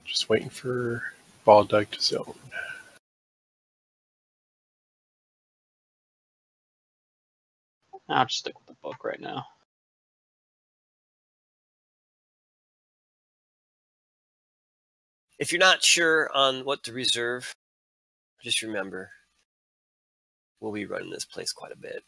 Just waiting for Ball Dug to zone. I'll just stick with the book right now. If you're not sure on what to reserve, just remember, we'll be running this place quite a bit.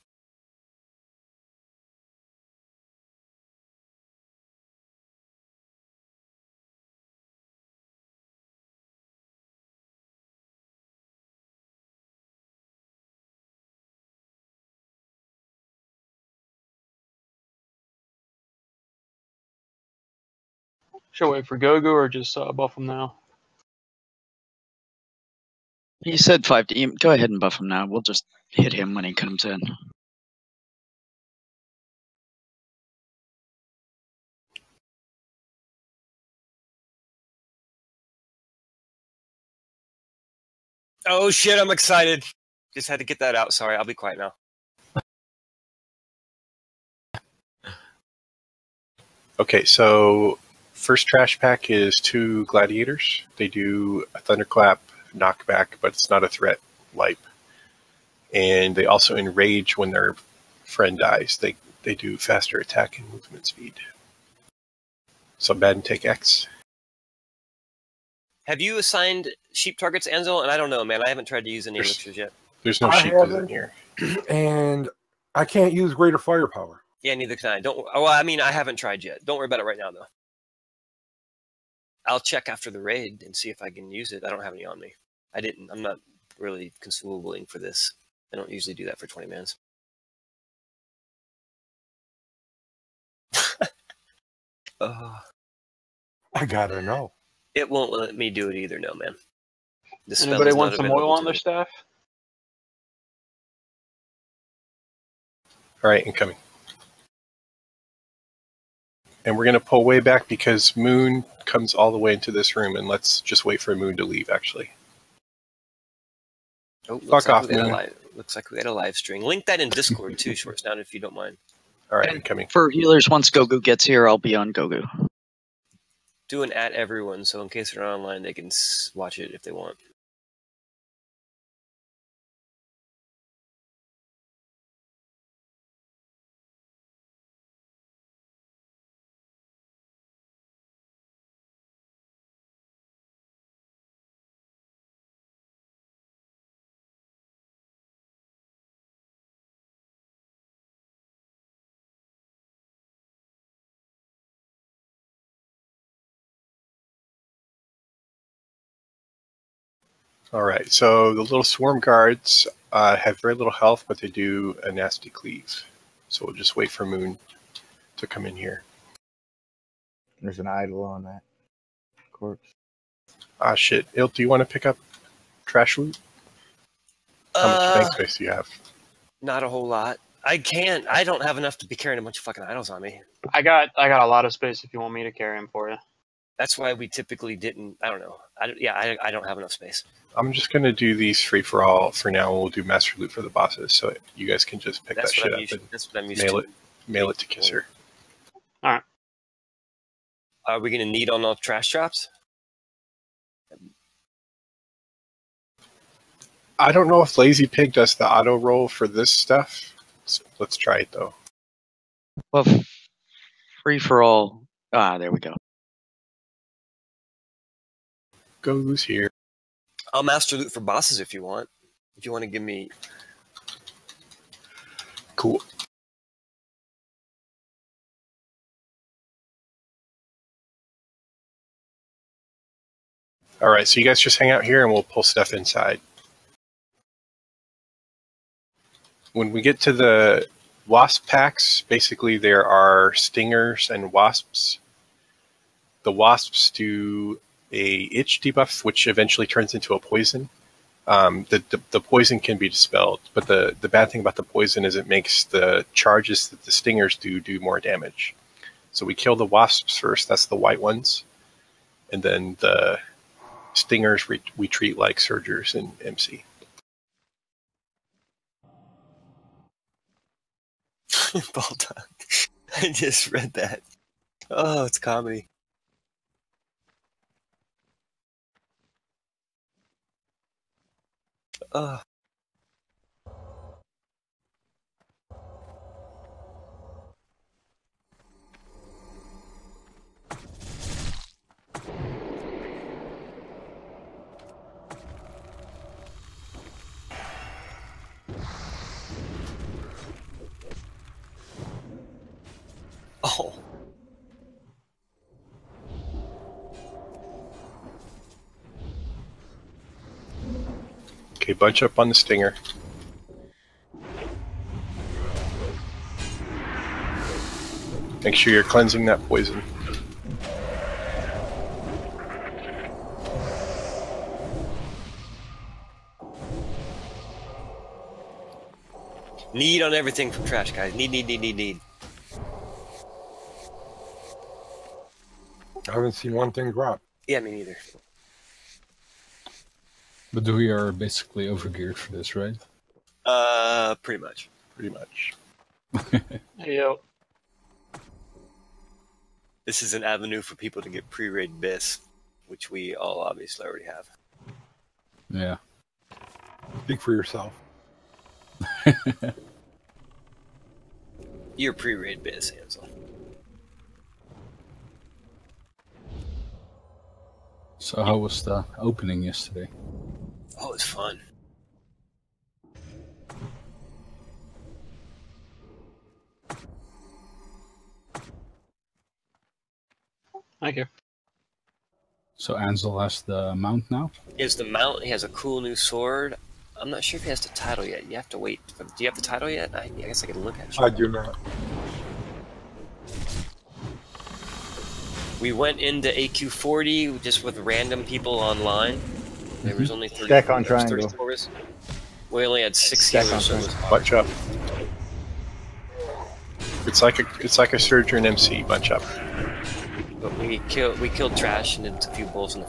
Should I wait for Gogu or just buff him now? He said 5D. Go ahead and buff him now. We'll just hit him when he comes in. Oh shit, I'm excited. Just had to get that out. Sorry, I'll be quiet now. Okay, so first trash pack is 2 gladiators. They do a thunderclap, knockback, but it's not a threat light. And they also enrage when their friend dies. They do faster attack and movement speed. So bad and take X. Have you assigned sheep targets, Anzel? And I don't know, man. I haven't tried to use any elixirs yet. There's no sheep in here. And I can't use greater firepower. Yeah, neither can I. Well, I mean, I haven't tried yet. Don't worry about it right now, though. I'll check after the raid and see if I can use it. I don't have any on me. I'm not really consumabling for this. I don't usually do that for 20 mans. I gotta know. It won't let me do it either, no, man. Anybody want some oil on their staff? All right, incoming. And we're going to pull way back because Moon comes all the way into this room, and let's just wait for Moon to leave, actually. Oh, fuck off, Moon. Looks like we got a live string. Link that in Discord, too, Short Snout, if you don't mind. All right, incoming. For healers, once Gogu gets here, I'll be on Gogu. Do an at everyone, so in case they're not online, they can watch it if they want. All right, so the little swarm guards have very little health, but they do a nasty cleave. So we'll just wait for Moon to come in here. There's an idol on that corpse. Ah, shit. Ilt, do you want to pick up trash loot? How much bank space do you have? Not a whole lot. I don't have enough to be carrying a bunch of fucking idols on me. I got a lot of space if you want me to carry them for you. That's why we typically didn't. I don't know. I don't have enough space. I'm just going to do these free for all for now. We'll do master loot for the bosses, so you guys can just pick that shit up and mail it to Kisser. All right. Are we going to need on all trash drops? I don't know if Lazy Pig does the auto roll for this stuff. Let's try it though. Well, free for all. There we go. Gogu's here. I'll master loot for bosses if you want. If you want to give me... Cool. All right, so you guys just hang out here and we'll pull stuff inside. When we get to the wasp packs, basically there are stingers and wasps. The wasps do a itch debuff, which eventually turns into a poison. The poison can be dispelled, but the bad thing about the poison is it makes the charges that the stingers do more damage. So we kill the wasps first, that's the white ones, and then the stingers we treat like surgers in MC. Bulldog. I just read that. Oh, it's comedy. Oh. Okay, bunch up on the stinger. Make sure you're cleansing that poison. Need on everything from trash, guys. Need. I haven't seen one thing drop. Yeah, me neither. But we are basically overgeared for this, right? Pretty much. Pretty much. Yep. This is an avenue for people to get pre-raid BIS, which we all obviously already have. Yeah. Speak for yourself. You're pre-raid BIS, Ansel. So how was the opening yesterday? Oh, it's fun. Thank you. So Ansel has the mount now? He has the mount. He has a cool new sword. I'm not sure if he has the title yet. You have to wait. Do you have the title yet? I guess I could look at you. I do not. We went into AQ40 just with random people online. There was only 30. Stack on there was triangle. 34 of us. We only had 6 Stack on healers, so it was triangle. hard. Bunch up. It's like a surge or an MC. Bunch up. But we killed trash and did a few pulls on a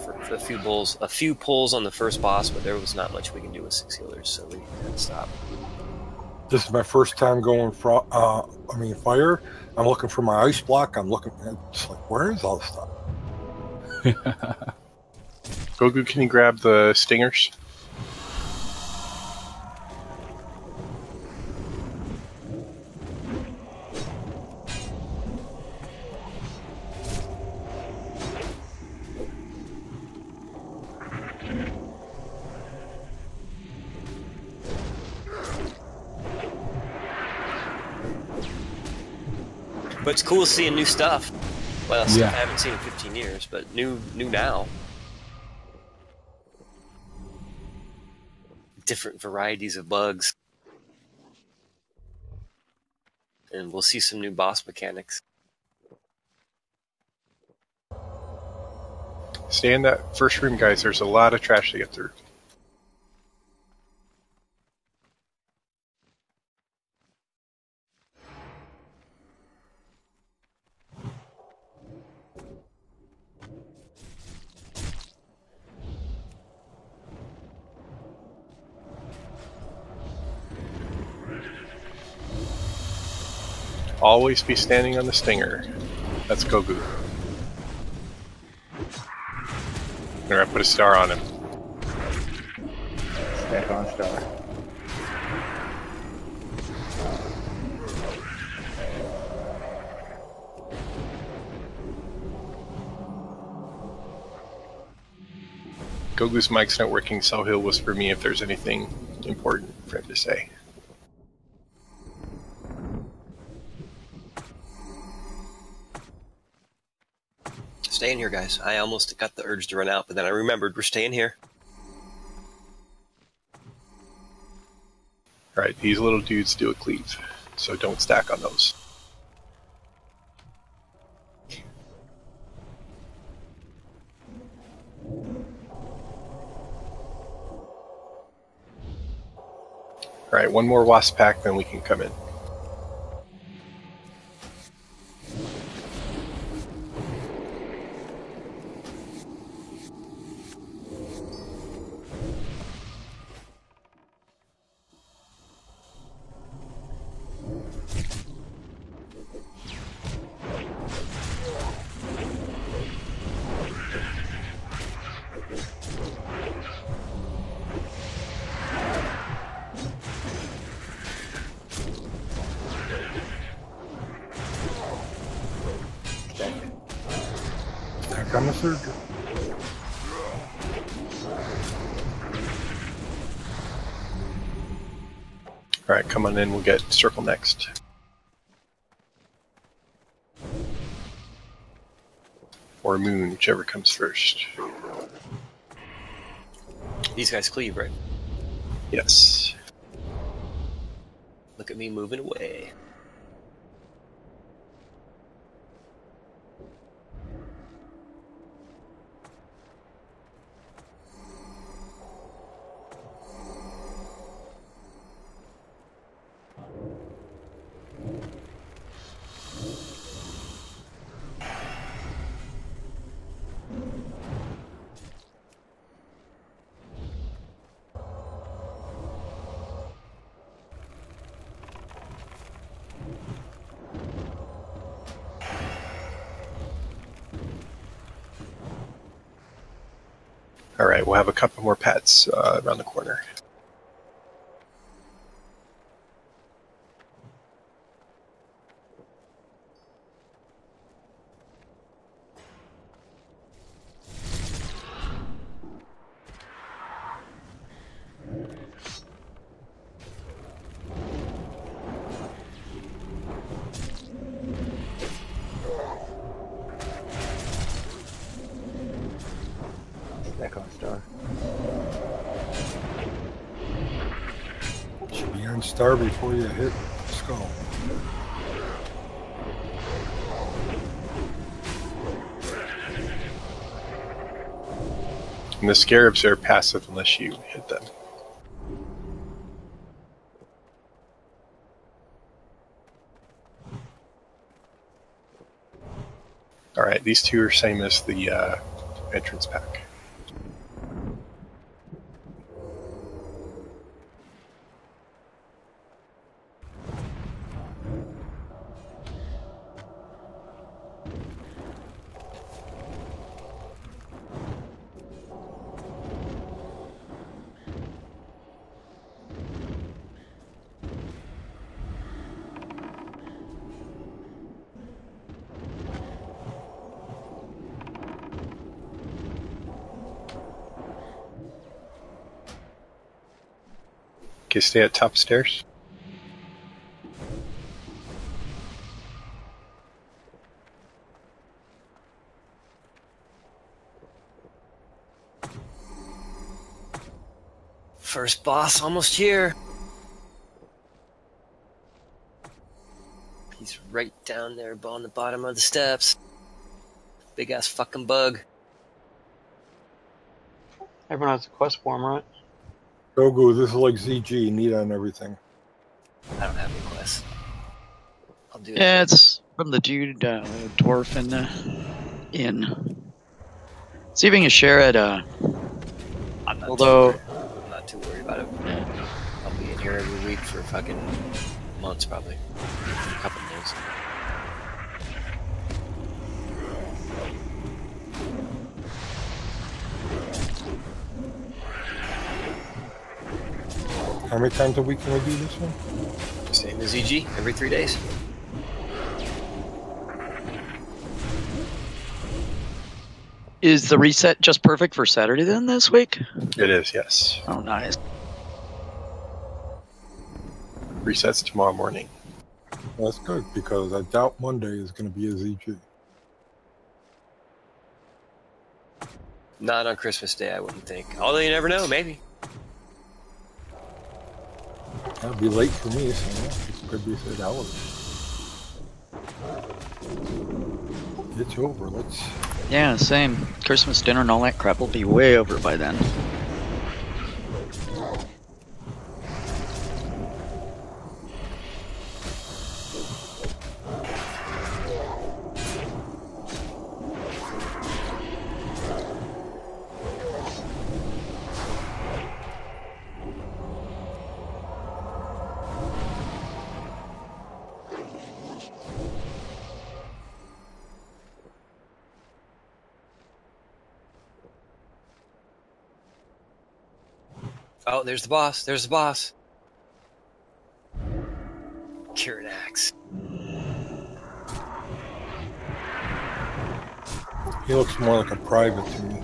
few pulls on the first boss, but there was not much we can do with 6 healers, so we had to stop. This is my first time going fire. I'm looking for my ice block. I'm looking. It's like, where is all this stuff? Gogu, can you grab the stingers? But it's cool seeing new stuff. Well, stuff Yeah. I haven't seen in 15 years, but new now. Different varieties of bugs. And we'll see some new boss mechanics. Stay in that first room, guys. There's a lot of trash to get through. Always be standing on the stinger. That's Gogu. There, I put a star on him. Stack on star. Gogu's mic's not working, so he'll whisper me if there's anything important for him to say. Stay in here, guys. I almost got the urge to run out, but then I remembered we're staying here. Alright, these little dudes do a cleave, so don't stack on those. Alright, one more wasp pack, then we can come in. Back on the surgery. All right, come on in. We'll get circle next. Or moon, whichever comes first. These guys cleave, right? Yes. Look at me moving away. All right, we'll have a couple more pets around the corner. Back on star. Should be on star before you hit skull. And the scarabs are passive unless you hit them. All right, these two are same as the entrance pack. Okay, stay at top stairs. First boss almost here. He's right down there on the bottom of the steps. Big ass fucking bug. Everyone has a quest form, right? Togu, this is like ZG, neat on everything. I don't have any quests. I'll do it. Yeah, it's from the dude, dwarf in the inn. Saving a share at, I'm not although- I'm not too worried about it. I'll be in here every week for fucking months, probably. A couple months. How many times a week can we do this one? Same as EG, every 3 days. is the reset just perfect for Saturday then this week? It is, yes. Oh, nice. Resets tomorrow morning. That's good, because I doubt Monday is going to be a ZG. Not on Christmas Day, I wouldn't think. Although you never know, maybe. That'd be late for me, so yeah, it could be 3 hours. It's over, let's... Yeah, same. Christmas dinner and all that crap will be way over by then. Oh, there's the boss. There's the boss. Kiranax. He looks more like a private to me.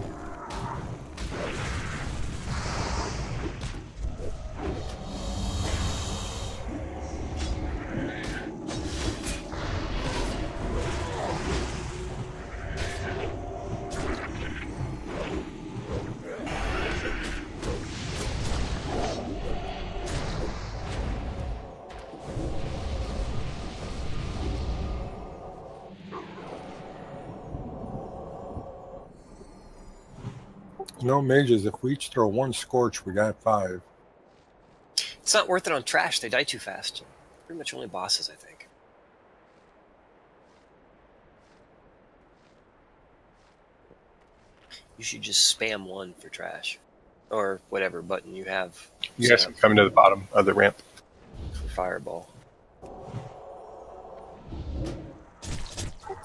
No mages. If we each throw one scorch, we got 5. It's not worth it on trash. They die too fast. Pretty much only bosses, I think. You should just spam 1 for trash. Or whatever button you have. You guys can come to the bottom of the ramp. For fireball.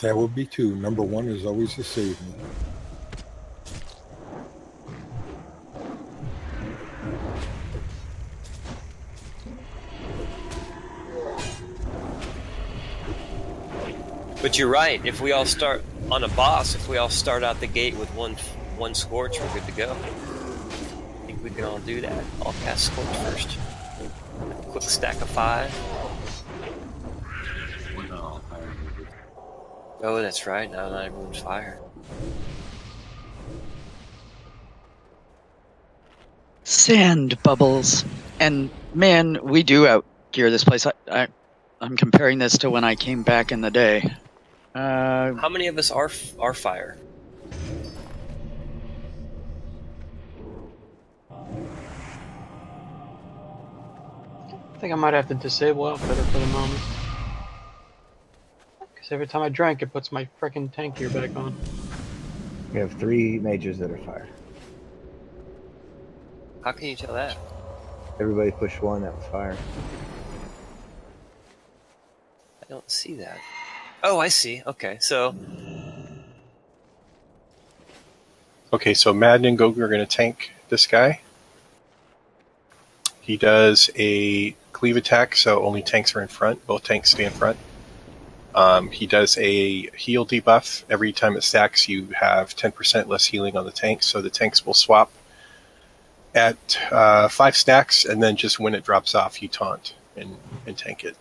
That would be 2. Number 1 is always to save me. But you're right. If we all start on a boss, if we all start out the gate with one scorch, we're good to go. I think we can all do that. I'll cast scorch first. Quick stack of 5. Oh, that's right. Now not everyone's fire. Sand bubbles. And man, we do outgear this place. I'm comparing this to when I came back in the day. How many of us are fire? I think I might have to disable Outfitter for the moment. Because every time I drink, it puts my frickin' tank gear back on. We have 3 mages that are fire. How can you tell that? Everybody pushed 1 that was fire. I don't see that. Oh, I see. Okay, so... Okay, so Madden and Gogu are going to tank this guy. He does a cleave attack, so only tanks are in front. Both tanks stay in front. He does a heal debuff. Every time it stacks, you have 10% less healing on the tanks, so the tanks will swap at 5 stacks, and then just when it drops off, you taunt and tank it.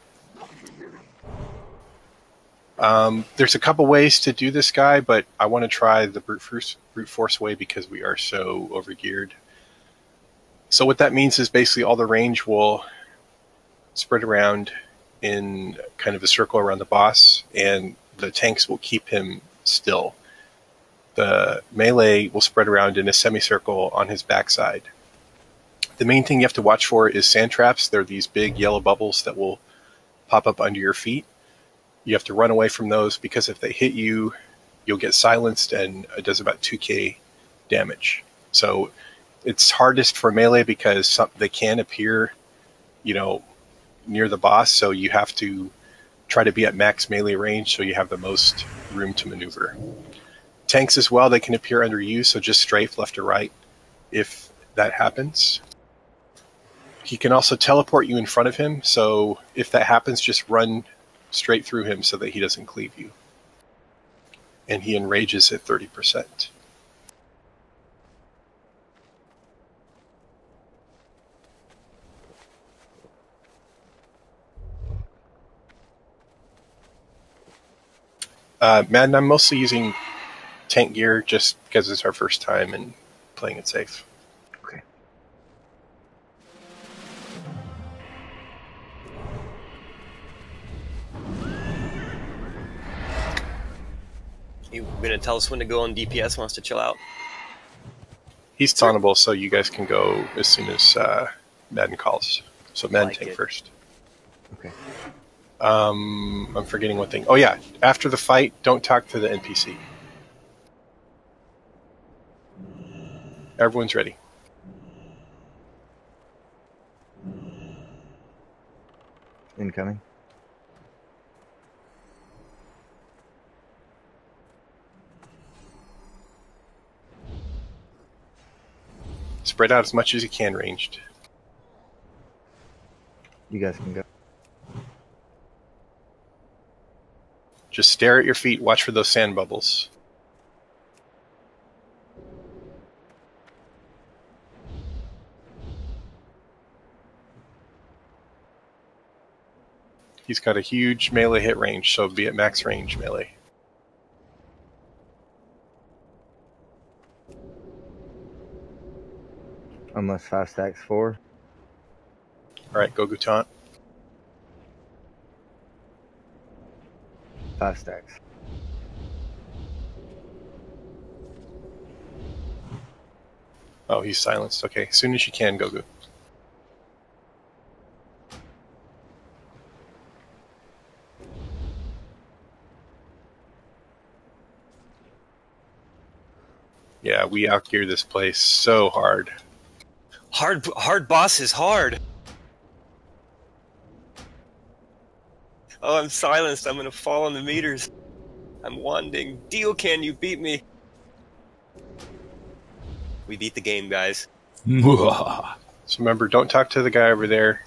There's a couple ways to do this guy, but I want to try the brute force way because we are so overgeared. So what that means is basically all the range will spread around in kind of a circle around the boss, and the tanks will keep him still. The melee will spread around in a semicircle on his backside. The main thing you have to watch for is sand traps. They're these big yellow bubbles that will pop up under your feet. You have to run away from those because if they hit you, you'll get silenced, and it does about 2k damage. So it's hardest for melee because they can appear, near the boss, so you have to try to be at max melee range so you have the most room to maneuver. Tanks as well, they can appear under you, so just strafe left or right if that happens. He can also teleport you in front of him, so if that happens, just run straight through him so that he doesn't cleave you. And he enrages at 30%. Madden, I'm mostly using tank gear just because it's our first time and playing it safe. Okay. You gonna tell us when to go on DPS? Wants to chill out? He's tauntable, so you guys can go as soon as Madden calls. So Madden tank first. Okay. I'm forgetting one thing. Oh yeah, after the fight, don't talk to the NPC. Everyone's ready. Incoming. Spread out as much as you can ranged. You guys can go. Just stare at your feet, watch for those sand bubbles. He's got a huge melee hit range, so be at max range melee. Unless 5 stacks 4. Alright, go Gutant. 5 stacks. Oh, he's silenced. Okay, as soon as you can, Gogu. Yeah, we outgear this place so hard. Hard boss is hard. Oh, I'm silenced. I'm gonna fall on the meters. I'm wanding. Deal, can you beat me? We beat the game, guys. So remember, don't talk to the guy over there.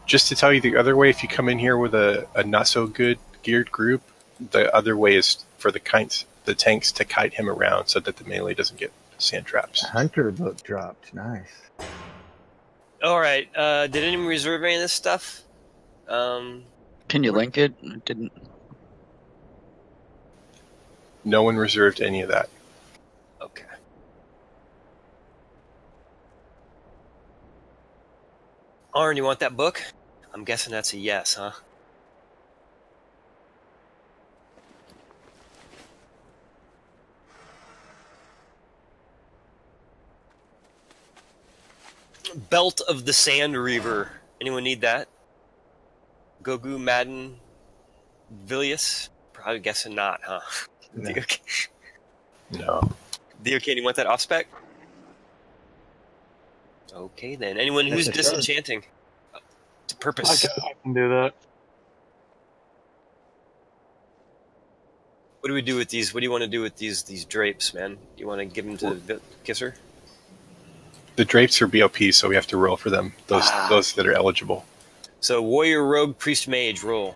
Just to tell you the other way, if you come in here with a not so good geared group, the other way is for the tanks to kite him around so that the melee doesn't get sand traps. Hunter book dropped. Nice. All right. Did anyone reserve any of this stuff? Can you link it? I didn't. No one reserved any of that. Okay. Arn, you want that book? I'm guessing that's a yes, huh? Belt of the Sand Reaver. Anyone need that? Gogu, Madden, Vilius? Probably guessing not, huh? No. No. Okay, you want that off spec? Okay then. Anyone who's That's a shot. disenchanting? To purpose. I can do that. What do we do with these? What do you want to do with these drapes, man? You want to give them to Kisser? The drapes are BOP, so we have to roll for them. Those that are eligible. So warrior, rogue, priest, mage, roll.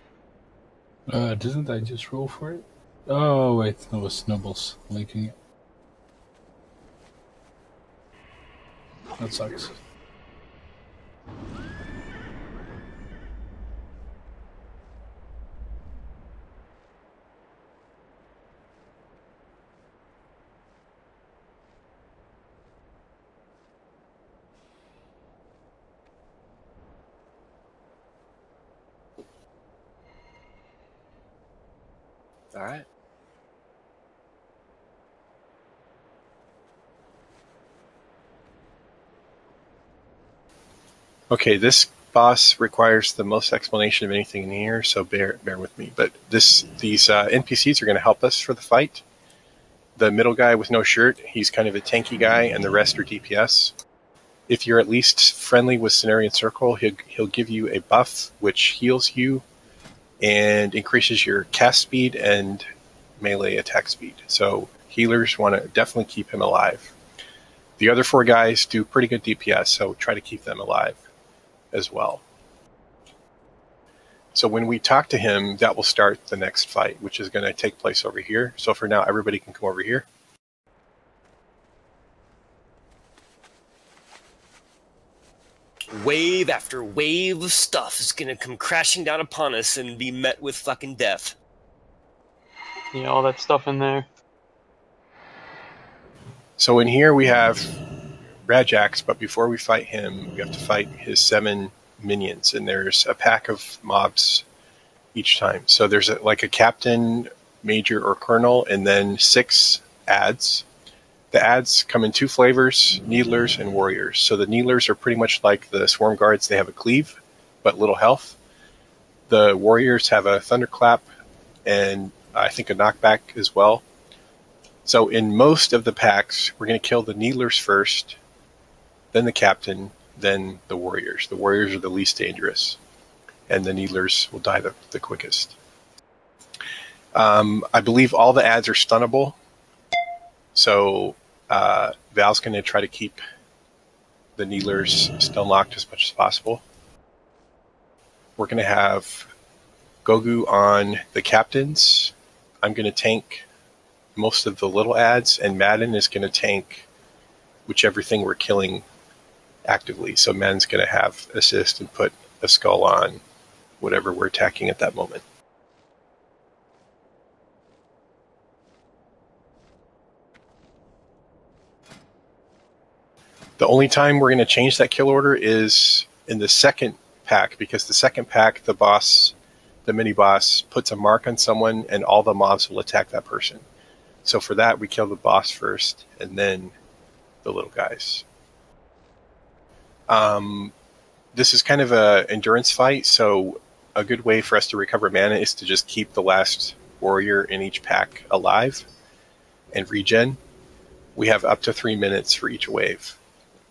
Didn't I just roll for it? Oh, wait, that was Snubbles linking it. That sucks. All right. Okay, this boss requires the most explanation of anything in here, so bear with me. But these NPCs are going to help us for the fight. The middle guy with no shirt, he's kind of a tanky guy, and the rest are DPS. If you're at least friendly with Cenarian Circle, he'll give you a buff which heals you and increases your cast speed and melee attack speed. So healers want to definitely keep him alive. The other 4 guys do pretty good DPS, so try to keep them alive as well. So when we talk to him, that will start the next fight, which is going to take place over here. So for now, everybody can come over here. Wave after wave of stuff is gonna come crashing down upon us and be met with fucking death. Yeah, all that stuff in there. So in here we have Rajax, but before we fight him, we have to fight his 7 minions, and there's a pack of mobs each time. So there's like a captain, major, or colonel, and then 6 adds. The adds come in 2 flavors, needlers and warriors. So the needlers are pretty much like the swarm guards. They have a cleave, but little health. The warriors have a thunderclap and I think a knockback as well. So in most of the packs, we're going to kill the needlers first, then the captain, then the warriors. The warriors are the least dangerous, and the needlers will die the quickest. I believe all the adds are stunnable, so Val's going to try to keep the needlers stun locked as much as possible. We're going to have Gogu on the captains. I'm going to tank most of the little adds, and Madden is going to tank whichever thing we're killing actively. So Madden's going to have assist and put a skull on whatever we're attacking at that moment. The only time we're going to change that kill order is in the second pack, because the second pack, the boss, the mini-boss, puts a mark on someone and all the mobs will attack that person. So for that, we kill the boss first and then the little guys. This is kind of an endurance fight, so a good way for us to recover mana is to just keep the last warrior in each pack alive and regen. We have up to 3 minutes for each wave.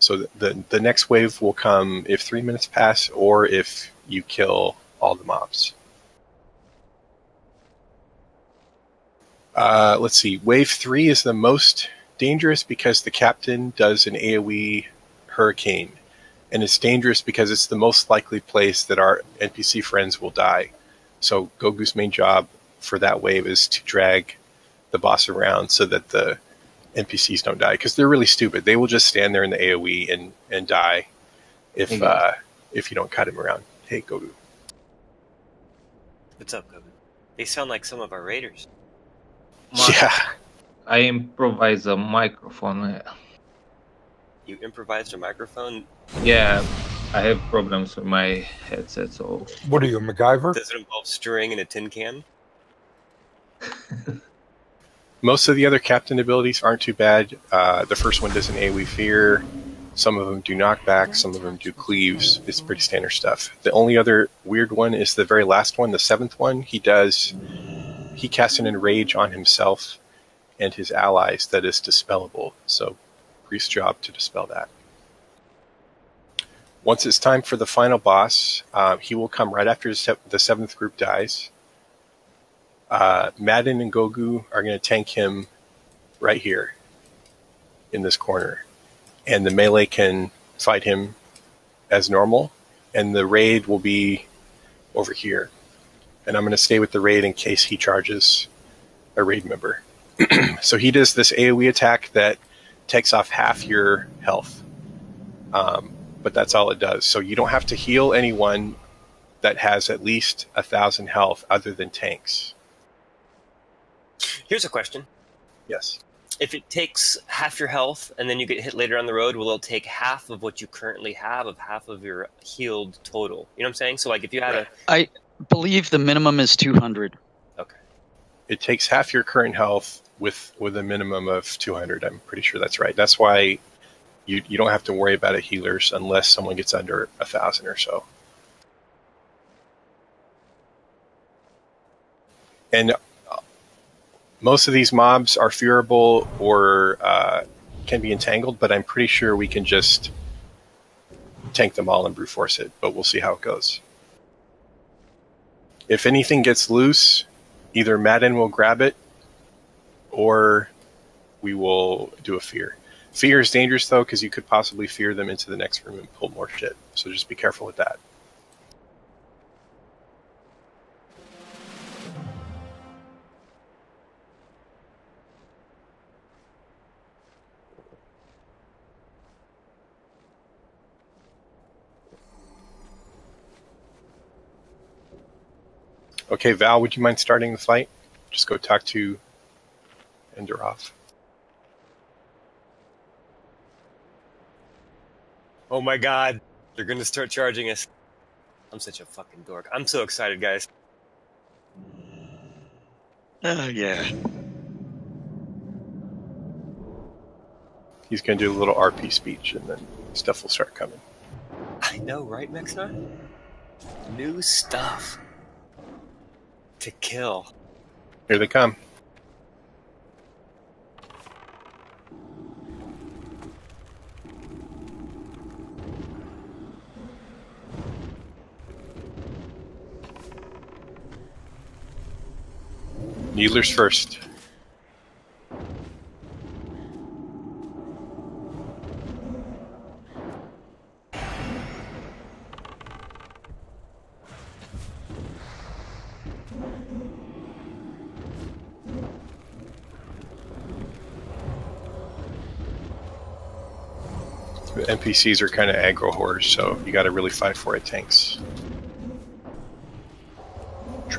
So the next wave will come if 3 minutes pass or if you kill all the mobs. Let's see. Wave 3 is the most dangerous because the captain does an AoE hurricane. And it's dangerous because it's the most likely place that our NPC friends will die. So Gogu's main job for that wave is to drag the boss around so that the NPCs don't die, because they're really stupid. They will just stand there in the AoE and die if you don't cut him around. Hey, Gogu. What's up, Gogu? They sound like some of our raiders. Yeah. I improvise a microphone. You improvised a microphone? Yeah, I have problems with my headset, so... What are you, MacGyver? Does it involve string in a tin can? Most of the other captain abilities aren't too bad. The first one does an AoE fear. Some of them do knockback. Some of them do cleaves. It's pretty standard stuff. The only other weird one is the very last one, the 7th one. He casts an enrage on himself and his allies that is dispellable. So, Priest's job to dispel that. Once it's time for the final boss, he will come right after the 7th group dies. Madden and Gogu are going to tank him right here in this corner. And the melee can fight him as normal. And the raid will be over here. And I'm going to stay with the raid in case he charges a raid member. So he does this AoE attack that takes off half your health. But that's all it does. So you don't have to heal anyone that has at least 1,000 health other than tanks. Here's a question. Yes. If it takes half your health and then you get hit later on the road, will it take half of what you currently have of half of your healed total? You know what I'm saying? So like if you had I believe the minimum is 200. Okay. It takes half your current health with a minimum of 200. I'm pretty sure that's right. That's why you don't have to worry about it healers unless someone gets under 1,000 or so. And most of these mobs are fearable or can be entangled, but I'm pretty sure we can just tank them all and brute force it, but we'll see how it goes. If anything gets loose, either Madden will grab it or we will do a fear. Fear is dangerous, though, because you could possibly fear them into the next room and pull more shit, so just be careful with that. Okay, Val, would you mind starting the fight? Just go talk to Enderhoff. Oh my god, they're gonna start charging us. I'm such a fucking dork. I'm so excited, guys. Yeah. He's going to do a little RP speech, and then stuff will start coming. I know, right, Mexar? New stuff to kill. Here they come. Needlers first. The NPCs are kind of aggro horrors, so you got to really fight for it, tanks.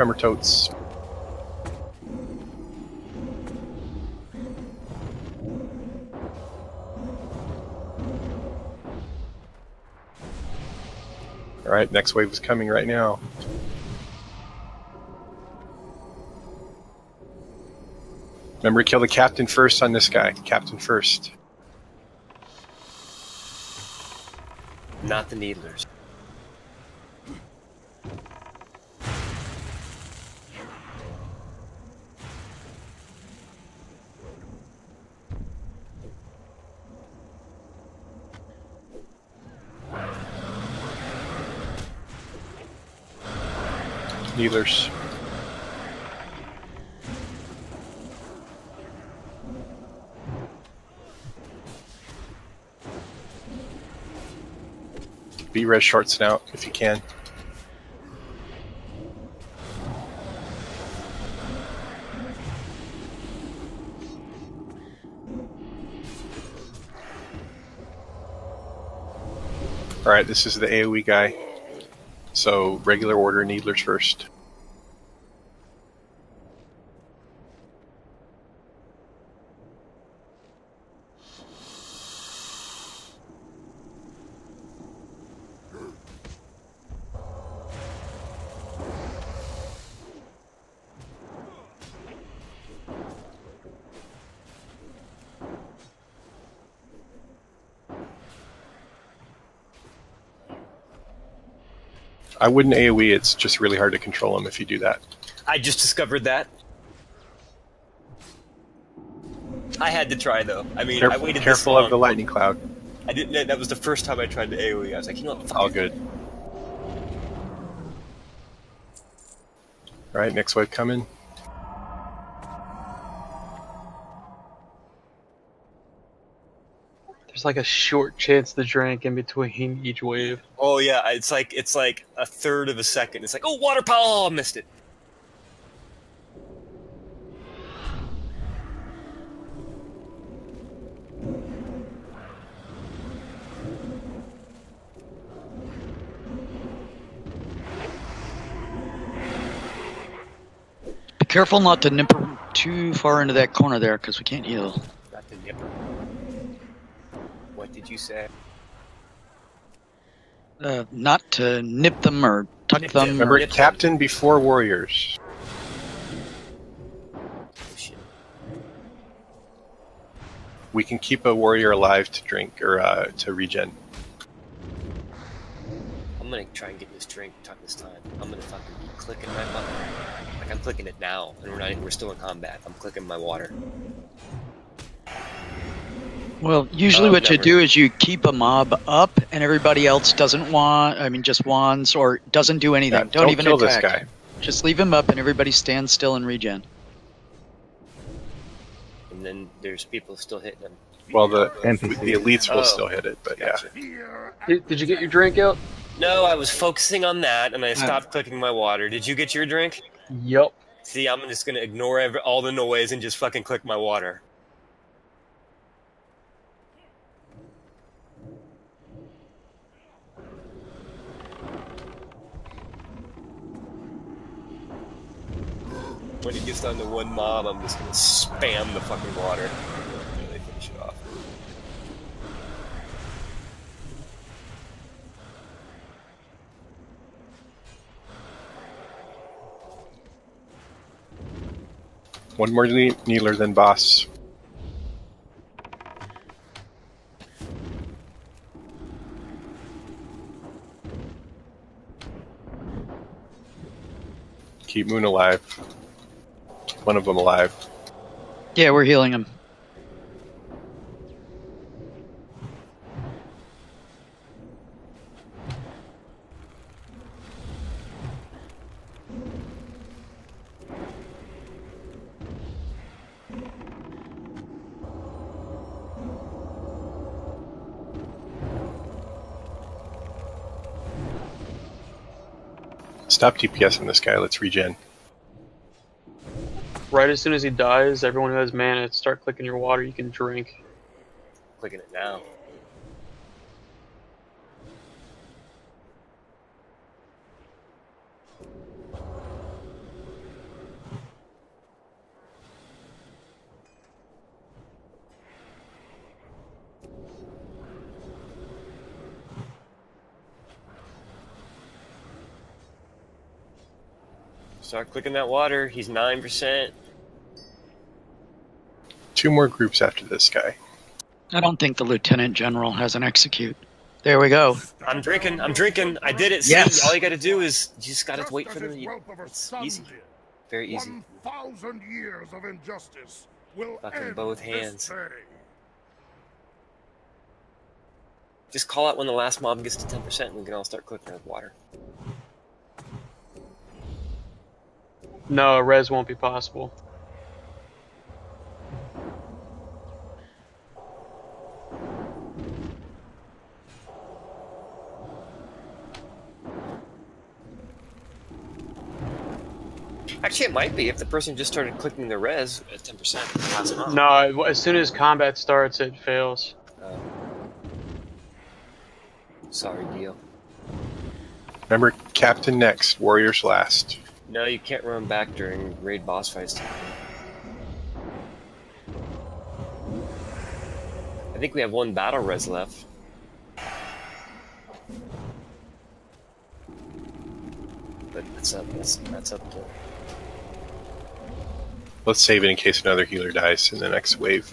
tremor totes. Alright, next wave is coming right now. Remember to kill the captain first on this guy. Captain first. Not the needlers. Needlers. Be res short snout if you can. Alright, this is the AoE guy. So, regular order, needlers first. I wouldn't AoE, it's just really hard to control them if you do that. I just discovered that. I had to try though. I mean, I waited this Careful long. of the lightning cloud. I didn't. That was the first time I tried to AoE. I was like, you know what? Fuck All it. good. Alright, next wave coming. There's like a short chance to drink in between each wave. Oh yeah, it's like a third of a second. It's like, oh, water power! Oh, I missed it. Be careful not to nip too far into that corner there, because we can't heal. Not the nipper. What did you say? Not to nip them or tuck Nip them. them. Remember, Nip them. captain before warriors. Oh shit. We can keep a warrior alive to drink, or to regen. I'm gonna try and get this drink tuck this time. I'm gonna fucking be clicking my button. Like I'm clicking it now, and we're still in combat. I'm clicking my water. Well, usually what you Never. do is you keep a mob up, and everybody else doesn't want. I mean, just wands or doesn't do anything. Yeah, don't even kill attack. this guy. Just leave him up, and everybody stands still and regen. And then there's people still hitting them. Well, the NPC. elites will Oh, still hit it, but Gotcha. Did you get your drink out? No, I was focusing on that, and I stopped clicking my water. Did you get your drink? Yup. See, I'm just gonna ignore all the noise and just fucking click my water. When it gets down to one mob, I'm just gonna spam the fucking water until they finish it off. one more needler than boss. Keep Moon alive. One of them alive. Yeah, we're healing him. Stop DPS on this guy. Let's regen. Right as soon as he dies, everyone who has mana, start clicking your water. You can drink. Clicking it now. Start clicking that water. He's 9%. 2 more groups after this guy. I don't think the Lieutenant General has an execute. There we go. I'm drinking. I did it. Yes. See, all you gotta do is, you just gotta wait for them. It's easy. Very easy. 1,000 years of injustice will Fucking end both this hands. day. Just call out when the last mob gets to 10% and we can all start clicking with water. No, a res won't be possible. Actually, it might be if the person just started clicking the res at 10% the last mob. No, as soon as combat starts, it fails. Sorry, deal. Remember, Captain next, Warriors last. No, you can't run back during raid boss fights. I think we have 1 battle res left. But that's up to... Let's save it in case another healer dies in the next wave.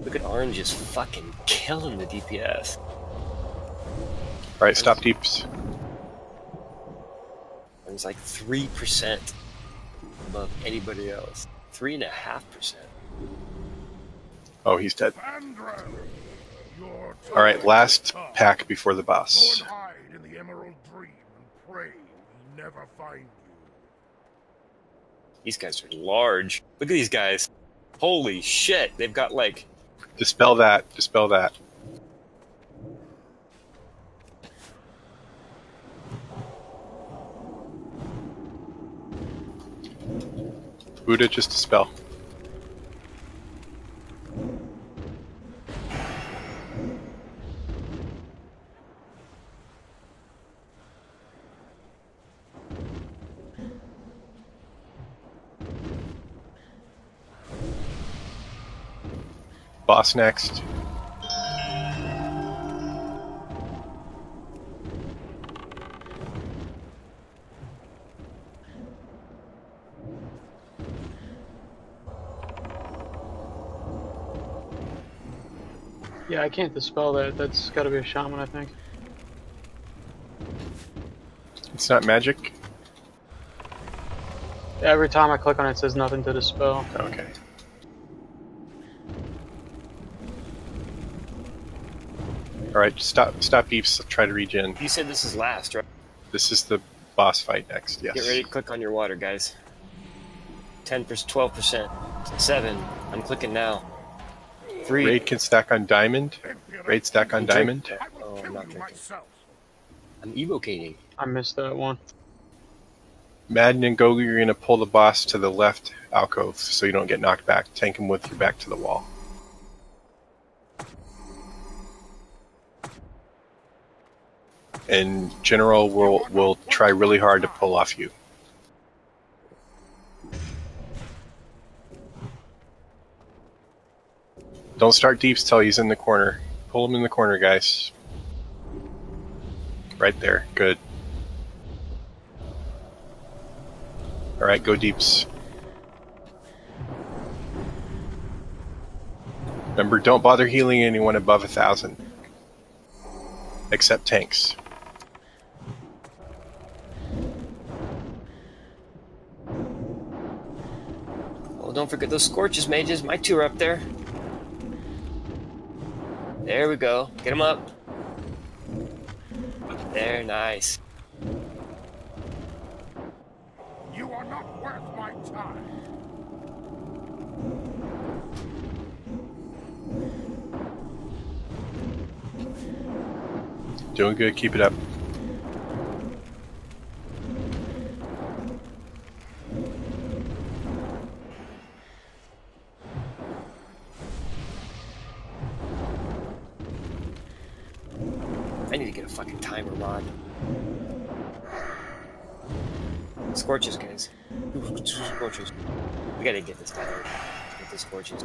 Look at Orange just fucking killing the DPS. Alright, stop deeps. It's like 3% above anybody else. 3.5%. Oh, he's dead. Vandran, your Alright, last time. pack before the boss. Go and hide in the Emerald Dream and pray we never find you. These guys are large. Look at these guys. Holy shit, they've got like... Dispel that, dispel that. Buddha, just dispel. Boss next. Yeah, I can't dispel that. That's gotta be a shaman, I think. It's not magic? Every time I click on it, it says nothing to dispel. Okay. Alright, stop deeps, try to regen. You said this is last, right? This is the boss fight next, yes. Get ready to click on your water, guys. 10%, 12%, 7. I'm clicking now. 3. Raid can stack on diamond. Raid stack on diamond. I will Oh, I'm kill not you drinking. myself. I'm evocating. I missed that one. Madden and Gogu, you're going to pull the boss to the left alcove so you don't get knocked back. Tank him with your back to the wall. And General will try really hard to pull off you. Don't start deeps till he's in the corner. Pull him in the corner, guys. Right there. Good. Alright, go deeps. Remember, don't bother healing anyone above 1,000. Except tanks. Oh, don't forget those Scorches, mages. My 2 are up there. There we go. Get them up. There, nice. You are not worth my time. Doing good, keep it up. I need to get a fucking timer mod. Scorches, guys. Two scorches. We gotta get this guy out. Get the scorches.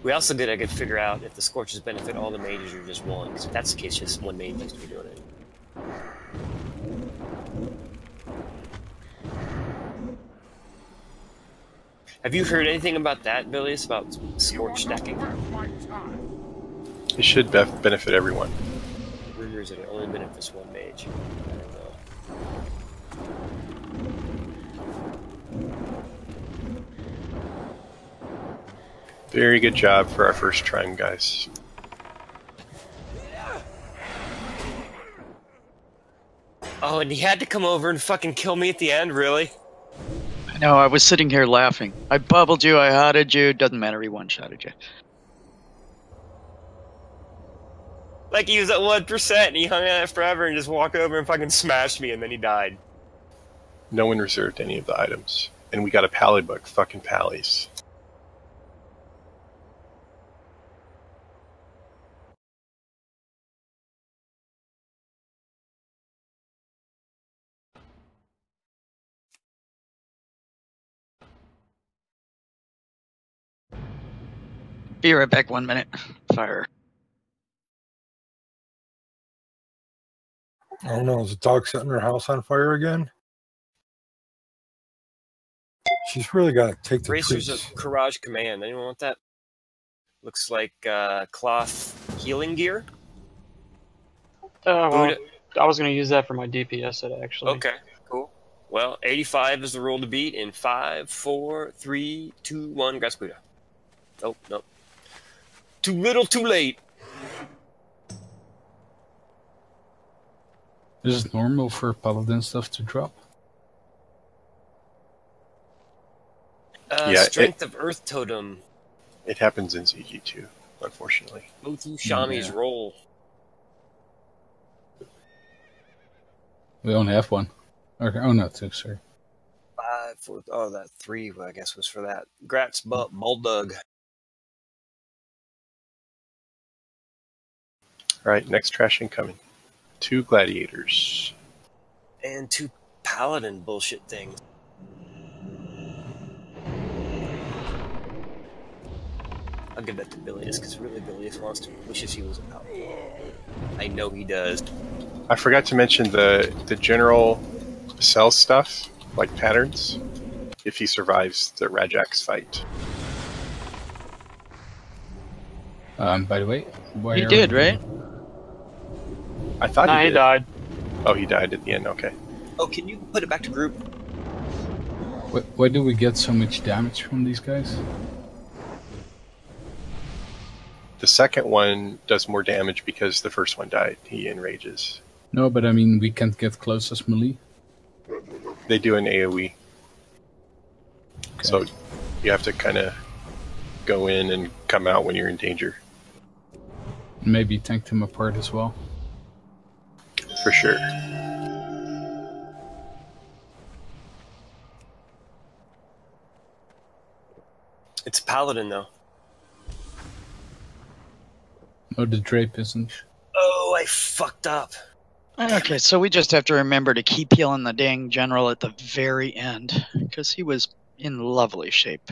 We also gotta figure out if the scorches benefit all the mages or just one. Because if that's the case, just one mage needs to be doing it. Have you heard anything about that, Billy? It's about scorch stacking. It should benefit everyone. Rumors that it only benefits one mage. I don't know. Very good job for our first try, guys. Oh, and he had to come over and fucking kill me at the end, really? No, I was sitting here laughing. I bubbled you, I hotted you, doesn't matter, he one-shotted you. Like he was at 1% and he hung out forever and just walked over and fucking smashed me and then he died. No one reserved any of the items. And we got a pally book. Fucking pallies. Be right back 1 minute. Fire. I don't know. Is the dog setting her house on fire again? She's really got to take the Bracers treats. of Courage Command. Anyone want that? Looks like cloth healing gear. Well, Buddha- I was going to use that for my DPS set, actually. Okay, cool. Well, 85 is the rule to beat in 5, 4, 3, 2, 1. Grats Buddha. Oh, no. Too little, too late. Is it normal for paladin stuff to drop? Yeah, Strength of Earth Totem. It happens in ZG too, unfortunately. Go through Shami's roll. We only have one. Okay. Oh no, two. Sorry. 5, 4. Oh, that 3, I guess, was for that. Grats, Bulldog. Alright, next trash incoming. 2 gladiators. And 2 paladin bullshit things. I'll give that to Bilius, because really Bilius wishes he was a paladin. I know he does. I forgot to mention the general sells stuff, like patterns, if he survives the Rajax fight. By the way, why He are did, we- right? I thought Nah, he he did. died. Oh, he died at the end, okay. Oh, can you put it back to group? Why do we get so much damage from these guys? The second one does more damage because the first one died. He enrages. No, but I mean we can't get close as melee. They do an AoE. Okay. So you have to kind of go in and come out when you're in danger. Maybe tank them apart as well. For sure. It's paladin, though. No, the drape isn't. Oh, I fucked up. Okay, so we just have to remember to keep healing the dang general at the very end, because he was in lovely shape.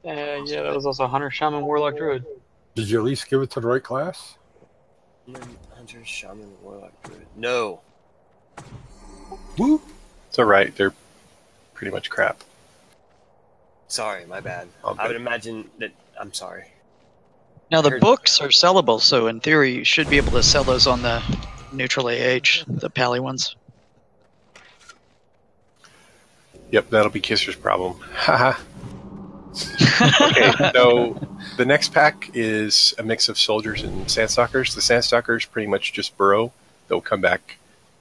Yeah, that was also Hunter, Shaman, Warlock, Druid. Did you at least give it to the right class? Hunter, Shaman, Warlock, Druid. No. Woo! It's alright, they're pretty much crap. Sorry, my bad. All I would good. imagine that... I'm sorry. Now, the Heard- books are sellable, so in theory, you should be able to sell those on the neutral AH, the Pally ones. Yep, that'll be Kisser's problem. Haha. Okay, so the next pack is a mix of soldiers and sandstalkers. The sandstalkers pretty much just burrow. They'll come back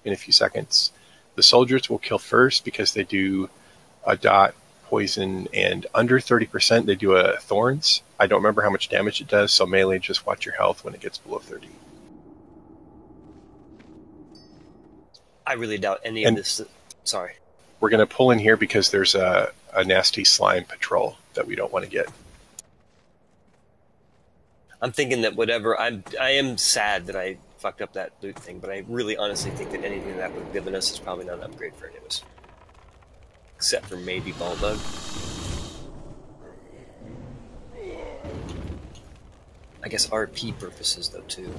in a few seconds. The soldiers will kill first because they do a dot, poison, and under 30% they do a thorns. I don't remember how much damage it does, so melee, just watch your health when it gets below 30. I really doubt any of this... Sorry. We're going to pull in here because there's a a nasty slime patrol that we don't want to get. I'm thinking that whatever I am sad that I fucked up that loot thing, but I really honestly think that anything that would have given us is probably not an upgrade for any of us, except for maybe Balbug. I guess RP purposes though too.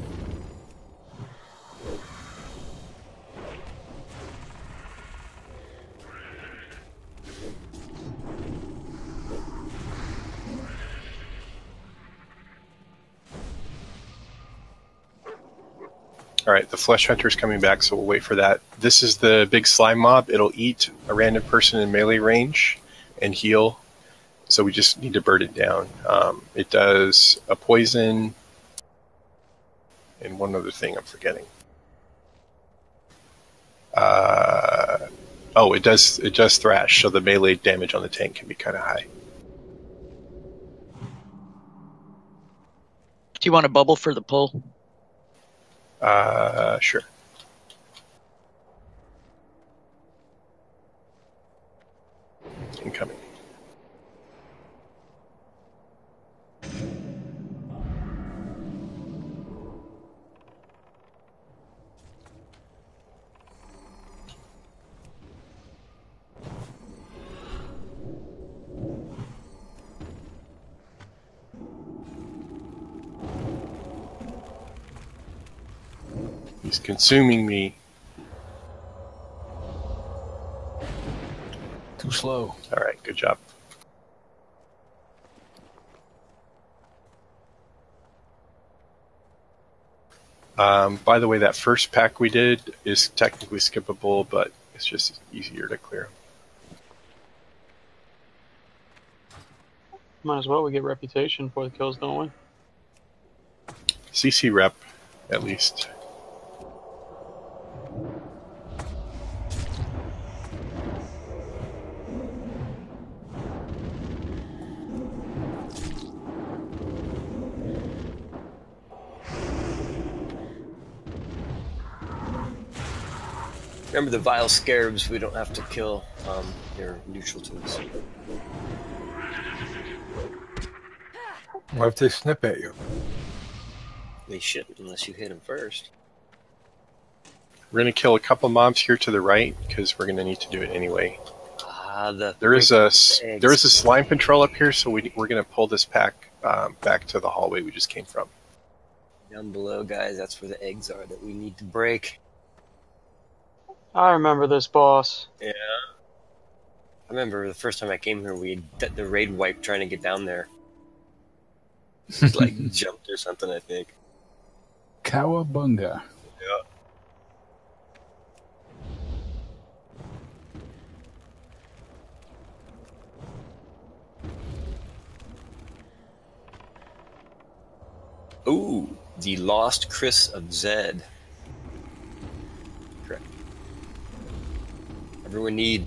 All right, the Flesh Hunter's coming back, so we'll wait for that. This is the big slime mob. It'll eat a random person in melee range and heal, so we just need to burn it down. It does a poison and one other thing I'm forgetting. Oh, it does thrash, so the melee damage on the tank can be kind of high. Do you want a bubble for the pull? Sure. Incoming. He's consuming me. Too slow. All right, good job. By the way, that first pack we did is technically skippable, but it's just easier to clear. Might as well. We get reputation for the kills, don't we? CC rep, at least. Remember the vile scarabs, we don't have to kill, they're neutral to us. What if they snip at you? They shouldn't unless you hit them first. We're going to kill a couple mobs here to the right, because we're going to need to do it anyway. There is a slime control up here, so we're going to pull this pack back to the hallway we just came from. Down below, guys, that's where the eggs are that we need to break. I remember this boss. Yeah. I remember the first time I came here, we had the raid wipe trying to get down there. Just like jumped or something, I think. Cowabunga. Yeah. Ooh, the Lost Chris of Zed. Correct. Everyone need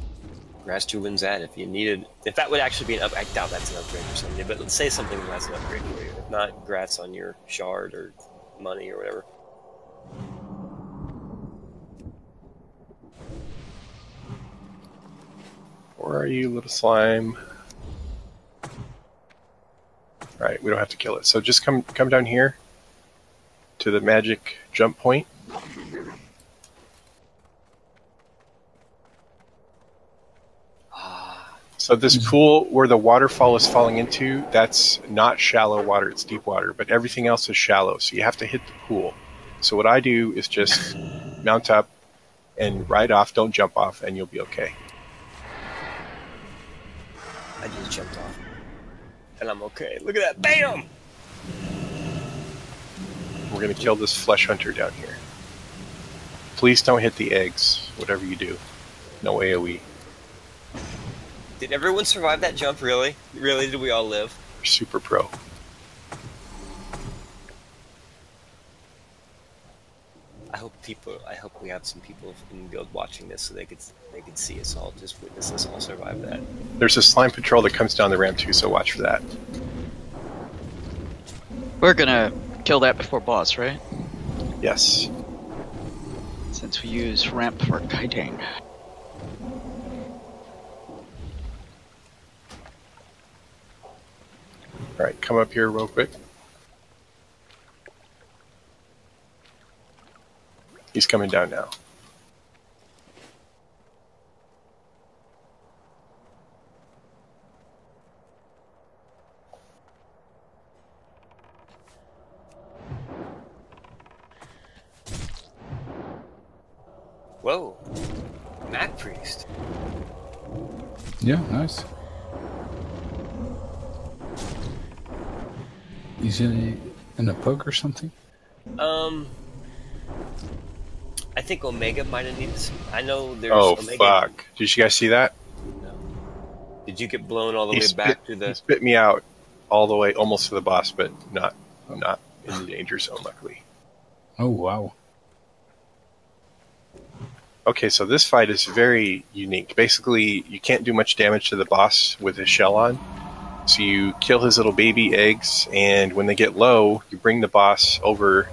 Grass 2 wins that if you needed. If that would actually be an up, I doubt that's an upgrade for somebody, but let's say something that's an upgrade for you. If not, grats on your shard or money or whatever. Where are you, little slime? Alright, we don't have to kill it. So just come down here to the magic jump point. So this pool where the waterfall is falling into, that's not shallow water, it's deep water, but everything else is shallow, so you have to hit the pool. So what I do is just mount up and ride off, don't jump off, and you'll be okay. I just jumped off. And I'm okay. Look at that. Bam! We're going to kill this flesh hunter down here. Please don't hit the eggs, whatever you do. No AoE. Did everyone survive that jump, really? Really, did we all live? We're super pro. I hope we have some people in the guild watching this so they could see us all, just witness us all survive that. There's a slime patrol that comes down the ramp too, so watch for that. We're gonna kill that before boss, right? Yes. Since we use ramp for kiting. All right, come up here real quick. He's coming down now. Whoa. Mac Priest. Yeah, nice. He's in a poke or something? I think Omega might have needed some. I know there's Omega. Fuck. Did you guys see that? No. Did you get blown all the way He back to the... He spit me out all the way almost to the boss, but not in the danger zone, luckily. Oh, wow. Okay, so this fight is very unique. Basically, you can't do much damage to the boss with his shell on. So you kill his little baby eggs, and when they get low, you bring the boss over,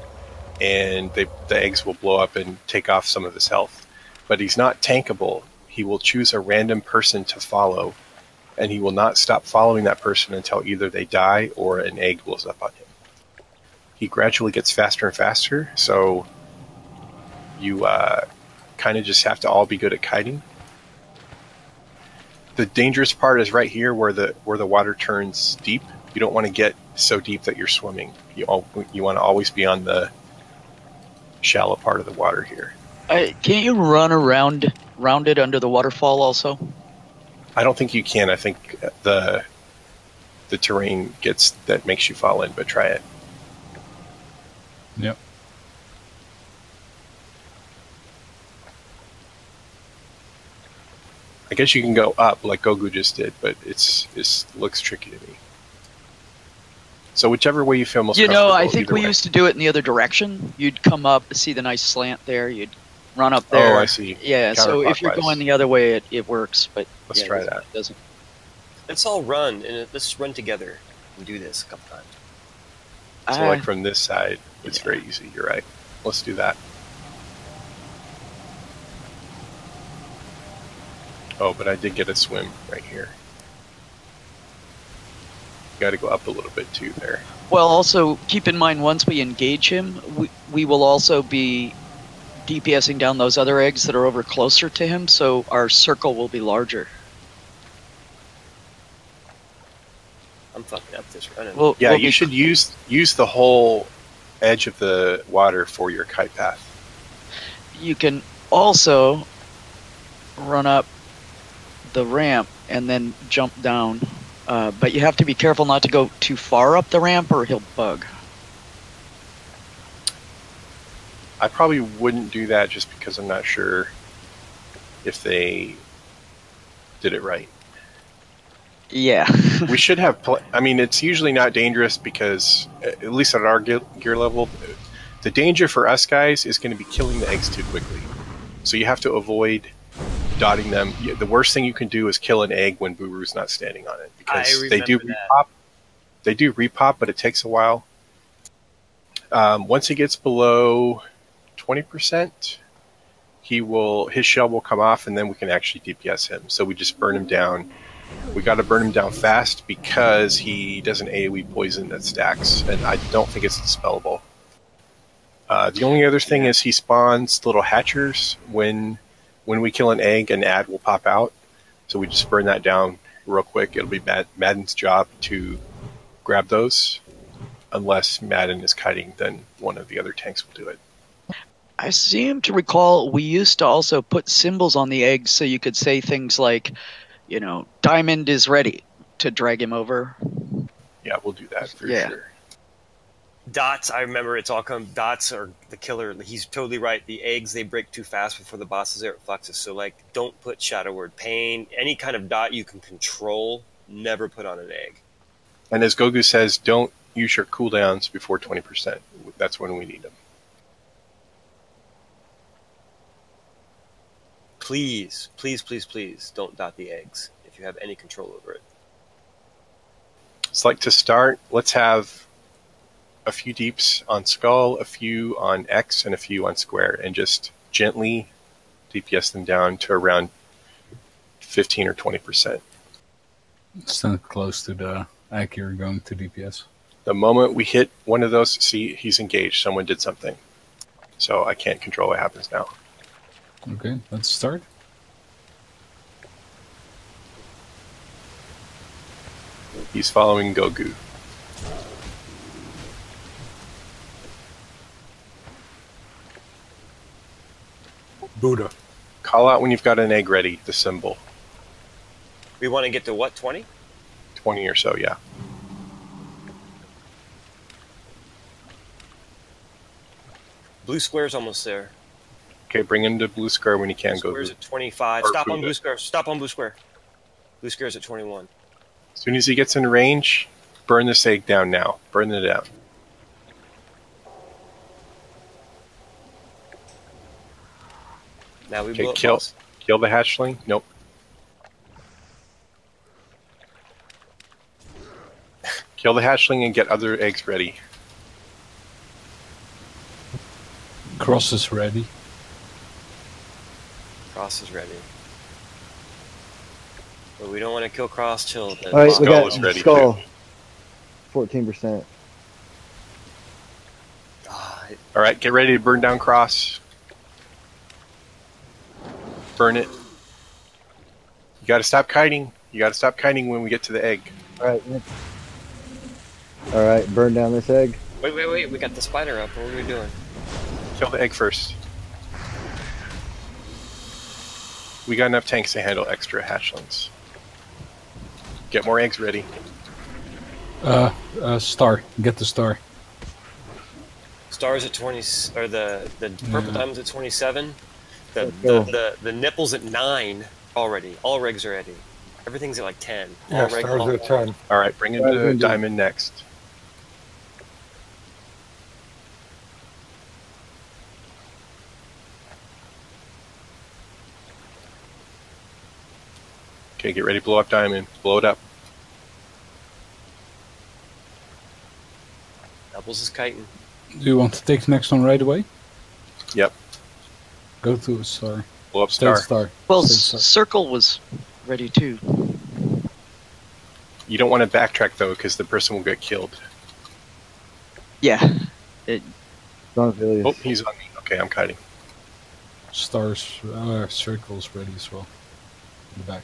and the eggs will blow up and take off some of his health. But he's not tankable. He will choose a random person to follow, and he will not stop following that person until either they die or an egg blows up on him. He gradually gets faster and faster, so you kind of just have to all be good at kiting. The dangerous part is right here where the water turns deep. You don't want to get so deep that you're swimming. You want to always be on the shallow part of the water here. Can't you run around it under the waterfall also? I don't think you can. I think the terrain makes you fall in, but try it. Yep. I guess you can go up like Gogu just did, but it looks tricky to me. So whichever way you feel most comfortable. I think we used to do it in the other direction. You'd come up, see the nice slant there, you'd run up there. Oh, I see. Yeah, so if you're going the other way, it works, but let's try that. It doesn't. Let's all run, and let's run together and do this a couple times. So like from this side, it's very easy. You're right. Let's do that. Oh, but I did get a swim right here. You got to go up a little bit too there. Well, also keep in mind once we engage him, we will also be DPSing down those other eggs that are over closer to him, so our circle will be larger. I'm fucking up this running. Well, yeah, you should use the whole edge of the water for your kite path. You can also run up the ramp and then jump down, but you have to be careful not to go too far up the ramp or he'll bug. I probably wouldn't do that just because I'm not sure if they did it right. Yeah. We should have... I mean, it's usually not dangerous because, at least at our gear level, the danger for us guys is going to be killing the eggs too quickly. So you have to avoid dotting them. The worst thing you can do is kill an egg when Buru's not standing on it, because they do repop. They do repop, but it takes a while. Once it gets below 20%, his shell will come off, and then we can actually DPS him. So we just burn him down. We got to burn him down fast because he does an AoE poison that stacks, and I don't think it's dispellable. The only other thing is he spawns little hatchers when we kill an egg. An ad will pop out, so we just burn that down real quick. It'll be Madden's job to grab those. Unless Madden is kiting, then one of the other tanks will do it. I seem to recall we used to also put symbols on the eggs so you could say things like, Diamond is ready to drag him over. Yeah, we'll do that for sure. Dots, I remember it's all come. Dots are the killer. He's totally right. The eggs, they break too fast before the boss is there. It fluxes. So, don't put Shadow Word Pain. Any kind of dot you can control, never put on an egg. And as Gogu says, don't use your cooldowns before 20%. That's when we need them. Please, please, please, please don't dot the eggs if you have any control over it. It's like to start, let's have a few deeps on skull, a few on X, and a few on square, and just gently DPS them down to around 15 or 20%. It's not close to the Akir going to DPS. The moment we hit one of those, see, he's engaged. Someone did something. So I can't control what happens now. Okay, let's start. He's following Gogu. Buddha. Call out when you've got an egg ready, the symbol. We want to get to what, 20? 20 or so, yeah. Blue square's almost there. Okay, bring him to blue square when you can. Blue square's Gogu. at 25. Or Stop on Buddha. blue square. Stop on blue square. Blue square's at 21. As soon as he gets in range, burn this egg down now. Burn it down. Now we Okay, blow up kill boss. the hatchling. Nope. Kill the hatchling and get other eggs ready. Cross is ready. Cross is ready. But we don't want to kill Cross till the All right, we Skull got is ready, Skull. 14%. Ah, All right, get ready to burn down cross. Burn it. You got to stop kiting. You got to stop kiting when we get to the egg. All right. All right, burn down this egg. wait. We got the spider up. What are we doing? Kill the egg first. We got enough tanks to handle extra hatchlings. Get more eggs ready. Star. Get the star. Stars at 20, or the purple diamond's at 27. Let's go. The nipple's at 9 already. All rigs are ready. Everything's at like 10. Yeah, All rig- stars all- at 10. All right, bring him Right, to we'll do. diamond next. Okay, get ready to blow up diamond. Blow it up. Doubles is kiting. Do you want to take the next one right away? Yep. Go to a star. Blow up Stay star. at star. Well, Stay at star. circle was ready too. You don't want to backtrack though, because the person will get killed. Yeah. Don't feel Oh, he's on me. Okay, I'm kiting. Stars, circles ready as well. In the back.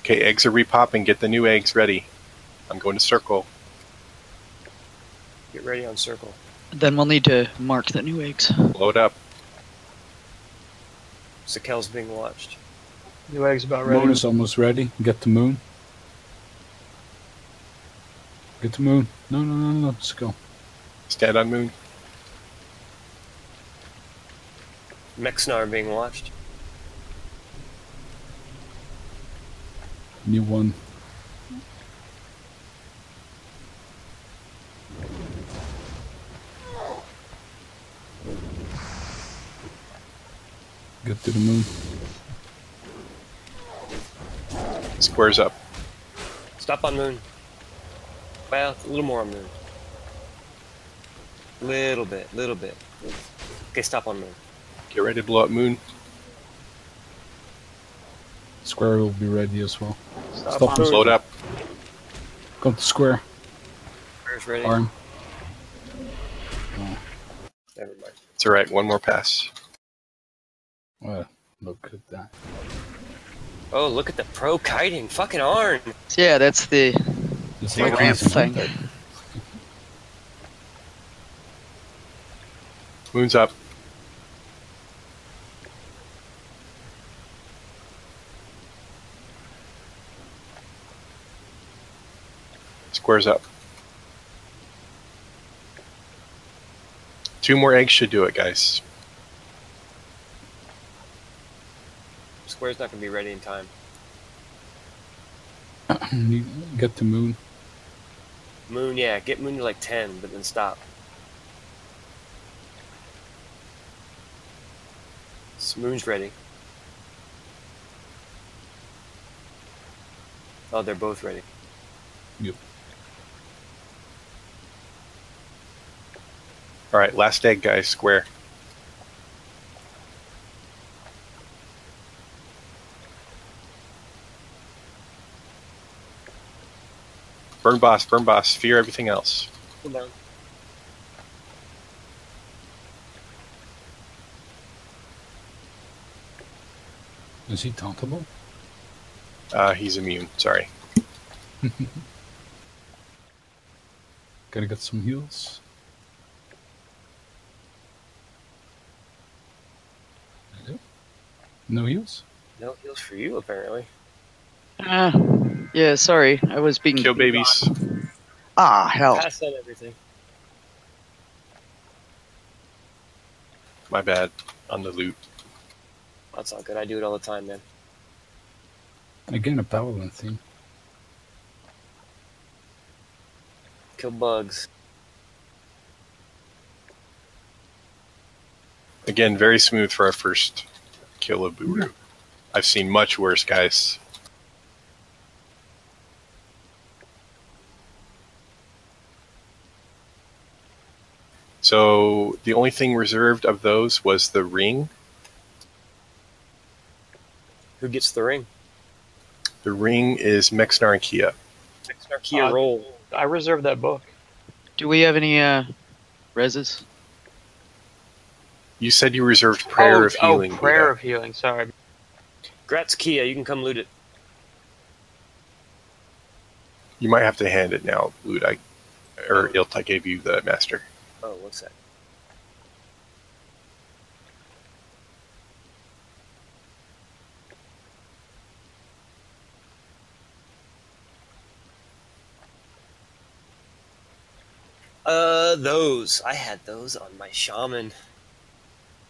Okay, eggs are repopping. Get the new eggs ready. I'm going to circle. Get ready on circle. Then we'll need to mark the new eggs. Blow it up. Sakel's being watched. New egg's about ready. Moon is almost ready. Get the moon. Get the moon. No. Let's go. Stand on moon. Mexnar being watched. New one. Get to the moon. Squares up. Stop on moon. Well, a little more on moon. Little bit. Okay, stop on moon. Get ready to blow up moon. Square will be ready as well. Stop on Blow it up. Come to square. Square's ready. Arm. Never mind. It's all right. One more pass. Look at that. Oh, look at the pro kiting. Fucking Arn. So yeah, that's the It's Yeah, like ramp something. thing. Moon's up. Squares up. 2 more eggs should do it, guys. Square's not gonna be ready in time. You get the moon. Moon, yeah, get moon to like 10, but then stop. Moon's ready. Oh, they're both ready. Yep. All right, last egg, guys. Square. Burn boss, burn boss. Fear everything else. Come down. Is he tauntable? He's immune. Sorry. Gotta get some heals. No heals? No heals for you, apparently. Yeah, sorry. I was being... Kill babies. Ah, hell. Pass on everything. My bad. On the loot. That's all good. I do it all the time, man. Again, a paladin theme. Kill bugs. Again, very smooth for our first kill of Buru. I've seen much worse, guys. So the only thing reserved of those was the ring. Who gets the ring? The ring is Mexnar and Kia. Mexnar Kia roll. I reserved that book. Do we have any reses? You said you reserved Prayer of Healing. Oh, Prayer Buddha. of Healing, sorry. Gratz Kia, you can come loot it. You might have to hand it now, Lud. Or Ilt, I gave you the master. Oh, what's that? Those. I had those on my shaman.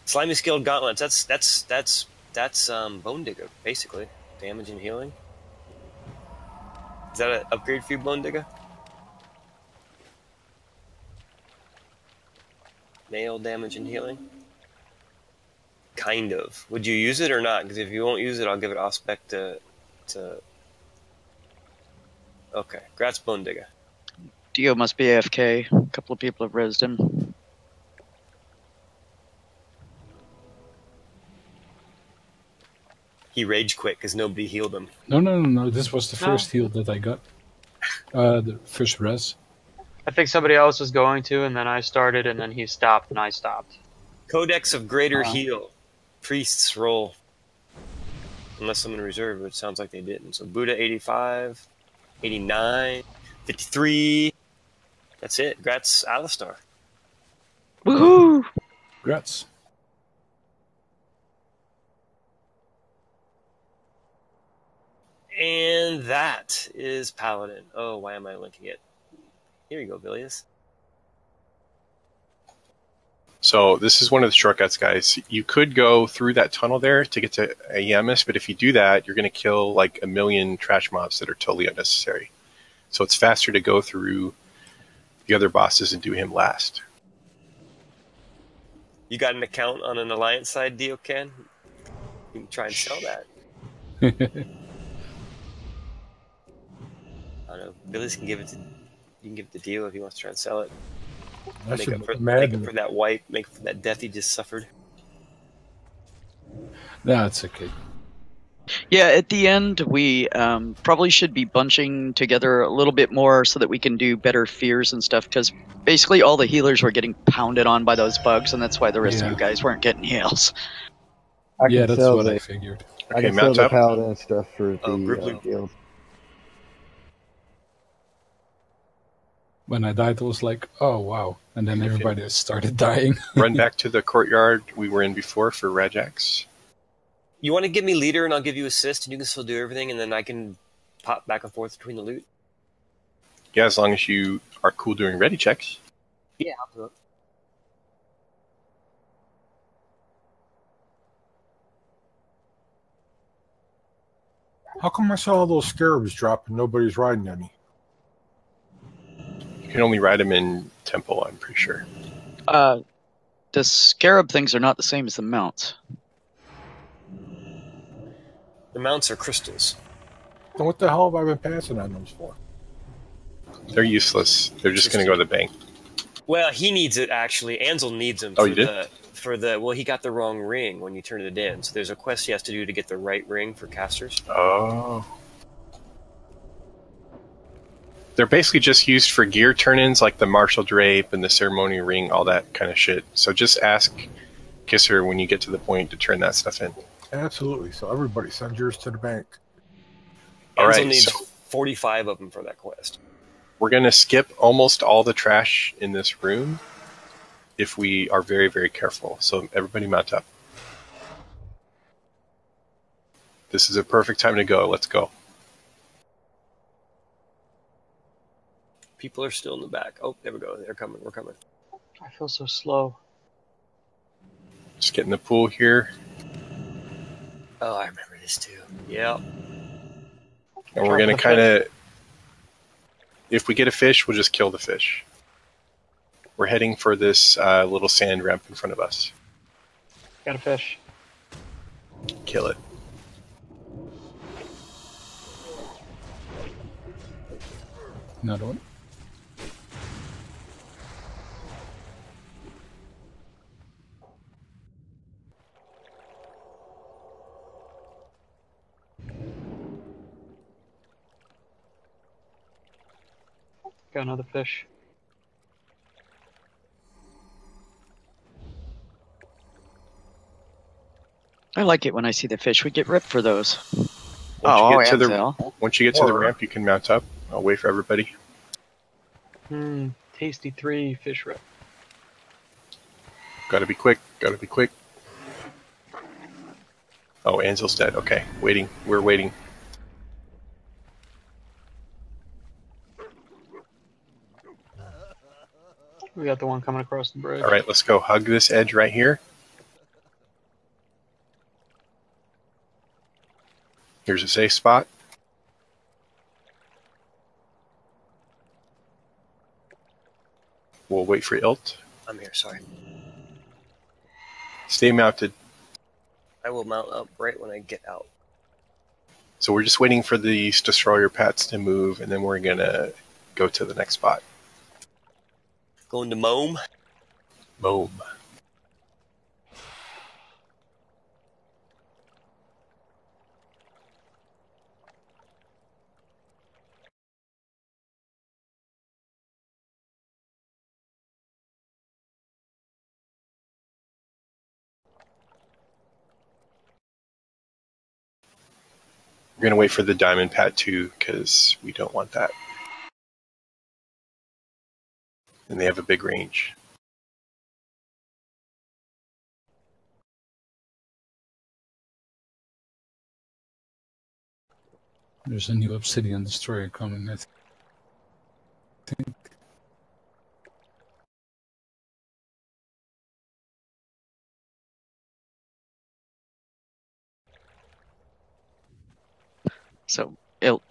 Slimy Skilled Gauntlets. That's Bone Digger, basically. Damage and healing. Is that an upgrade for you, Bone Digger? Nail damage and healing? Kind of. Would you use it or not? Because if you won't use it, I'll give it Ospec to... Okay. Gratz Bone Digger. Dio must be AFK. A couple of people have rezzed him. He rage quit because nobody healed him. No. This was the first heal that I got. The first res. I think somebody else was going to, and then I started, and then he stopped, and I stopped. Codex of Greater Heal. Priest's roll. Unless someone reserved, which sounds like they didn't. So Buddha 85, 89, 53. That's it. Gratz Alistar. Woohoo! Grats. And that is Paladin. Oh, why am I linking it? Here you go, Bilius. So this is one of the shortcuts, guys. You could go through that tunnel there to get to Yamis, but if you do that, you're going to kill like a million trash mobs that are totally unnecessary. So it's faster to go through the other bosses and do him last. You got an account on an Alliance side, Diocan? You can try and sell that. I don't know. Bilius can give it to... You can give it to Dio if he wants to try and sell it. Make up for that wipe, make up for that death he just suffered. No, it's okay. Yeah, at the end, we probably should be bunching together a little bit more so that we can do better fears and stuff, because basically all the healers were getting pounded on by those bugs, and that's why the rest of you guys weren't getting heals. Yeah, that's what I figured. I can sell the paladin stuff for the guild. When I died, I was like, oh, wow. And then everybody started dying. Run back to the courtyard we were in before for Rajax. You want to give me leader and I'll give you assist and you can still do everything and then I can pop back and forth between the loot? Yeah, as long as you are cool doing ready checks. Yeah, I'll do it. How come I saw all those scarabs drop and nobody's riding any? You can only ride them in Temple, I'm pretty sure. The scarab things are not the same as the mounts. The mounts are crystals. Then what the hell have I been passing on those for? They're useless. They're just going to go to the bank. Well, he needs it actually. Ansel needs him Oh, for you did? well, he got the wrong ring when you turned it in. So there's a quest he has to do to get the right ring for casters. Oh. They're basically just used for gear turn-ins like the martial drape and the ceremony ring, all that kind of shit. So just ask Kisser when you get to the point to turn that stuff in. Absolutely. So everybody send yours to the bank. All Ansel right, needs so 45 of them for that quest. we're going to skip almost all the trash in this room if we are very, very careful. So everybody mount up. This is a perfect time to go. Let's go. People are still in the back. Oh, there we go. They're coming. We're coming. I feel so slow. Just get in the pool here. Oh, I remember this too. Yeah. And we're going to kind of... If we get a fish, we'll just kill the fish. We're heading for this little sand ramp in front of us. Got a fish. Kill it. Another one. Got another fish. I like it when I see the fish. We get ripped for those. Once you get to the Ansel. ramp, you can mount up. I'll wait for everybody. Tasty 3 fish rip. Gotta be quick. Gotta be quick. Oh, Ansel's dead. Okay, waiting. We're waiting. We got the one coming across the bridge. All right, let's go. Hug this edge right here. Here's a safe spot. We'll wait for Ilt. I'm here. Sorry. Stay mounted. I will mount up right when I get out. So we're just waiting for these destroyer pats to move, and then we're gonna go to the next spot. Going to Mome. Boom. We're gonna wait for the diamond pat too, because we don't want that. And they have a big range. There's a new obsidian destroyer coming, I think. So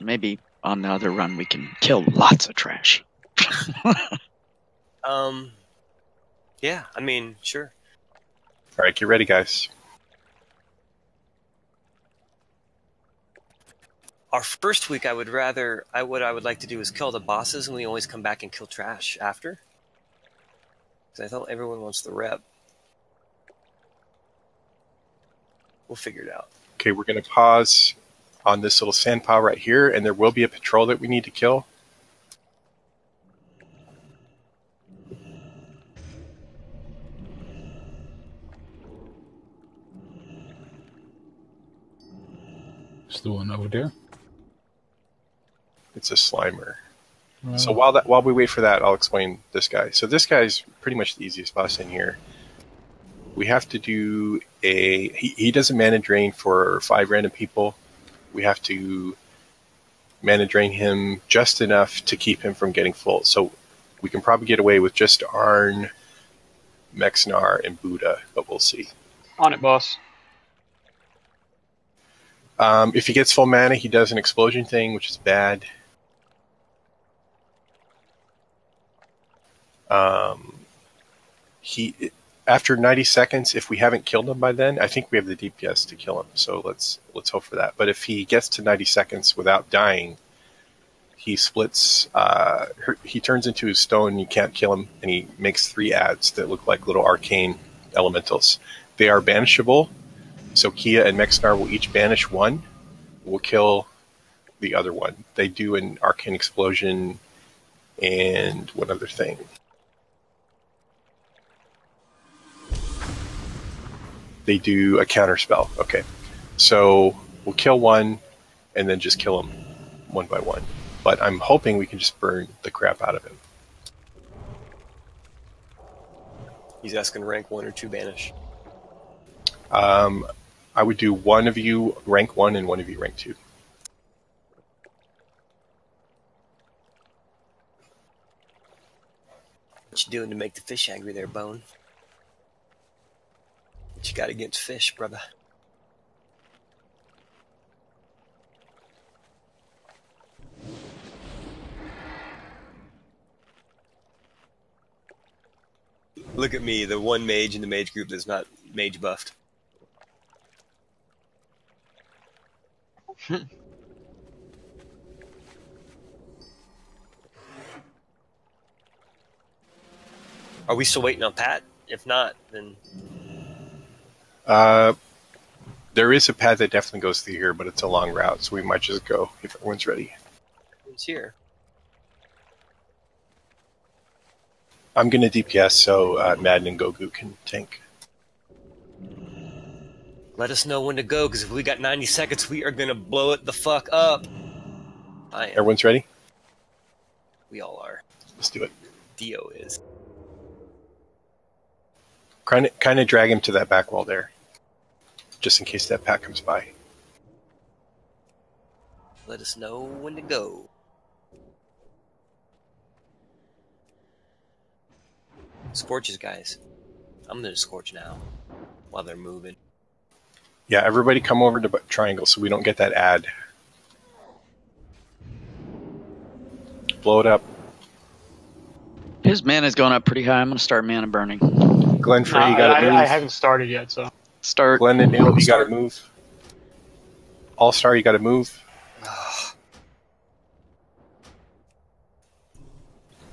maybe on the other run we can kill lots of trash. Yeah, I mean, sure. All right, get ready, guys. Our first week, I would like to do is kill the bosses, and we always come back and kill trash after. Because I thought everyone wants the rep. We'll figure it out. Okay, we're gonna pause on this little sand pile right here, and there will be a patrol that we need to kill. It's the one over there. It's a Slimer. So while we wait for that, I'll explain this guy. So this guy's pretty much the easiest boss in here. We have to do he does a mana drain for 5 random people. We have to mana drain him just enough to keep him from getting full. So we can probably get away with just Arn, Mexnar, and Buddha, but we'll see. On it, boss. If he gets full mana, he does an explosion thing, which is bad. After 90 seconds, if we haven't killed him by then, I think we have the DPS to kill him. So let's hope for that. But if he gets to 90 seconds without dying, he splits. He turns into a stone. You can't kill him, and he makes 3 adds that look like little arcane elementals. They are banishable. So Kia and Mexnar will each banish 1. We'll kill the other one. They do an arcane explosion and one other thing. They do a counter spell. Okay. So we'll kill 1 and then just kill them 1 by 1. But I'm hoping we can just burn the crap out of him. He's asking rank 1 or 2 banish. I would do one of you rank 1 and one of you rank 2. What you doing to make the fish angry there, Bone? What you got against fish, brother? Look at me, the one mage in the mage group that's not mage buffed. Are we still waiting on Pat? If not, then... There is a path that definitely goes through here, but it's a long route, so we might just go if everyone's ready. It's here. I'm going to DPS so Madden and Gogu can tank. Let us know when to go, because if we got 90 seconds, we are going to blow it the fuck up. I am. Everyone's ready? We all are. Let's do it. Dio is. Kind of drag him to that back wall there, just in case that pack comes by. Let us know when to go. Scorches, guys. I'm gonna scorch now while they're moving. Yeah, everybody come over to triangle so we don't get that ad. Blow it up. His mana's going up pretty high. I'm going to start mana burning. Glenn Frey, you gotta move. I haven't started yet, so. Start. Glenn and Neil, you gotta move. All-Star, you gotta move.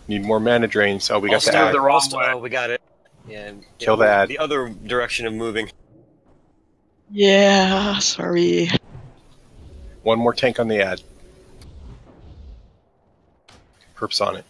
Need more mana drains. Oh, we got the ad. the wrong way. Oh, we got it. Yeah. Kill the ad. The other direction of moving. Yeah, sorry. One more tank on the ad. Perps on it.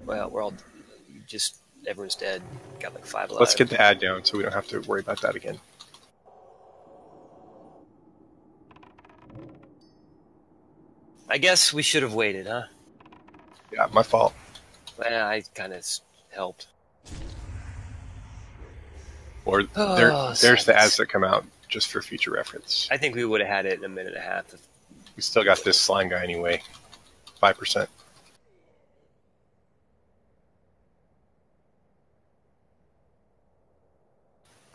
Well, we're all just everyone's dead. Got like 5 lives. Let's get the ad down so we don't have to worry about that again. I guess we should have waited, huh? Yeah, my fault. Well, I kind of helped. Or there's the ads that come out just for future reference. I think we would have had it in a minute and a half. We still got this slime guy anyway. 5%.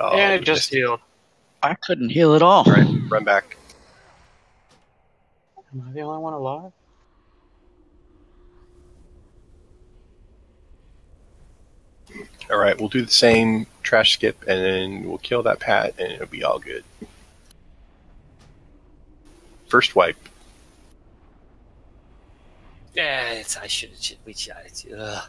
Oh, And it just healed. I couldn't heal at all. All right, run back. Am I the only one alive? All right, we'll do the same trash skip, and then we'll kill that Pat, and it'll be all good. First wipe. Yeah, I should. We should. Ugh.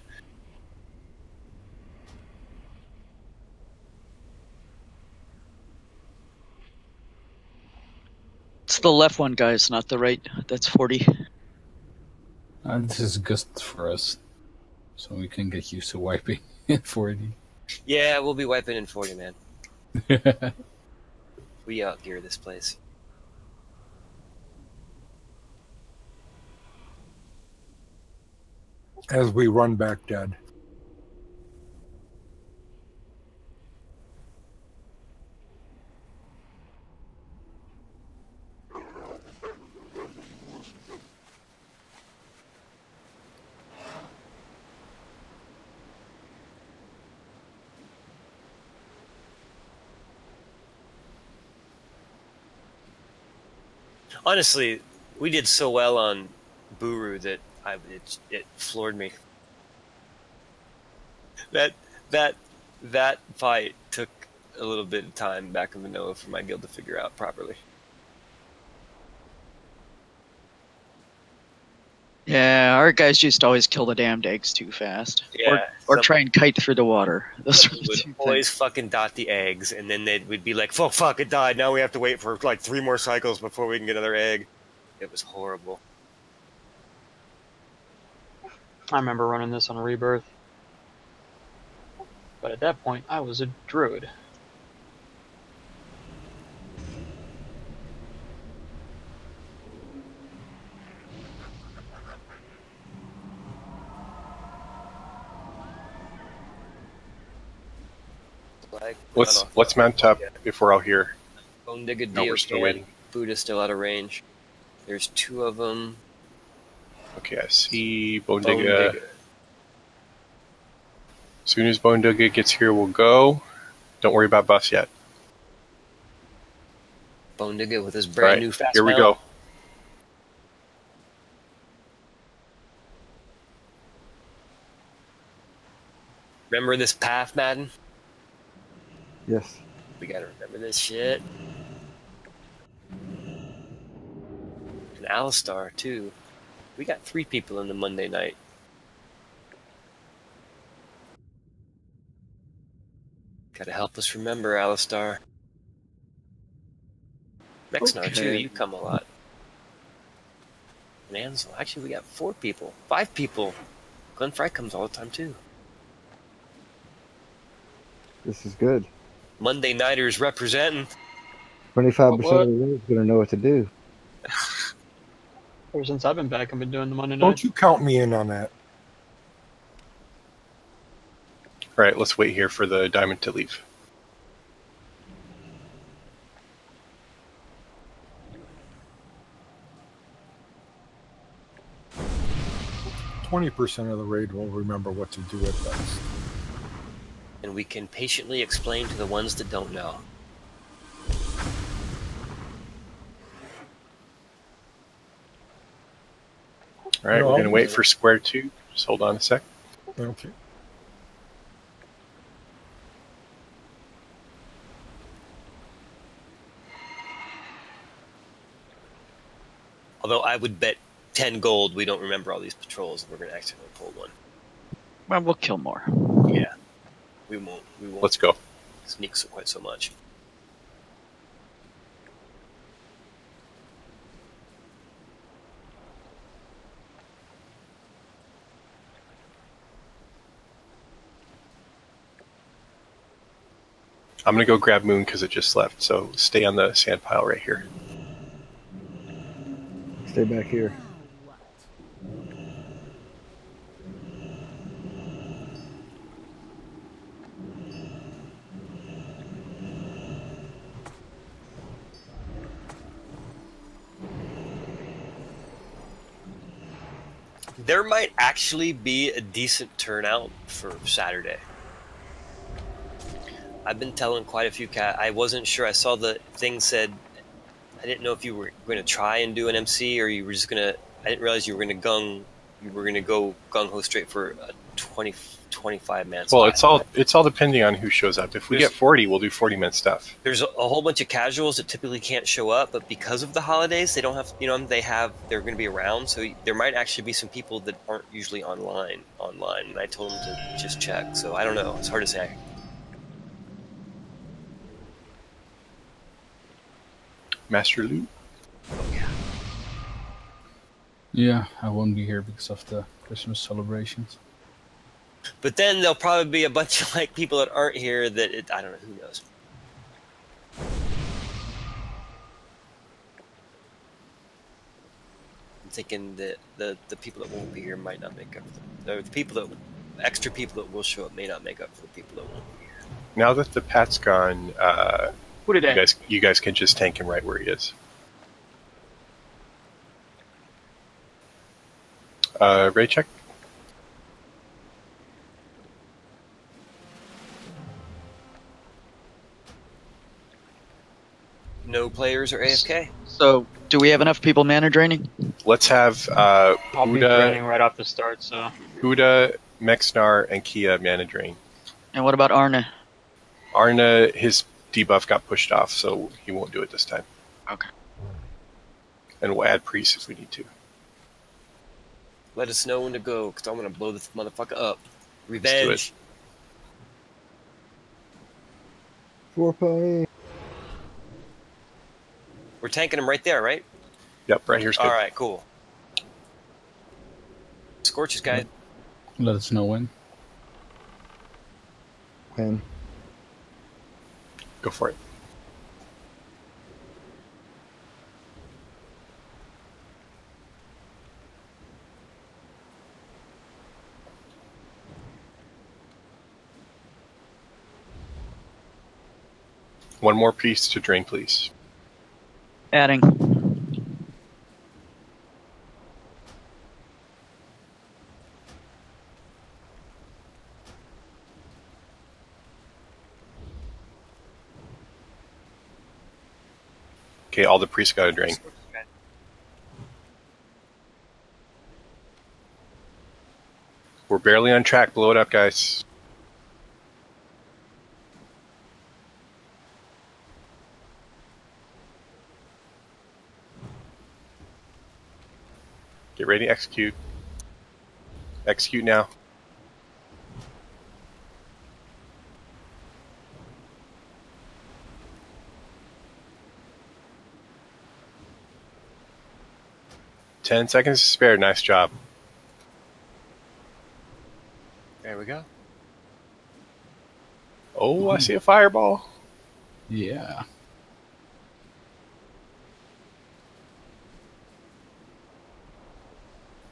It's the left one, guys, not the right. That's 40. This is just for us, so we can get used to wiping at 40. Yeah, we'll be wiping in 40, man. We outgear this place. As we run back dead. Honestly, we did so well on Buru that it floored me. That that fight took a little bit of time back in Manoa for my guild to figure out properly. Yeah, our guys used to always kill the damned eggs too fast. Yeah, Or try and kite through the water. Those were We the would two always things. fucking dot the eggs, and then we'd be like, "Fuck, fuck, it died. Now we have to wait for like 3 more cycles before we can get another egg." It was horrible. I remember running this on a rebirth. But at that point, I was a druid. Like, Let's mount up if we're all here. Bone Digger No, we're still waiting. Buddha's still out of range. There's 2 of them. Okay, I see Bone Bone Digger. Digger. As soon as Bone Digger gets here, we'll go. Don't worry about bus yet. Bone Digger with his All brand right, new fast here we mount. go. Remember this path, Madden? Yes. We gotta remember this shit. And Alistar, too. We got 3 people in the Monday night. Gotta help us remember, Alistar. Mexnar, too, Okay. you come a lot. And Ansel, actually, we got 4 people. 5 people. Glenn Fry comes all the time, too. This is good. Monday Nighters representing. 25% What? of the world's going to know what to do. Ever since I've been back, I've been doing the Monday night. Don't you count me in on that. All right, let's wait here for the diamond to leave. %20 of the raid will remember what to do at best. And we can patiently explain to the ones that don't know. All right, No, we're going to I'll- wait for square 2. Just hold on a sec. Okay. Although I would bet 10 gold we don't remember all these patrols and we're going to accidentally pull one. Well, we'll kill more. Yeah. We won't Let's go. sneak quite so much. I'm going to go grab Moon because it just left, so stay on the sand pile right here. Stay back here. There might actually be a decent turnout for Saturday. I've been telling quite a few I wasn't sure. I saw the thing said, I didn't know if you were going to try and do an MC or you were just going to, I didn't realize you were going to go gung-ho straight for a 25-man spot. Well, it's all depending on who shows up. If we get 40, we'll do 40-man stuff. There's a whole bunch of casuals that typically can't show up, but because of the holidays, they don't have, they're going to be around, so there might actually be some people that aren't usually online, and I told them to just check, so I don't know, it's hard to say. Master Loot? Oh, yeah. Yeah, I won't be here because of the Christmas celebrations. But then there'll probably be a bunch of people that aren't here that I don't know, who knows. I'm thinking that the people that won't be here might not make up for the extra people that will show up may not make up for the people that won't be here. Now that the Pat's gone, Who did that? you guys can just tank him right where he is. Ray check? No players are AFK. So, do we have enough people mana draining? Let's have I'll be draining Huda, right off the start, so. Huda, Mexnar, and Kia mana drain. And what about Arna? Arna, his debuff got pushed off, so he won't do it this time. Okay. And we'll add priest if we need to. Let us know when to go, because I'm going to blow this motherfucker up. do it. Revenge. For pony. We're tanking him right there, right? Yep, right here's good. All right, cool. Scorch's guide. Let us know when. When? Go for it. One more piece to drain, please. Adding. Okay, all the priests got to drain. We're barely on track. Blow it up, guys. Get ready to execute. Execute now. Ten seconds to spare. Nice job. There we go. Oh, I see a fireball. Yeah.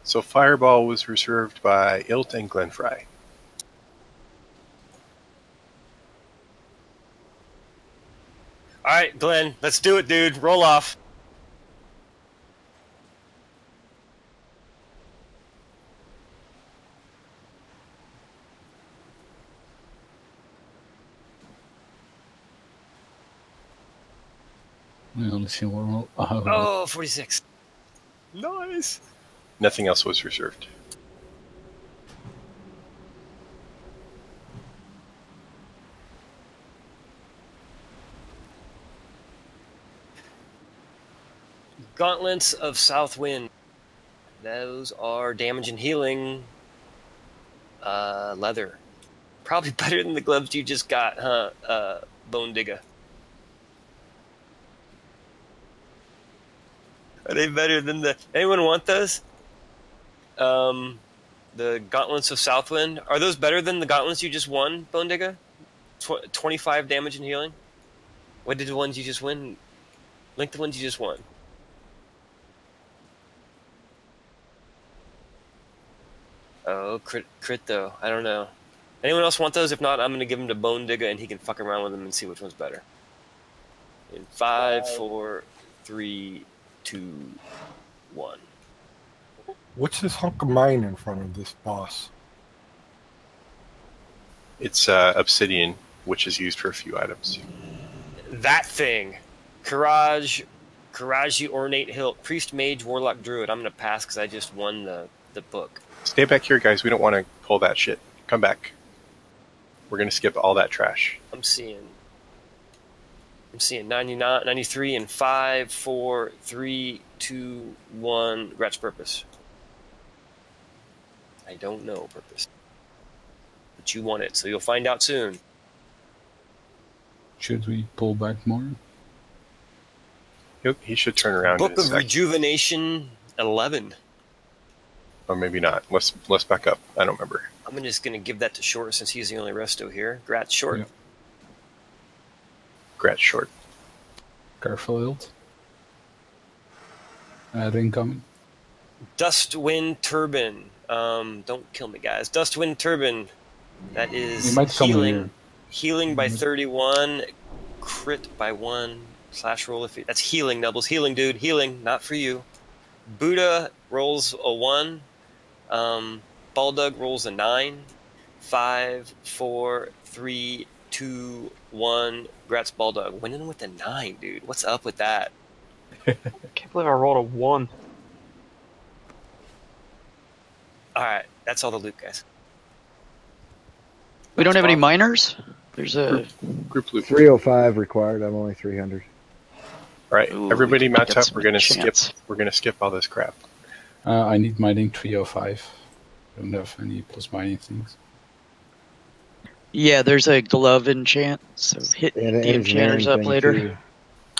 So fireball was reserved by Ilt and Glenfry. All right, Glenn, let's do it, dude. Roll off. We only see one roll. Oh, 46. Nice. Nothing else was reserved. Gauntlets of Southwind. Those are damage and healing. Leather. Probably better than the gloves you just got, huh? Bone Digger. Are they better than the... Anyone want those? The Gauntlets of Southwind. Are those better than the Gauntlets you just won, Bone Digger? 25 damage and healing? What did the ones you just win? Link the ones you just won. Oh, crit though. I don't know. Anyone else want those? If not, I'm going to give them to Bone Digger and he can fuck around with them and see which one's better. In 5, 4, 3, 2, 1. What's this hunk of mine in front of this boss? It's obsidian, which is used for a few items. That thing. Courage, Ornate Hilt, Priest, Mage, Warlock, Druid. I'm going to pass because I just won the book. Stay back here, guys. We don't want to pull that shit. Come back. We're going to skip all that trash. I'm seeing 99, 93 in 5, 4, 3, 2, 1. Grat's purpose. I don't know purpose. But you want it, so you'll find out soon. Should we pull back more? He should turn around. Book in a of sec. Rejuvenation 11. Or maybe not. Let's back up. I don't remember. I'm just going to give that to Short since he's the only resto here. Grat's Short. Yep. Grat's short. Careful, Hilt. Incoming. Dustwind Turban. Don't kill me, guys. Dustwind Turban. That is It might come healing. here. Healing by 31. Crit by 1. Slash roll if that's healing, Nubbles. Healing, dude. Healing. Not for you. Buddha rolls a 1. Baldug rolls a 9. 5, 4, 3, 2, 1. Grats Bulldog. Winning with a 9, dude. What's up with that? Can't believe I rolled a 1. Alright, that's all the loot, guys. We don't have any miners? There's a... Group loot. 305 required. I'm only 300. All right, Ooh, everybody we mount get up. some We're gonna chance. skip. We're gonna skip all this crap. I need mining 305. I don't have any plus mining things. Yeah, there's a glove enchant, so hit Yeah, the there's an enchanters iron up thing, later. too.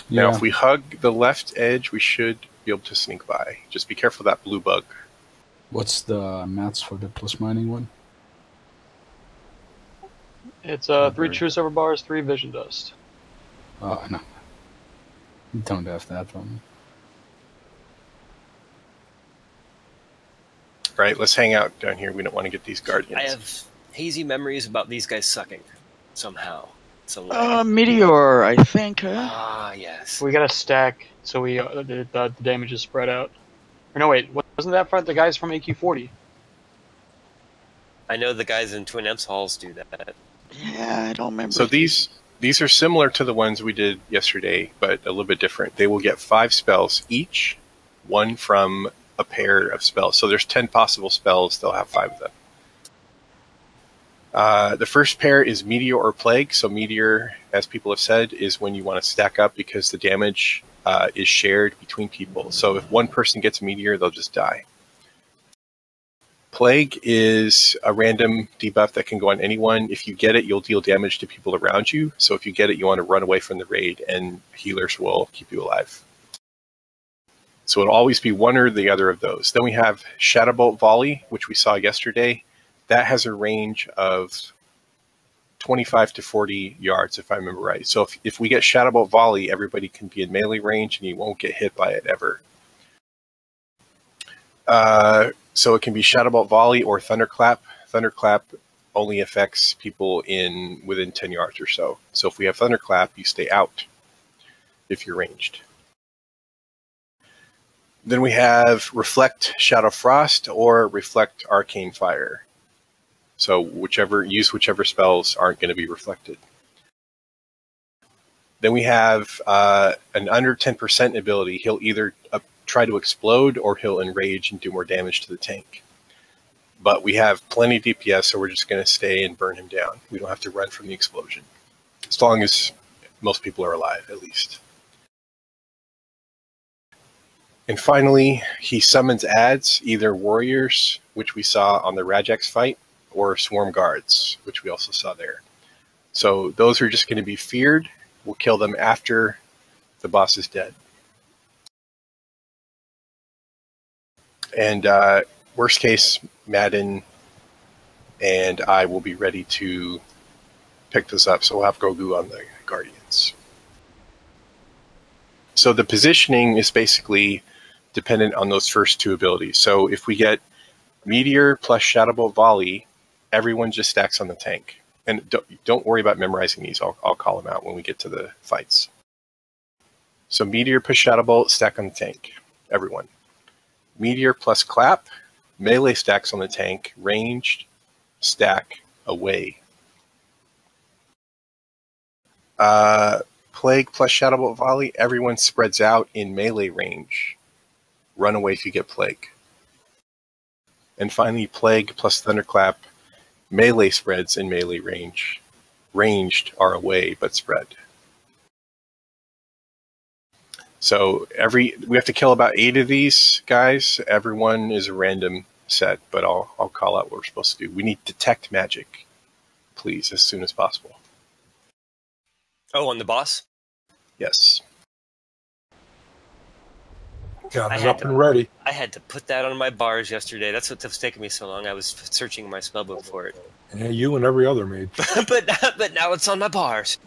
Now, Yeah. if we hug the left edge, we should be able to sneak by. Just be careful of that blue bug. What's the mats for the plus mining one? It's 3 true silver bars, 3 vision dust. Oh, no. Don't have that one. Right, let's hang out down here. We don't want to get these guardians. I have hazy memories about these guys sucking. Somehow. Some way. Meteor, I think, huh? Ah, yes. We got to stack so we the damage is spread out. Or no, wait, wasn't that for the guys from AQ40? I know the guys in Twin Emps Halls do that. Yeah, I don't remember. So these are similar to the ones we did yesterday, but a little bit different. They will get 5 spells each, 1 from a pair of spells. So there's 10 possible spells. They'll have 5 of them. The first pair is Meteor or Plague. So Meteor, as people have said, is when you want to stack up because the damage is shared between people. So if one person gets Meteor, they'll just die. Plague is a random debuff that can go on anyone. If you get it, you'll deal damage to people around you. So if you get it, you want to run away from the raid, and healers will keep you alive. So it'll always be one or the other of those. Then we have Shadowbolt Volley, which we saw yesterday. That has a range of 25 to 40 yards, if I remember right. So if we get Shadowbolt Volley, everybody can be in melee range, and you won't get hit by it ever. So it can be Shadowbolt Volley or Thunderclap. Thunderclap only affects people within 10 yards or so. So if we have Thunderclap, you stay out if you're ranged. Then we have Reflect Shadow Frost or Reflect Arcane Fire. So use whichever spells aren't going to be reflected. Then we have an under 10% ability. He'll either try to explode or he'll enrage and do more damage to the tank. But we have plenty of DPS, so we're just going to stay and burn him down. We don't have to run from the explosion. As long as most people are alive, at least. And finally, he summons adds, either warriors, which we saw on the Rajax fight, or swarm guards, which we also saw there. So those are just going to be feared. We'll kill them after the boss is dead. And worst case, Madden and I will be ready to pick this up. So we'll have Grogu on the Guardians. So the positioning is basically dependent on those first 2 abilities. So if we get Meteor plus Shadowbolt Volley, everyone just stacks on the tank. And don't worry about memorizing these. I'll call them out when we get to the fights. So Meteor plus Shadowbolt, stack on the tank. Everyone. Meteor plus Clap, melee stacks on the tank, ranged, stack, away. Plague plus Shadowbolt Volley, everyone spreads out in melee range. Run away if you get Plague. And finally, Plague plus Thunderclap, melee spreads in melee range. Ranged are away, but spread. So we have to kill about 8 of these guys. Everyone is a random set, but I'll call out what we're supposed to do. We need Detect Magic, please, as soon as possible. Oh, on the boss? Yes. Got it up and ready. I had to put that on my bars yesterday. That's what was taking me so long. I was searching my spellbook for it. Yeah, you and every other mage. but now it's on my bars.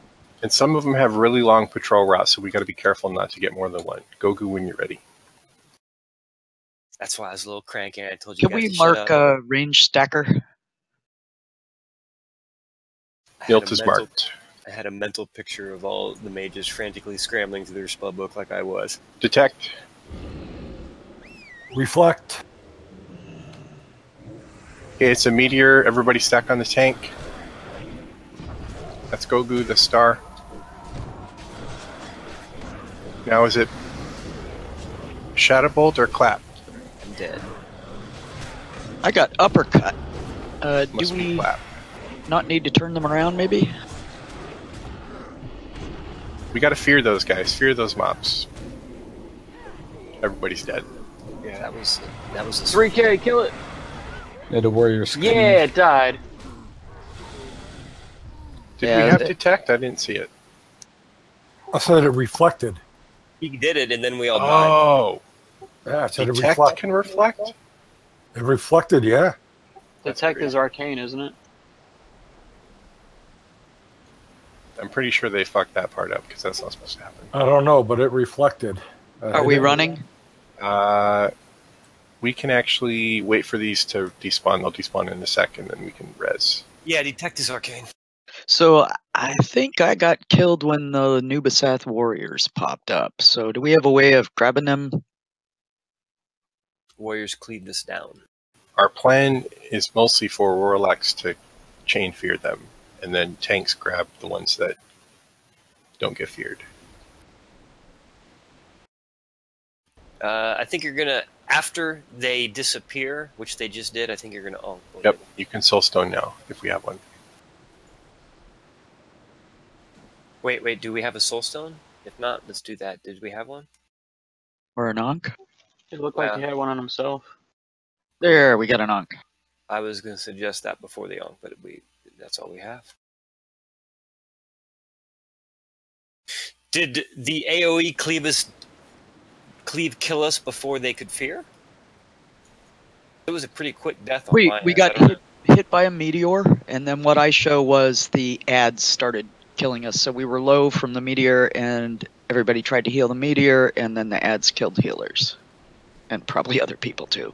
And some of them have really long patrol routes, so we got to be careful not to get more than one. Gogu when you're ready. That's why I was a little cranky. I told you Can guys we to shut mark up. range stacker? Milt is marked. I had a mental picture of all the mages frantically scrambling through their spellbook like I was. Detect. Reflect. Okay, it's a Meteor. Everybody stack on the tank. That's Gogu, the star. Now is it Shadow Bolt or Clap? I'm dead. I got uppercut. Do Must be we Clap. not need to turn them around, maybe? We gotta fear those guys. Fear those mobs. Everybody's dead. Yeah, that was a 3K, kill it. Yeah, the warriors. Yeah, it died. Did Yeah, we have it- detect? I didn't see it. I said it reflected. He did it, and then we all died. Oh, Yeah, I said it detect reflected. can reflect? It reflected, yeah. Detect is arcane, isn't it? I'm pretty sure they fucked that part up because that's not supposed to happen. I don't know, but it reflected. Are we running? We can actually wait for these to despawn. They'll despawn in a second, and we can res. Yeah, detect is arcane. So I think I got killed when the Nubasath warriors popped up. So do we have a way of grabbing them? Warriors cleave this down. Our plan is mostly for Warlocks to chain fear them, and then tanks grab the ones that don't get feared. I think you're gonna, after they disappear, which they just did, I think you're gonna. Oh, Yep, you can Soulstone now if we have one. Wait, do we have a soulstone? If not, let's do that. Did we have one? Or an Ankh? It looked like he had one on himself. There, we got an Ankh. I was gonna suggest that before the Ankh, but that's all we have. Did the AoE cleave kill us before they could fear? It was a pretty quick death on We mine. got hit by a meteor, and then what I show was the ads started killing us. So we were low from the meteor, and everybody tried to heal the meteor, and then the ads killed healers. And probably other people, too.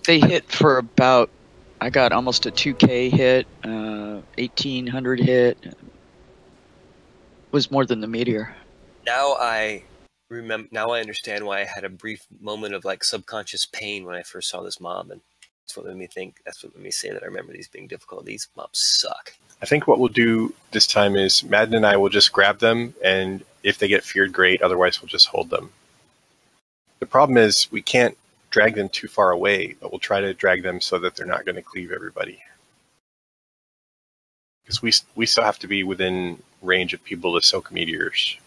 They hit for about... I got almost a 2K hit, 1,800 hit. Was more than the meteor. Now I remember. Now I understand why I had a brief moment of like subconscious pain when I first saw this mob, and that's what made me think. That's what made me say that I remember these being difficult. These mobs suck. I think what we'll do this time is Madden and I will just grab them, and if they get feared, great. Otherwise, we'll just hold them. The problem is we can't drag them too far away, but we'll try to drag them so that they're not going to cleave everybody. Because we still have to be within range of people to soak meteors.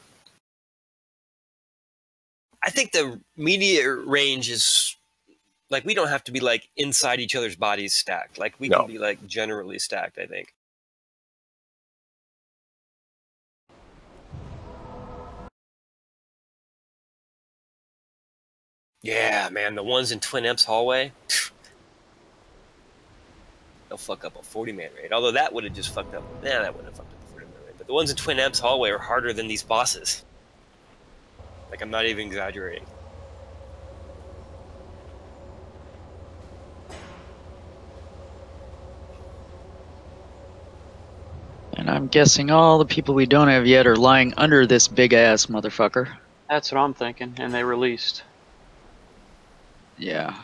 I think the meteor range is like we don't have to be like inside each other's bodies stacked. Like we can be like generally stacked. I think. Yeah, man, the ones in Twin Emp's hallway, they'll fuck up a 40-man raid. Although that would have just fucked up. Nah, that wouldn't have fucked up a 40-man raid. But the ones in Twin Emp's hallway are harder than these bosses. Like, I'm not even exaggerating. And I'm guessing all the people we don't have yet are lying under this big-ass motherfucker. That's what I'm thinking, and they released. Yeah.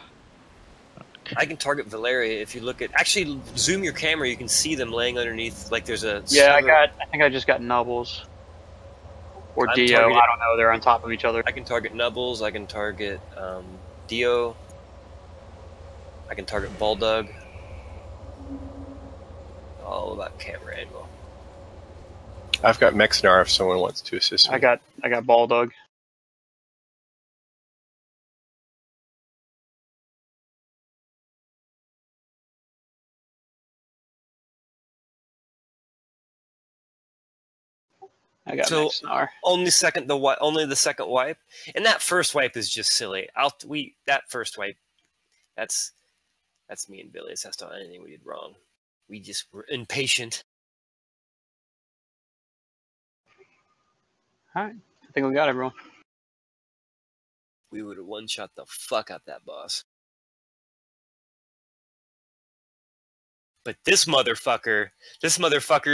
I can target Valeria if you look at... Actually, zoom your camera, you can see them laying underneath, like there's a... Yeah, I think I just got Nubbles. Or Dio, I don't know, they're on top of each other. I can target Nubbles, I can target Dio, I can target Bulldog. All about camera angle. I've got Mexnar if someone wants to assist me. I got Bulldog. I got Mexnar. Only the second wipe, and that first wipe is just silly. That first wipe, that's me and Billy. That's not anything we did wrong. We just were impatient. All right, I think we got everyone. We would have one-shot the fuck out that boss. But this motherfucker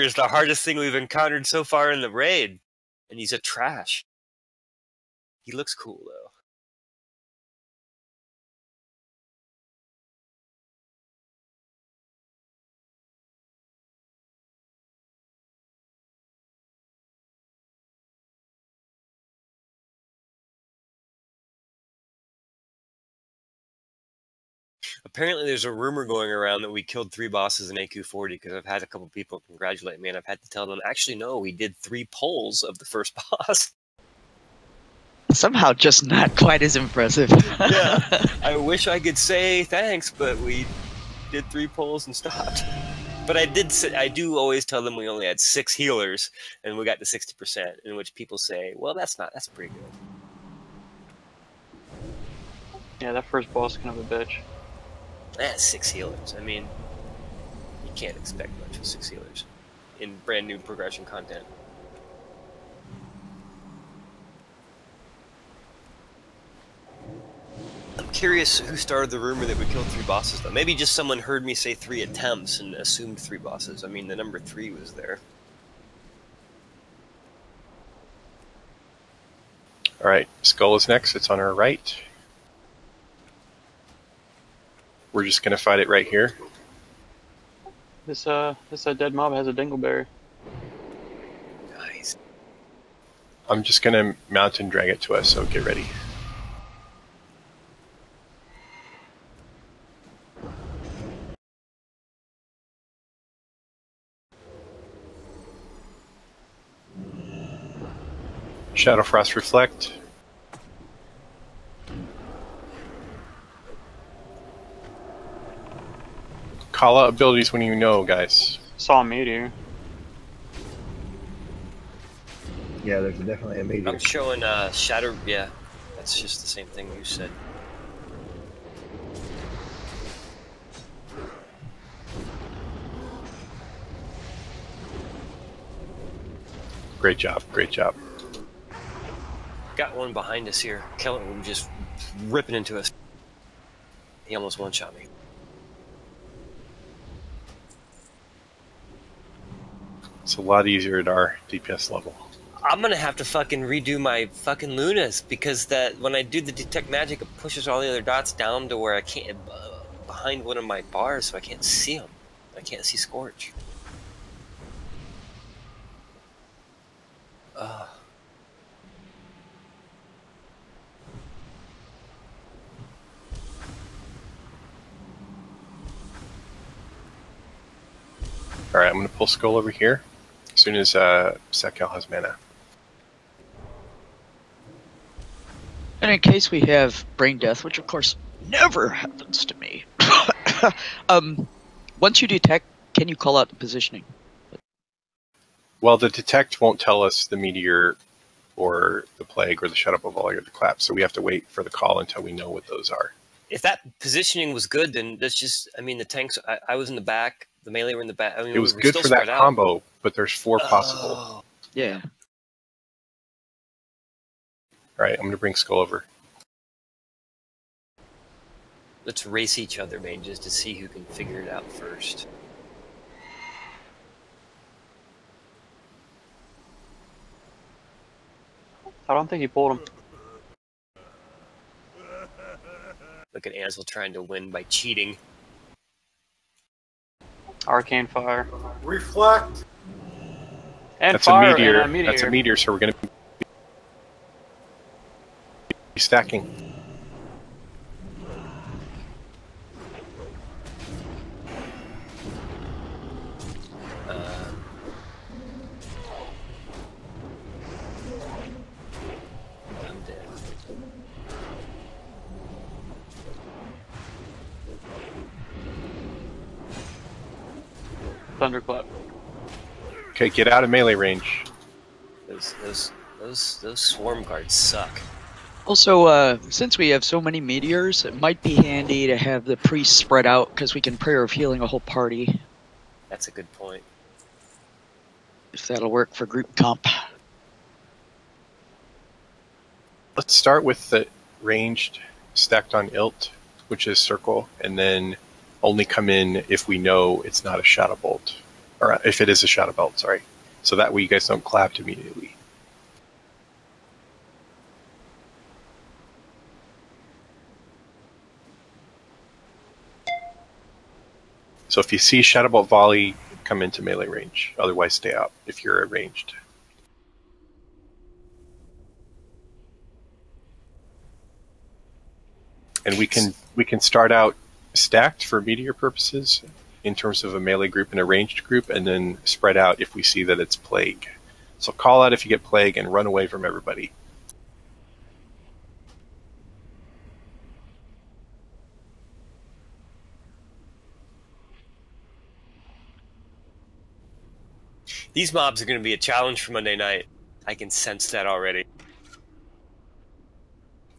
is the hardest thing we've encountered so far in the raid. And he's a trash. He looks cool, though. Apparently, there's a rumor going around that we killed 3 bosses in AQ40 because I've had a couple people congratulate me, and I've had to tell them, actually, no, we did 3 pulls of the first boss. Somehow just not quite as impressive. Yeah, I wish I could say thanks, but we did 3 pulls and stopped. But I do always tell them we only had 6 healers, and we got to 60%, in which people say, well, that's pretty good. Yeah, that first boss is kind of a bitch. That's 6 healers. I mean, you can't expect much with 6 healers in brand new progression content. I'm curious who started the rumor that we killed 3 bosses, though. Maybe just someone heard me say 3 attempts and assumed 3 bosses. I mean, the number 3 was there. All right, Skull is next. It's on our right. We're just going to fight it right here. This dead mob has a dingleberry. Nice. I'm just going to mount and drag it to us, so get ready. Shadow Frost Reflect. Call out abilities when you know, guys. Saw a meteor. Yeah, there's definitely a meteor. I'm showing Shadow. Yeah, that's just the same thing you said. Great job, great job. Got one behind us here. Kellen was just ripping into us. He almost one-shot me. It's a lot easier at our DPS level. I'm gonna have to fucking redo my fucking Lunas because that when I do the detect magic, it pushes all the other dots down to where I can't behind one of my bars, so I can't see them. I can't see Scorch. Alright, I'm going to pull Skull over here as soon as Sekal has mana. And in case we have brain death, which of course never happens to me, once you detect, can you call out the positioning? Well, the detect won't tell us the meteor or the plague or the shut up of all or the clap, so we have to wait for the call until we know what those are. If that positioning was good, then that's just, I mean, the tanks, I was in the back, the melee were in the back. I mean, It was good for that combo, but there's 4 possible. Yeah. Alright, I'm going to bring Skull over. Let's race each other, mages, to see who can figure it out first. I don't think he pulled him. Look at Ansel trying to win by cheating. Arcane fire. Reflect. And That's fire a meteor. and a meteor. That's a meteor, so we're going to be stacking. I'm dead. Thunderclap. Okay, get out of melee range. Those swarm guards suck. Also, since we have so many meteors, it might be handy to have the priests spread out because we can prayer of healing a whole party. That's a good point. If that'll work for group comp. Let's start with the ranged stacked on Ilt, which is circle, and then only come in if we know it's not a shadow bolt. Or if it is a shadow bolt, sorry. So that way you guys don't clap immediately. So if you see shadow bolt volley, come into melee range. Otherwise stay out if you're ranged. And we can start out stacked for meteor purposes in terms of a melee group and a ranged group, and then spread out if we see that it's plague. So call out if you get plague and run away from everybody. These mobs are going to be a challenge for Monday night. I can sense that already.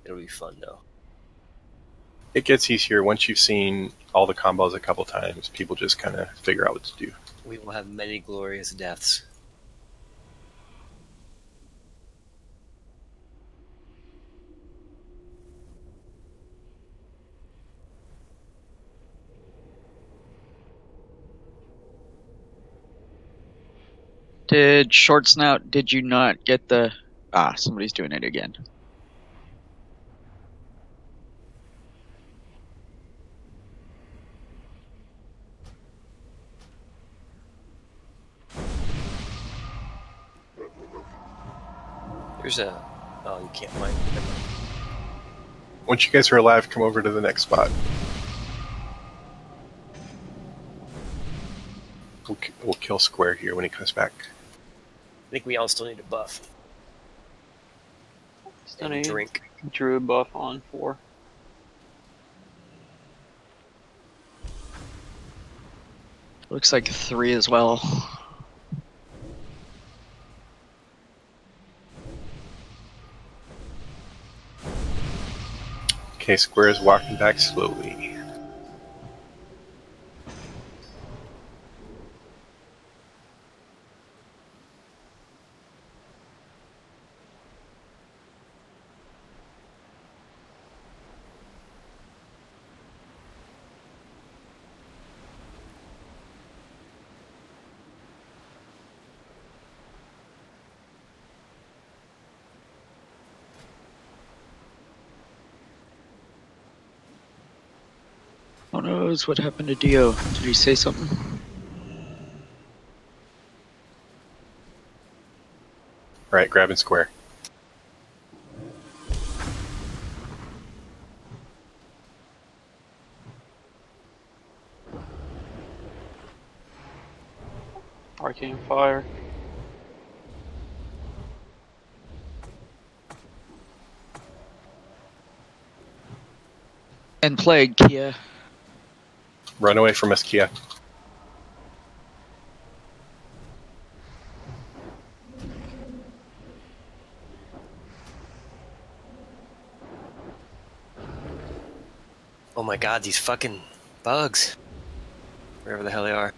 It'll be fun, though. It gets easier once you've seen all the combos a couple times. People just kind of figure out what to do. We will have many glorious deaths. Did Short Snout, did you not get the... Ah, somebody's doing it again. There's a... Oh, you can't mine. Once you guys are alive, come over to the next spot. We'll kill Square here when he comes back. I think we all still need a buff. Still And a need drink. Druid buff on 4. Looks like 3 as well. Okay, Square is walking back slowly. Who knows what happened to Dio? Did he say something? Alright, grabbing Square. Arcane Fire. And Plague, Kia. Run away from us, Kia. Oh my god, these fucking bugs. Wherever the hell they are.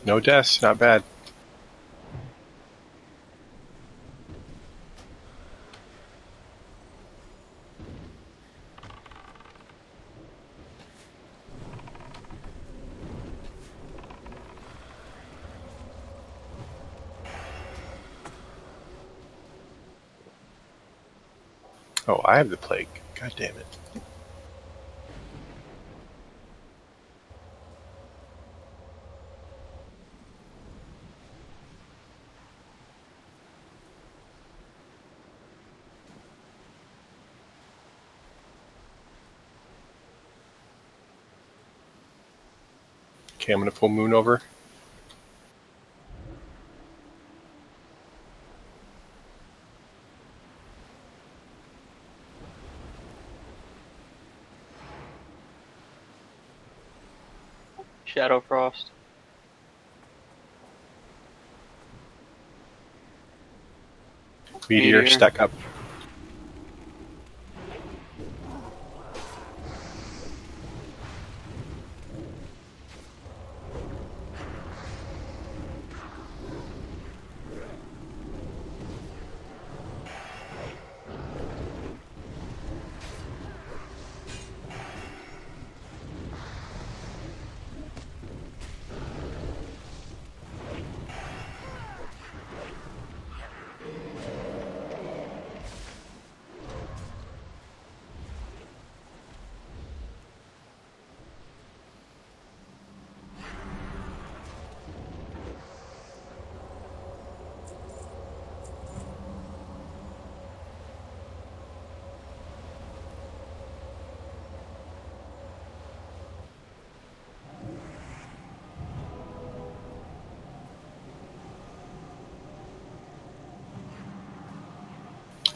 No deaths, not bad. Oh, I have the plague. God damn it. Okay, I'm going to pull Moon over. Shadow Frost. Meteor, stack up.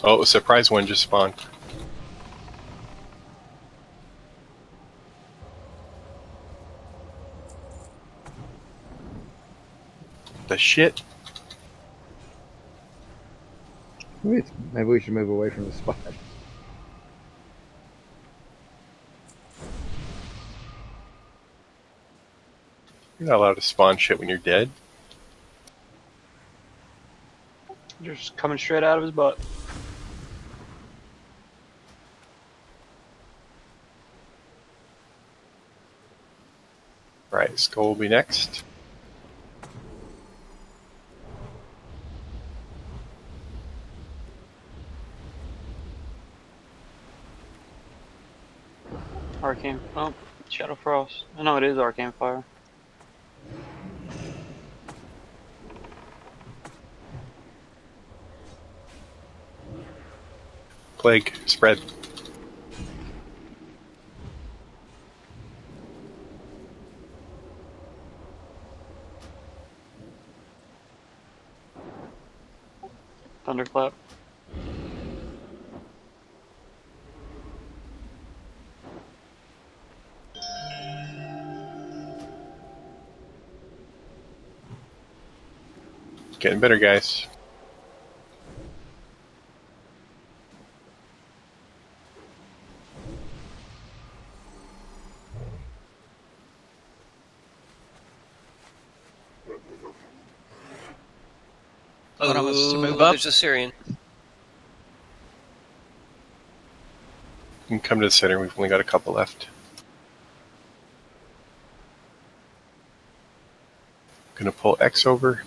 Oh, a surprise one just spawned. The shit? Maybe we should move away from the spot. You're not allowed to spawn shit when you're dead. Just coming straight out of his butt. Right, Skull will be next. Arcane. Oh, Shadow Frost. I know it is Arcane Fire. Plague, spread. Thunderclap. Getting better, guys. One of us to Oh, move up. there's a Syrian. You can come to the center. We've only got a couple left. Gonna pull X over.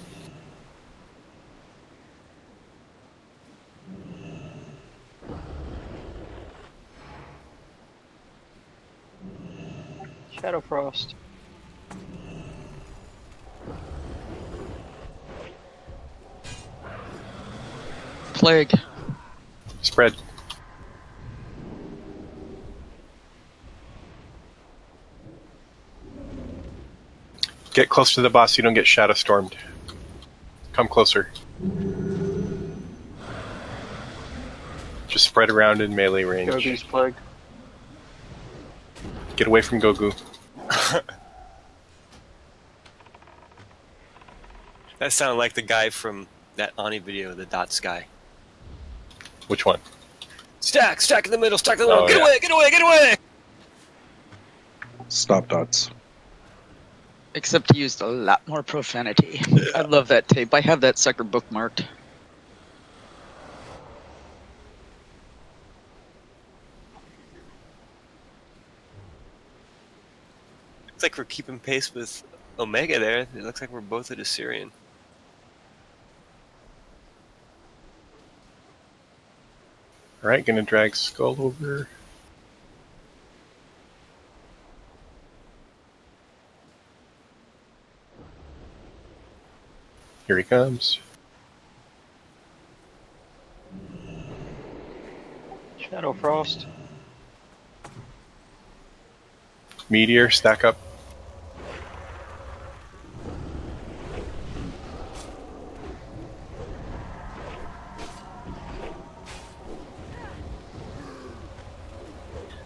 Shadow Frost. Plague. Spread. Get close to the boss so you don't get shadow stormed. Come closer. Just spread around in melee range. Gogu's Plague. Get away from Gogu. That sounded like the guy from that Ani video, the Dots guy. Which one? Stack in the middle, stack in the middle. Oh, Get yeah. away, get away, get away! Stop dots. Except he used a lot more profanity. I love that tape. I have that sucker bookmarked. Looks like we're keeping pace with Omega there. It looks like we're both at Assyrian. Alright, gonna drag Skull over. Here he comes. Shadow Frost. Meteor, stack up.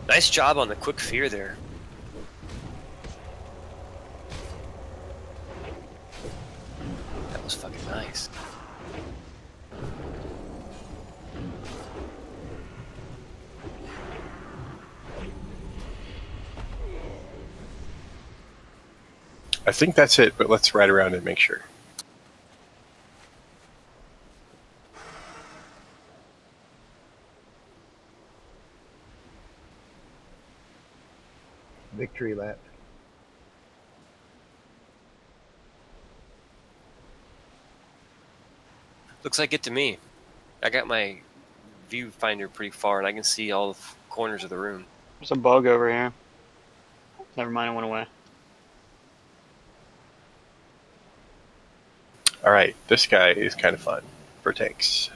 Nice job on the quick fear there. That was fucking nice. I think that's it, but let's ride around and make sure. Victory lap. Looks like it to me. I got my viewfinder pretty far and I can see all the corners of the room. There's a bug over here. Never mind, it went away. Alright, this guy is kind of fun for tanks.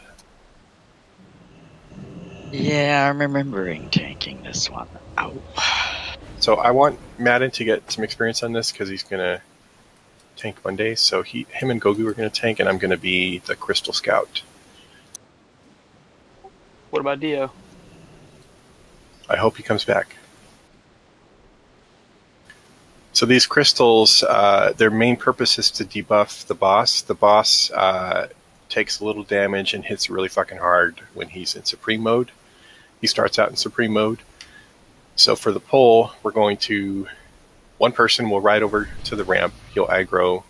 Yeah, I'm remembering tanking this one. Ow. So I want Madden to get some experience on this because he's going to tank one day. So him and Gogu are going to tank, and I'm going to be the Crystal Scout. What about Dio? I hope he comes back. So these crystals, their main purpose is to debuff the boss. The boss takes a little damage and hits really fucking hard when he's in Supreme mode. He starts out in Supreme mode. So for the pull, we're going to... One person will ride over to the ramp. He'll aggro.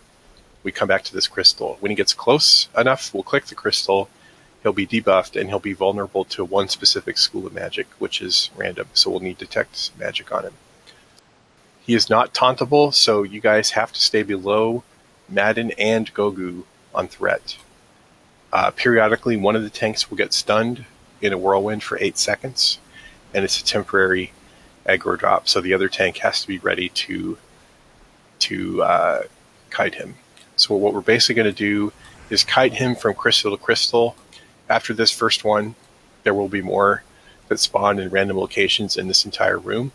We come back to this crystal. When he gets close enough, we'll click the crystal. He'll be debuffed, and he'll be vulnerable to one specific school of magic, which is random. So we'll need detect magic on him. He is not tauntable, so you guys have to stay below Madden and Gogu on threat. Periodically, one of the tanks will get stunned in a whirlwind for 8 seconds, and it's a temporary aggro drop, so the other tank has to be ready to kite him. So what we're basically going to do is kite him from crystal to crystal. After this first one, there will be more that spawn in random locations in this entire room.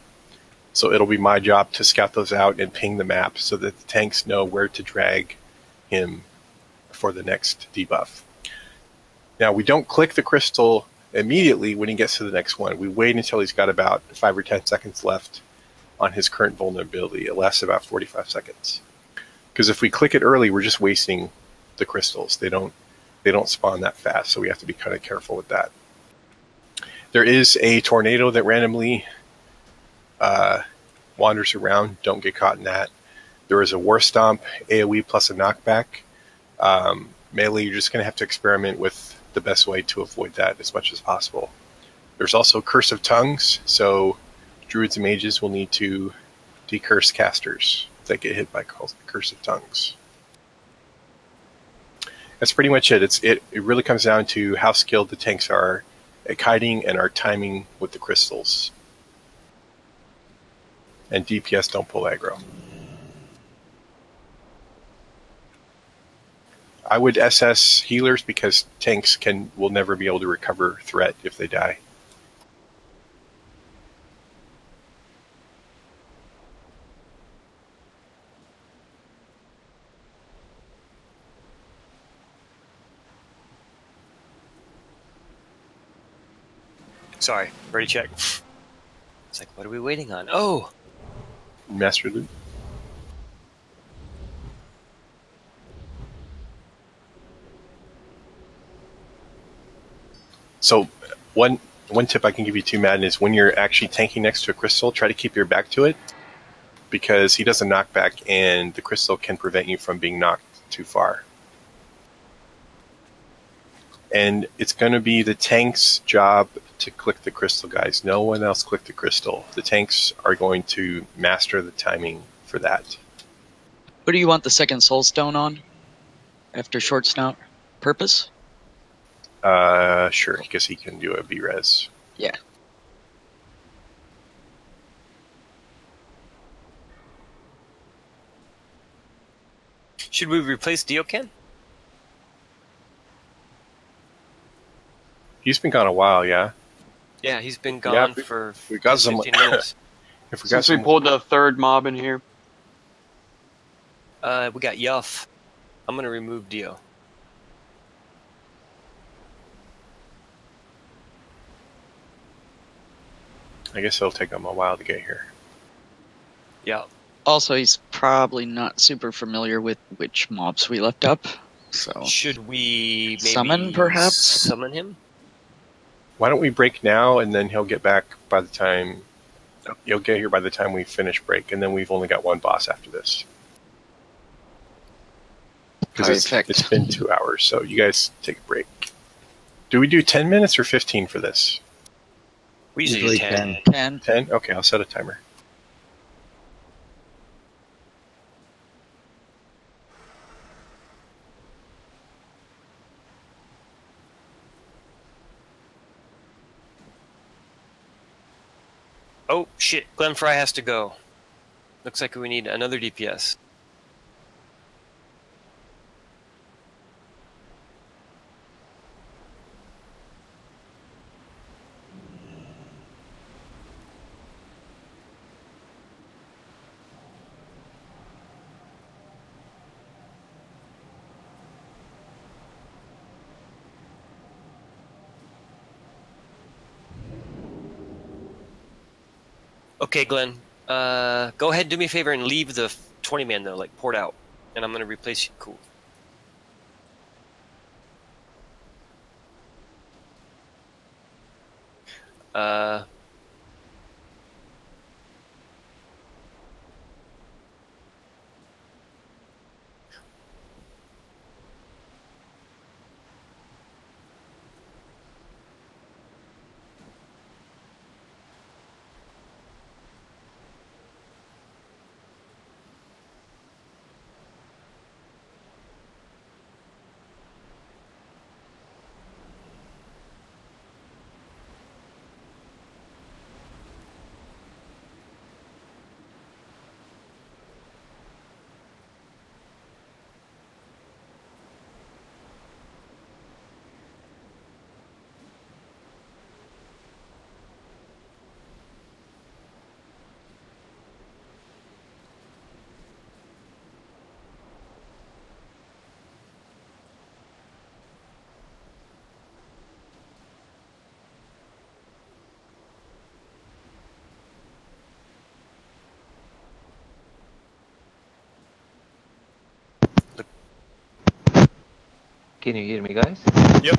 So it'll be my job to scout those out and ping the map so that the tanks know where to drag him for the next debuff. Now, we don't click the crystal immediately when he gets to the next one. We wait until he's got about 5 or 10 seconds left on his current vulnerability. It lasts about 45 seconds. Because if we click it early, we're just wasting the crystals. They don't spawn that fast, so we have to be kind of careful with that. There is a tornado that randomly wanders around. Don't get caught in that. There is a War Stomp, AoE plus a knockback. Melee, you're just going to have to experiment with the best way to avoid that as much as possible. There's also Curse of Tongues, so druids and mages will need to decurse casters that get hit by Curse of Tongues. That's pretty much it. It really comes down to how skilled the tanks are at kiting and our timing with the crystals. And DPS don't pull aggro. I would SS healers because tanks will never be able to recover threat if they die. Sorry, ready check. It's like, what are we waiting on? Oh! Master loot. So one tip I can give you too, Madden, is when you're actually tanking next to a crystal, try to keep your back to it, because he does a knockback and the crystal can prevent you from being knocked too far. And it's going to be the tank's job to click the crystal, guys. No one else click the crystal. The tanks are going to master the timing for that. What do you want the second soul stone on? After short snout? Purpose? Sure, because he can do a B-res. Yeah. Should we replace Dioken? He's been gone a while, yeah. Yeah, he's been gone for we got 15 minutes. If we got Since we pulled the third mob in here. We got Yuff. I'm going to remove Dio. I guess it'll take him a while to get here. Yeah. Also, he's probably not super familiar with which mobs we left up. So Should we maybe summon, perhaps? Summon him? Why don't we break now, and then he'll get back by the time... He'll get here by the time we finish break, and then we've only got one boss after this. Because it's been 2 hours, so you guys take a break. Do we do 10 minutes or 15 for this? We usually do 10. 10. 10? Okay, I'll set a timer. Oh, shit. Glenn Fry has to go. Looks like we need another DPS. Okay, Glenn. Go ahead and do me a favor and leave the 20-man though, like port out, and I'm gonna replace you. Cool. Uh, Can you hear me, guys? Yep.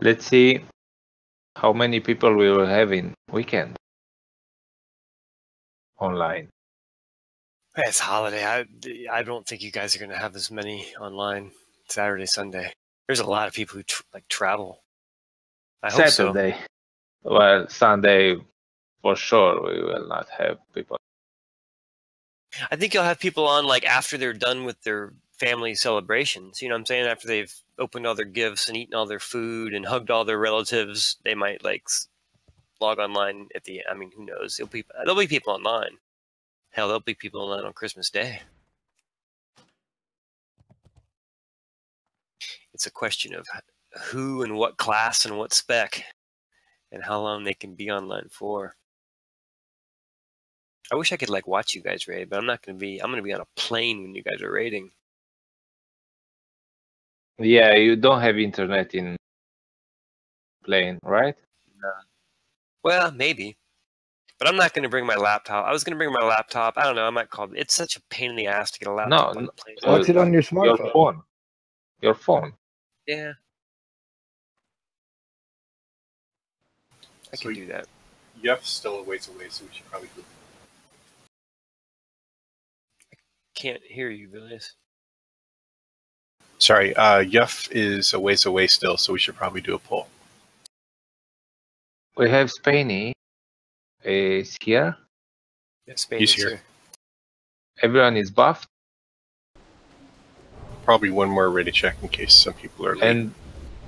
Let's see how many people we will have in weekend online. Hey, it's holiday. I don't think you guys are going to have as many online Saturday, Sunday. There's a lot of people who travel. I hope so. Saturday. Well, Sunday for sure we will not have people. I think you'll have people on like after they're done with their family celebrations. You know what I'm saying? After they've opened all their gifts and eaten all their food and hugged all their relatives, they might like log online at the. I mean, who knows? There'll be people online. Hell, there'll be people online on Christmas Day. It's a question of who and what class and what spec and how long they can be online for. I wish I could like watch you guys raid, but I'm not going to be. I'm going to be on a plane when you guys are raiding. Yeah, you don't have internet in plane, right? No. Well, maybe. But I'm not going to bring my laptop. I was going to bring my laptop. I don't know. I might call it. It's such a pain in the ass to get a laptop on the plane. Watch it on your smartphone. Your phone. Your phone. Yeah. I can do that. Yef's still a ways away, so we should probably do it. Can't hear you, Villius. Sorry, Yef is a ways away still, so we should probably do a poll. We have Spainy is here. Yeah, Spain He's is here. Everyone is buffed. Probably one more ready check in case some people are late.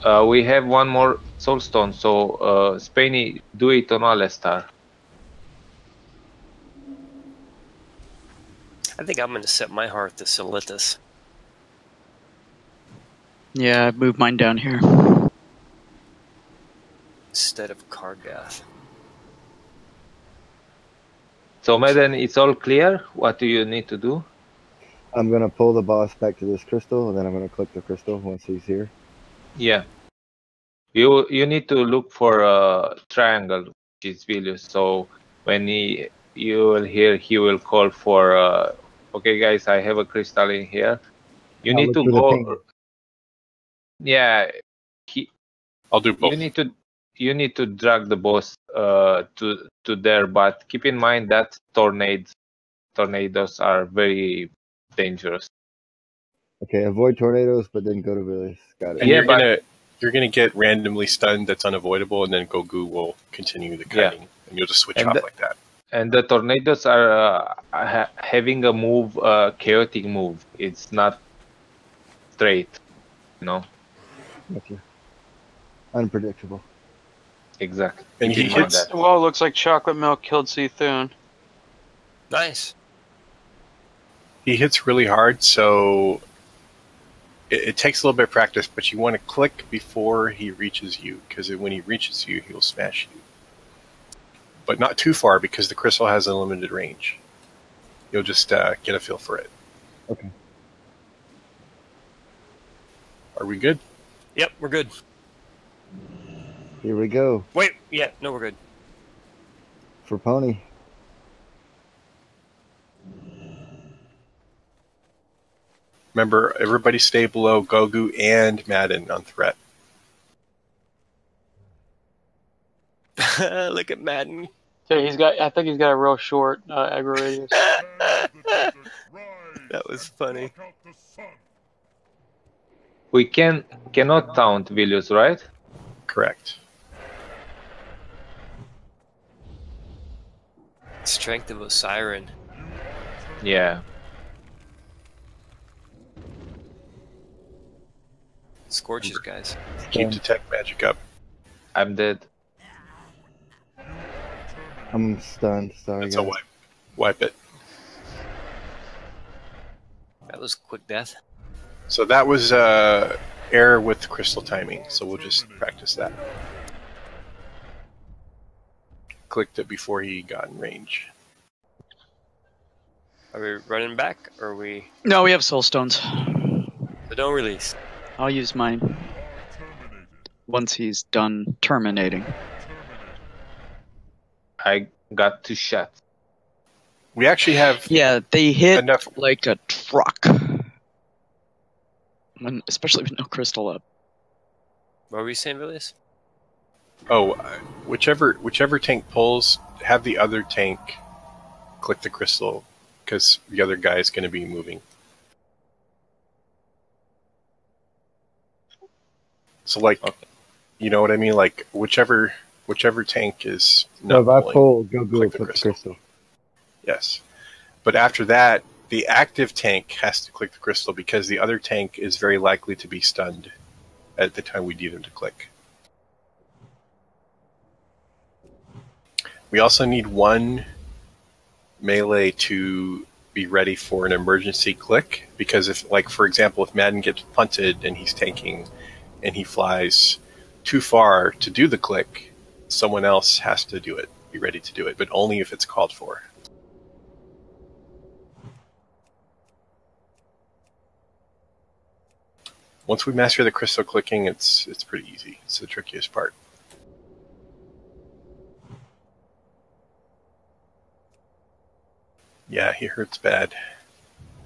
And we have one more soulstone, so Spainy, do it on Alestar. I think I'm going to set my heart to Solitus. Yeah, I moved mine down here. Instead of Kargath. So, Madden, it's all clear? What do you need to do? I'm going to pull the boss back to this crystal, and then I'm going to click the crystal once he's here. Yeah. You need to look for a triangle, which is Vilius. So, when you will hear, he will call for, okay, guys, I have a crystal in here. You need to go... Yeah. I'll do both. You need to drag the boss to there, but keep in mind that tornadoes are very dangerous. Okay, avoid tornadoes, but then go to Villius. Got it. And you're gonna get randomly stunned. That's unavoidable, and then Gogu will continue the kiting, and you'll just switch off like that. And the tornadoes are having a move, chaotic move. It's not straight, you know. Gotcha. Unpredictable. Exactly. And he hits. That. Well, it looks like chocolate milk killed Cthulhu. Nice. He hits really hard, so it takes a little bit of practice, but you want to click before he reaches you, because when he reaches you, he'll smash you. But not too far, because the crystal has a limited range. You'll just get a feel for it. Okay. Are we good? Yep, we're good. Here we go. Wait, yeah, no, we're good. For Pony. Remember, everybody stay below Gogu and Madden on threat. Look at Madden. Okay, I think he's got a real short aggro radius. That was funny. We cannot taunt Vilius, right? Correct. Strength of a siren. Yeah. Scorches, guys. Keep detect magic up. I'm dead. I'm stunned. Sorry, That's guys. a wipe. Wipe it. That was quick death. So that was error with crystal timing, so we'll just practice that. Clicked it before he got in range. Are we running back, or are we... No, we have soul stones. So don't release. I'll use mine once he's done terminating. I got 2 shots. We actually have... Yeah, they hit enough like a truck. Especially with no crystal up. What were you saying, Villius? Oh, whichever tank pulls, have the other tank click the crystal, because the other guy is going to be moving. So, like, you know what I mean? Like, whichever tank is So not if I pulling, pull, go click the put the crystal. crystal. Yes. But after that, the active tank has to click the crystal because the other tank is very likely to be stunned at the time we need him to click. We also need one melee to be ready for an emergency click, because if, like, for example, if Madden gets punted and he's tanking and he flies too far to do the click, someone else has to do it, be ready to do it, but only if it's called for. Once we master the crystal clicking, it's pretty easy. It's the trickiest part. Yeah, he hurts bad.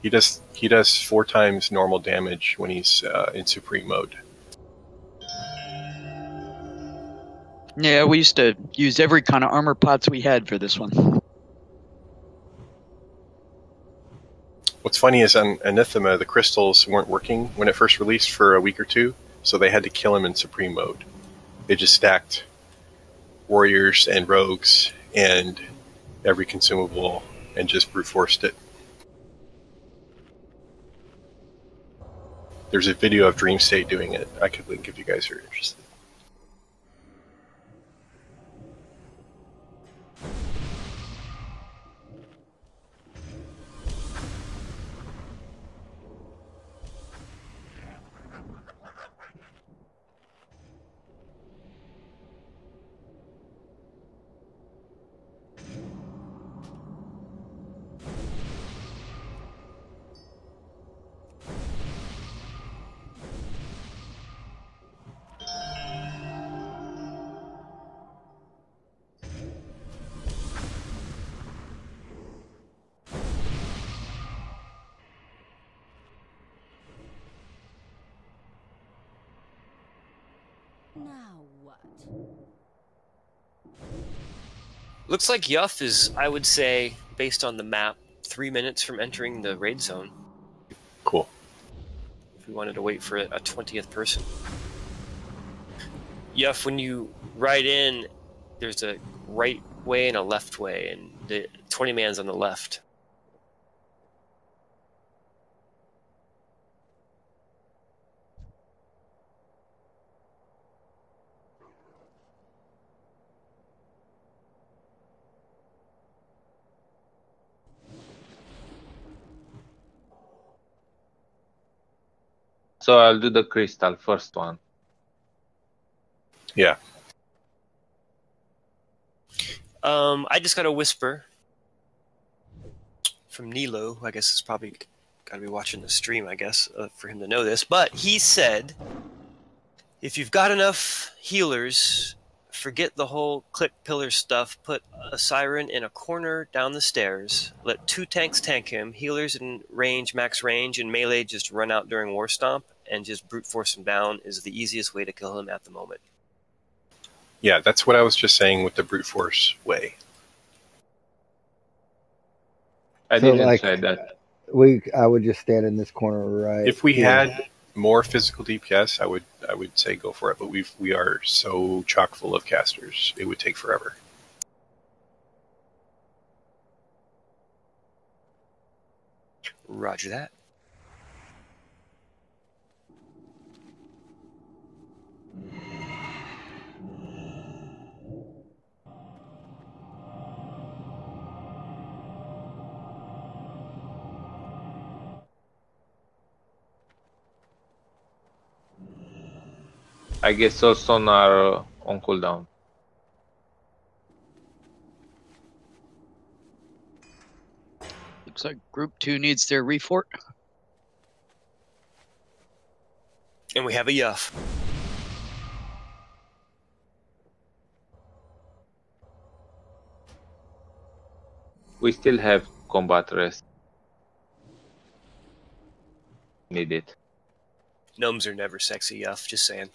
He does 4 times normal damage when he's in supreme mode. Yeah, we used to use every kind of armor pots we had for this one. What's funny is on Anathema, the crystals weren't working when it first released for a week or two, so they had to kill him in supreme mode. They just stacked warriors and rogues and every consumable and just brute forced it. There's a video of Dream State doing it. I could link if you guys are interested. Now what? Looks like Yuff is, I would say, based on the map, 3 minutes from entering the raid zone. Cool. If we wanted to wait for a 20th person. Yuff, when you ride in, there's a right way and a left way, and the 20 man's on the left. So I'll do the crystal first one. Yeah. I just got a whisper from Nilo. I guess it's probably got to be watching the stream, I guess, for him to know this. But he said, if you've got enough healers, forget the whole click pillar stuff. Put a siren in a corner down the stairs. Let 2 tanks tank him. Healers in range, max range, and melee just run out during War Stomp and just brute force him down is the easiest way to kill him at the moment. Yeah, that's what I was just saying with the brute force way. I So, didn't like, say that. I would just stand in this corner right If we here. had more physical DPS, I would say go for it, but we are so chock full of casters, it would take forever. Roger that. I guess all stone are on cooldown. Looks like Group 2 needs their refort. And we have a Yuff. We still have combat rest. Need it. Gnomes are never sexy, Yuff, just saying.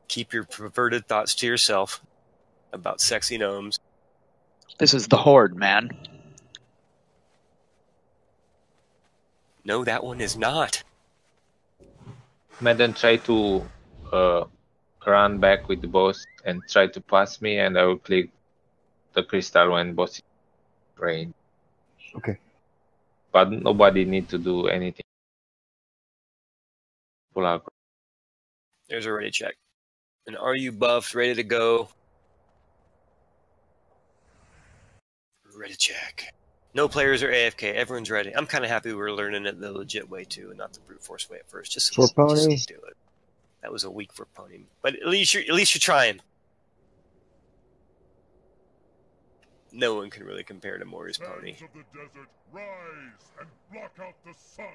Keep your perverted thoughts to yourself about sexy gnomes. This is the Horde, man. No, that one is not. Madden try to run back with the boss and try to pass me, and I will click the crystal when boss is range. Okay. But nobody need to do anything. Pull out. There's a ready check. And are you buffed, ready to go? Ready check. No players are AFK. Everyone's ready. I'm kind of happy we're learning it the legit way too, and not the brute force way at first. Just For Pony. just do it. That was a week for Pony, but at least you're trying. No one can really compare to Maury's Pony. Sands of the desert, rise and block out the sun.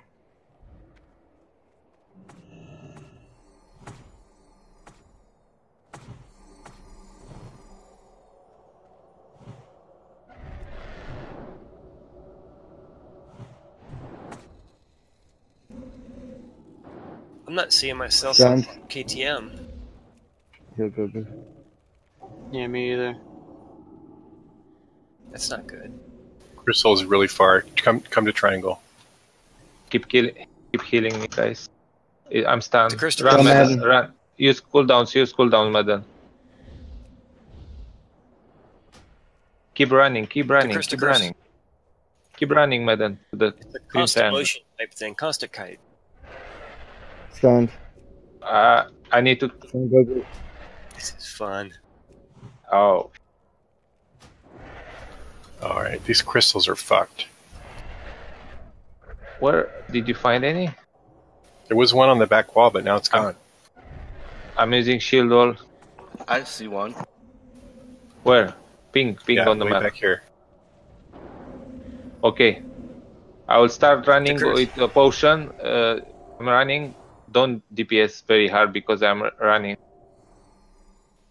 I'm not seeing myself Sands. on KTM. Go. Yeah, me either. That's not good. Crystal is really far. Come to triangle. Keep healing me, guys. I'm stunned. To Crystal. Run, Go, Madden. Madden. Run. Use cooldowns, Madden. Keep running, keep running. Keep running, Madden. To the It's a green constant triangle. motion type thing. Constant kite. Stunned. I need to. Go. This is fun. Oh, All right, these crystals are fucked. where did you find any? There was one on the back wall, but now it's gone. I'm using shield wall. I see one. Where? Pink Yeah, on the way map. back here. Okay. I will start running Stickers. with a potion. I'm running. Don't DPS very hard because I'm running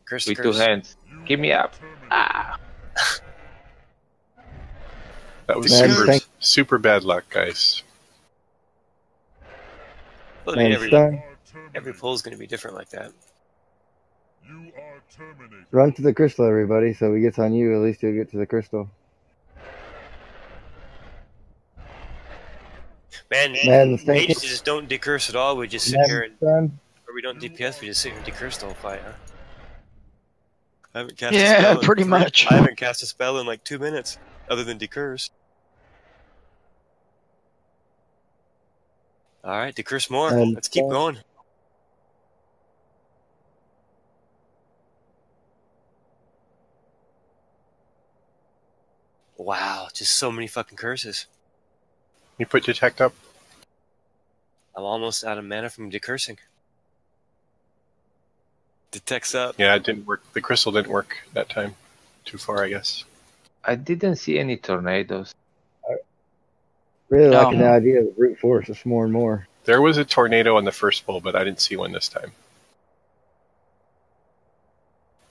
Curse, with curse. two hands. Give me up. That was Man, super, thank- super bad luck, guys. Well, I mean, And stun. every pull is going to be different like that. You are terminated. Run to the crystal, everybody. So we get on you. At least you'll get to the crystal. Man, Man, thank mages you. just don't decurse at all. We just sit Man, here and, stun. or we don't DPS. We just sit here and decurse the whole fight. Huh? I haven't cast Yeah, a spell in pretty much. I haven't cast a spell in like 2 minutes, other than decurse. All right, decurse more. And Let's keep going. Wow, just so many fucking curses. You put detect up. I'm almost out of mana from decursing. Detects up. Yeah, it didn't work. The crystal didn't work that time. Too far, I guess. I didn't see any tornadoes. Really No. liking the idea of the brute force. It's more and more. There was a tornado on the first pull, but I didn't see one this time.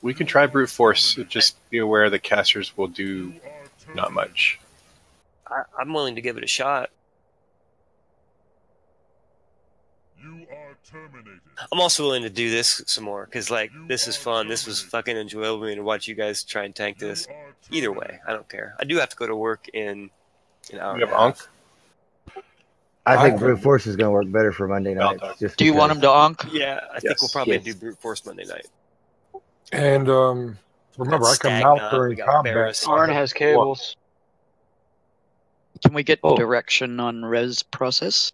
We can try brute force. Just be aware the casters will do not much. I'm willing to give it a shot. You are terminated. I'm also willing to do this some more, because, like, this is fun. This was fucking enjoyable to watch you guys try and tank this. Either way, I don't care. I do have to go to work in an hour We and have a Ankh. half. I think brute force is going to work better for Monday nights. Just Do you want him to onk? Yeah, I think Yes. we'll probably Yes. do brute force Monday night. And remember, I come out Stagna, during we got combat. Barris. Arn has cables. Can we get Oh. direction on res process?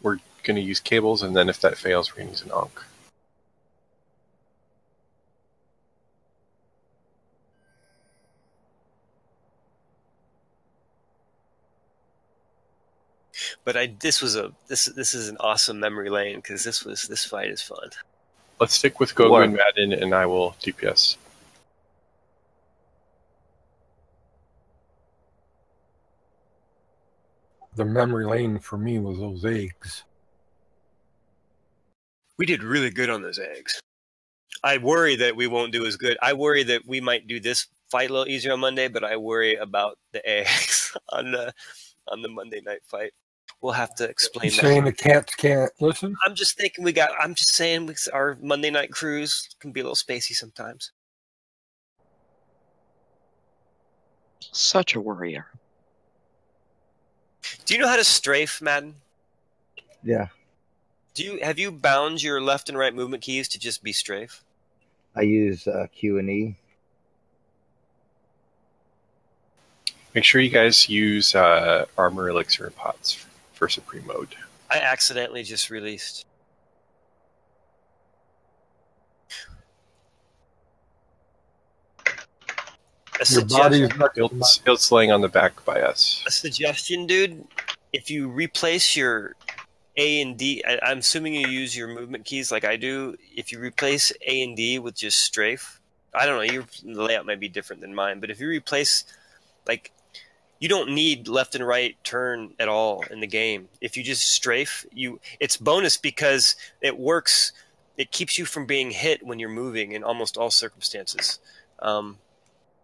We're going to use cables, and then if that fails, we're going to use an Ankh. But this is an awesome memory lane, because this fight is fun. Let's stick with Gogu What? and Madden, and I will DPS. The memory lane for me was those eggs. We did really good on those eggs. I worry that we won't do as good. I worry that we might do this fight a little easier on Monday, but I worry about the eggs on the Monday night fight. We'll have to explain He's that. saying the cats can't listen. I'm just thinking I'm just saying our Monday night cruise can be a little spacey sometimes. Such a warrior. Do you know how to strafe, Madden? Yeah, Have you bound your left and right movement keys to just be strafe? I use Q and E. Make sure you guys use armor elixir and pots for supreme mode. I accidentally just released. Your body's it's laying on the back by us. A suggestion, dude. If you replace your A and D, I'm assuming you use your movement keys like I do. If you replace A and D with just strafe, I don't know, your layout might be different than mine, but if you replace, like, you don't need left and right turn at all in the game. If you just strafe, it's bonus because it works. It keeps you from being hit when you're moving in almost all circumstances.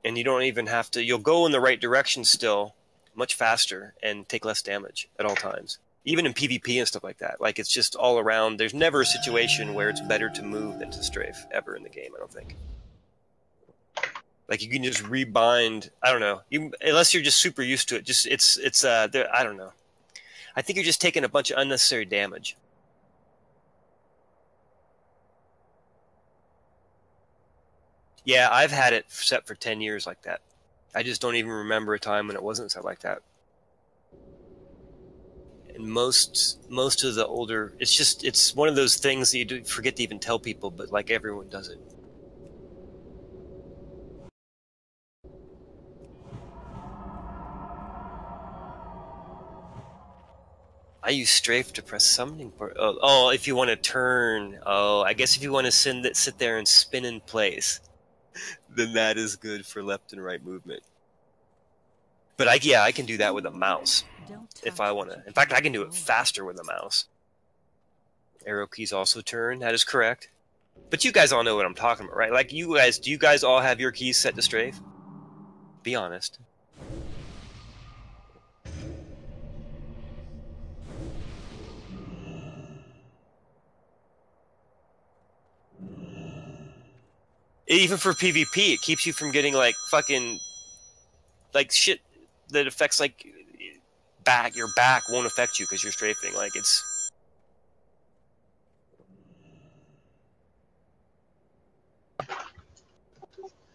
And you don't even have to, you'll go in the right direction still much faster and take less damage at all times. Even in PvP and stuff like that. Like, it's just all around. There's never a situation where it's better to move than to strafe ever in the game, I don't think. Like, you can just rebind. I don't know. Unless you're just super used to it. I don't know. I think you're just taking a bunch of unnecessary damage. Yeah, I've had it set for 10 years like that. I just don't even remember a time when it wasn't set like that. And most of the older, it's one of those things that you forget to even tell people, but like everyone does it. I use strafe to press summoning port. Oh, if you want to turn. Oh, I guess if you want to sit there and spin in place, then that is good for left and right movement. But I can do that with a mouse if I want to. In fact, I can do it faster with a mouse. Arrow keys also turn. That is correct. But you guys all know what I'm talking about, right? Like, do you guys all have your keys set to strafe? Be honest. Even for PvP, it keeps you from getting like fucking like shit that affects like your back won't affect you because you're strafing. Like, it's.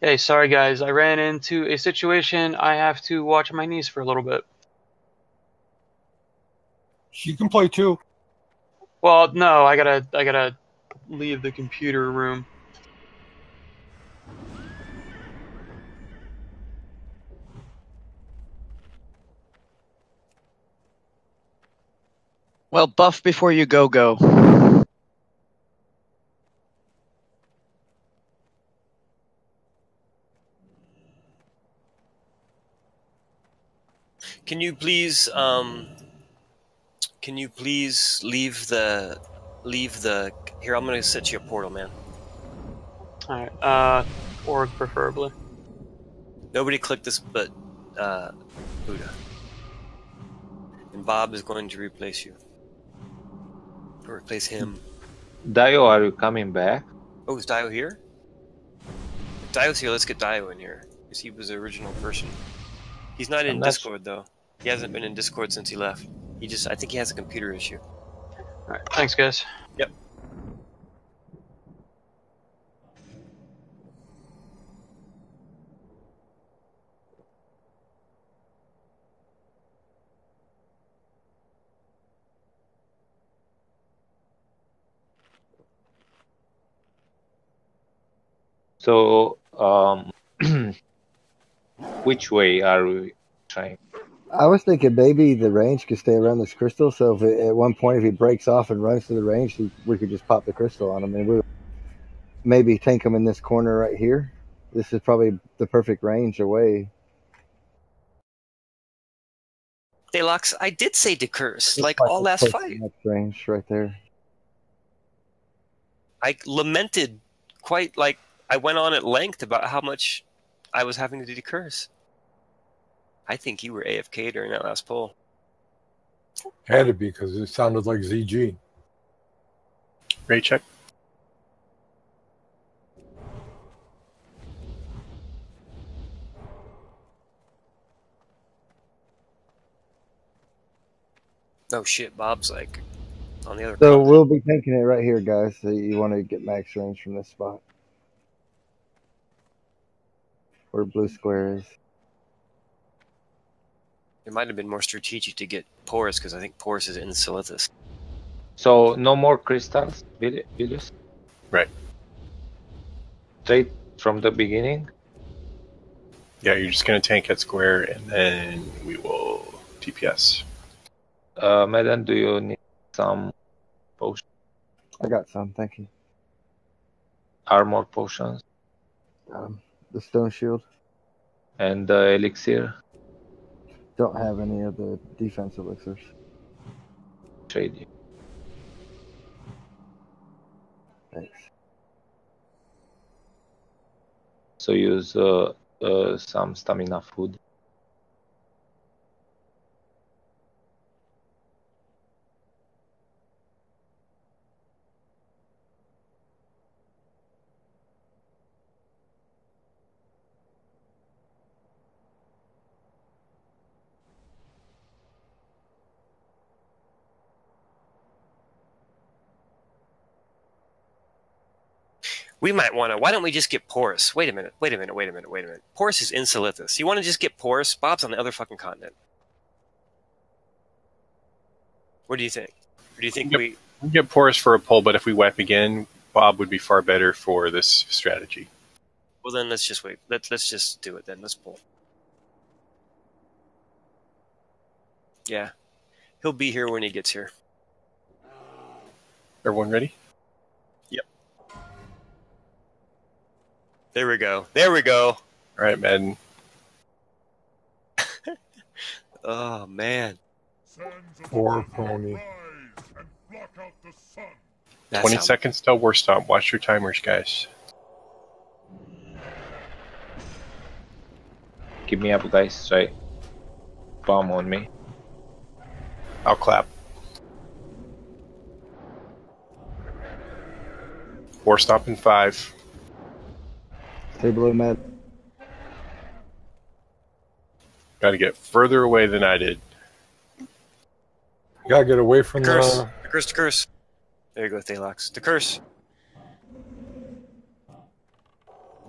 Hey, sorry guys, I ran into a situation. I have to watch my niece for a little bit. She can play too. Well, no, I gotta leave the computer room. Well, buff before you go. Can you please leave the here, I'm gonna set you a portal, man. Alright, org preferably. Nobody clicked this but Buddha. And Bob is going to replace you. Or replace him. Dio, are you coming back? Oh, is Dio here? If Dio's here, let's get Dio in here. Because he was the original person. He's not in Discord, though. He hasn't been in Discord since he left. I think he has a computer issue. Alright, thanks guys. Yep. So, which way are we trying? I was thinking maybe the range could stay around this crystal, so at one point if he breaks off and runs to the range, we could just pop the crystal on him, and we would maybe tank him in this corner right here. This is probably the perfect range away. Deluxe, I did say to curse, like all last fight. Range right there. I lamented quite, like, I went on at length about how much I was having to decurse. I think you were AFK during that last poll. Had to be because it sounded like ZG. Ready, check. Oh shit, Bob's like on the other. So continent. we'll be tanking it right here, guys. So you want to get max range from this spot. Where blue square is. It might have been more strategic to get Porous because I think Porous is in Silithus. So no more crystals, Vilius? Right. Straight from the beginning? Yeah, you're just going to tank at square, and then we will DPS. Medan, do you need some potions? I got some, thank you. Armor potions? The stone shield. And the elixir? Don't have any of the defense elixirs. Trade you. Thanks. So use some stamina food. We might want to. Why don't we just get Porous? Wait a minute. Porous is in Silithus. You want to just get Porous? Bob's on the other fucking continent. What do you think? Or do you think we get Porous for a pull, but if we wipe again, Bob would be far better for this strategy. Well, then let's just wait. Let's just do it then. Let's pull. Yeah. He'll be here when he gets here. Everyone ready? Yep. There we go. There we go. All right, Madden. Oh, man. 4 pony. 20 seconds till war stop. Watch your timers, guys. Keep me up, guys. Right. Bomb on me. I'll clap. War stop in 5. Stay below Matt. Got to get further away than I did. You gotta get away from Curse. the... The curse, the curse. There you go, Thalox. The curse.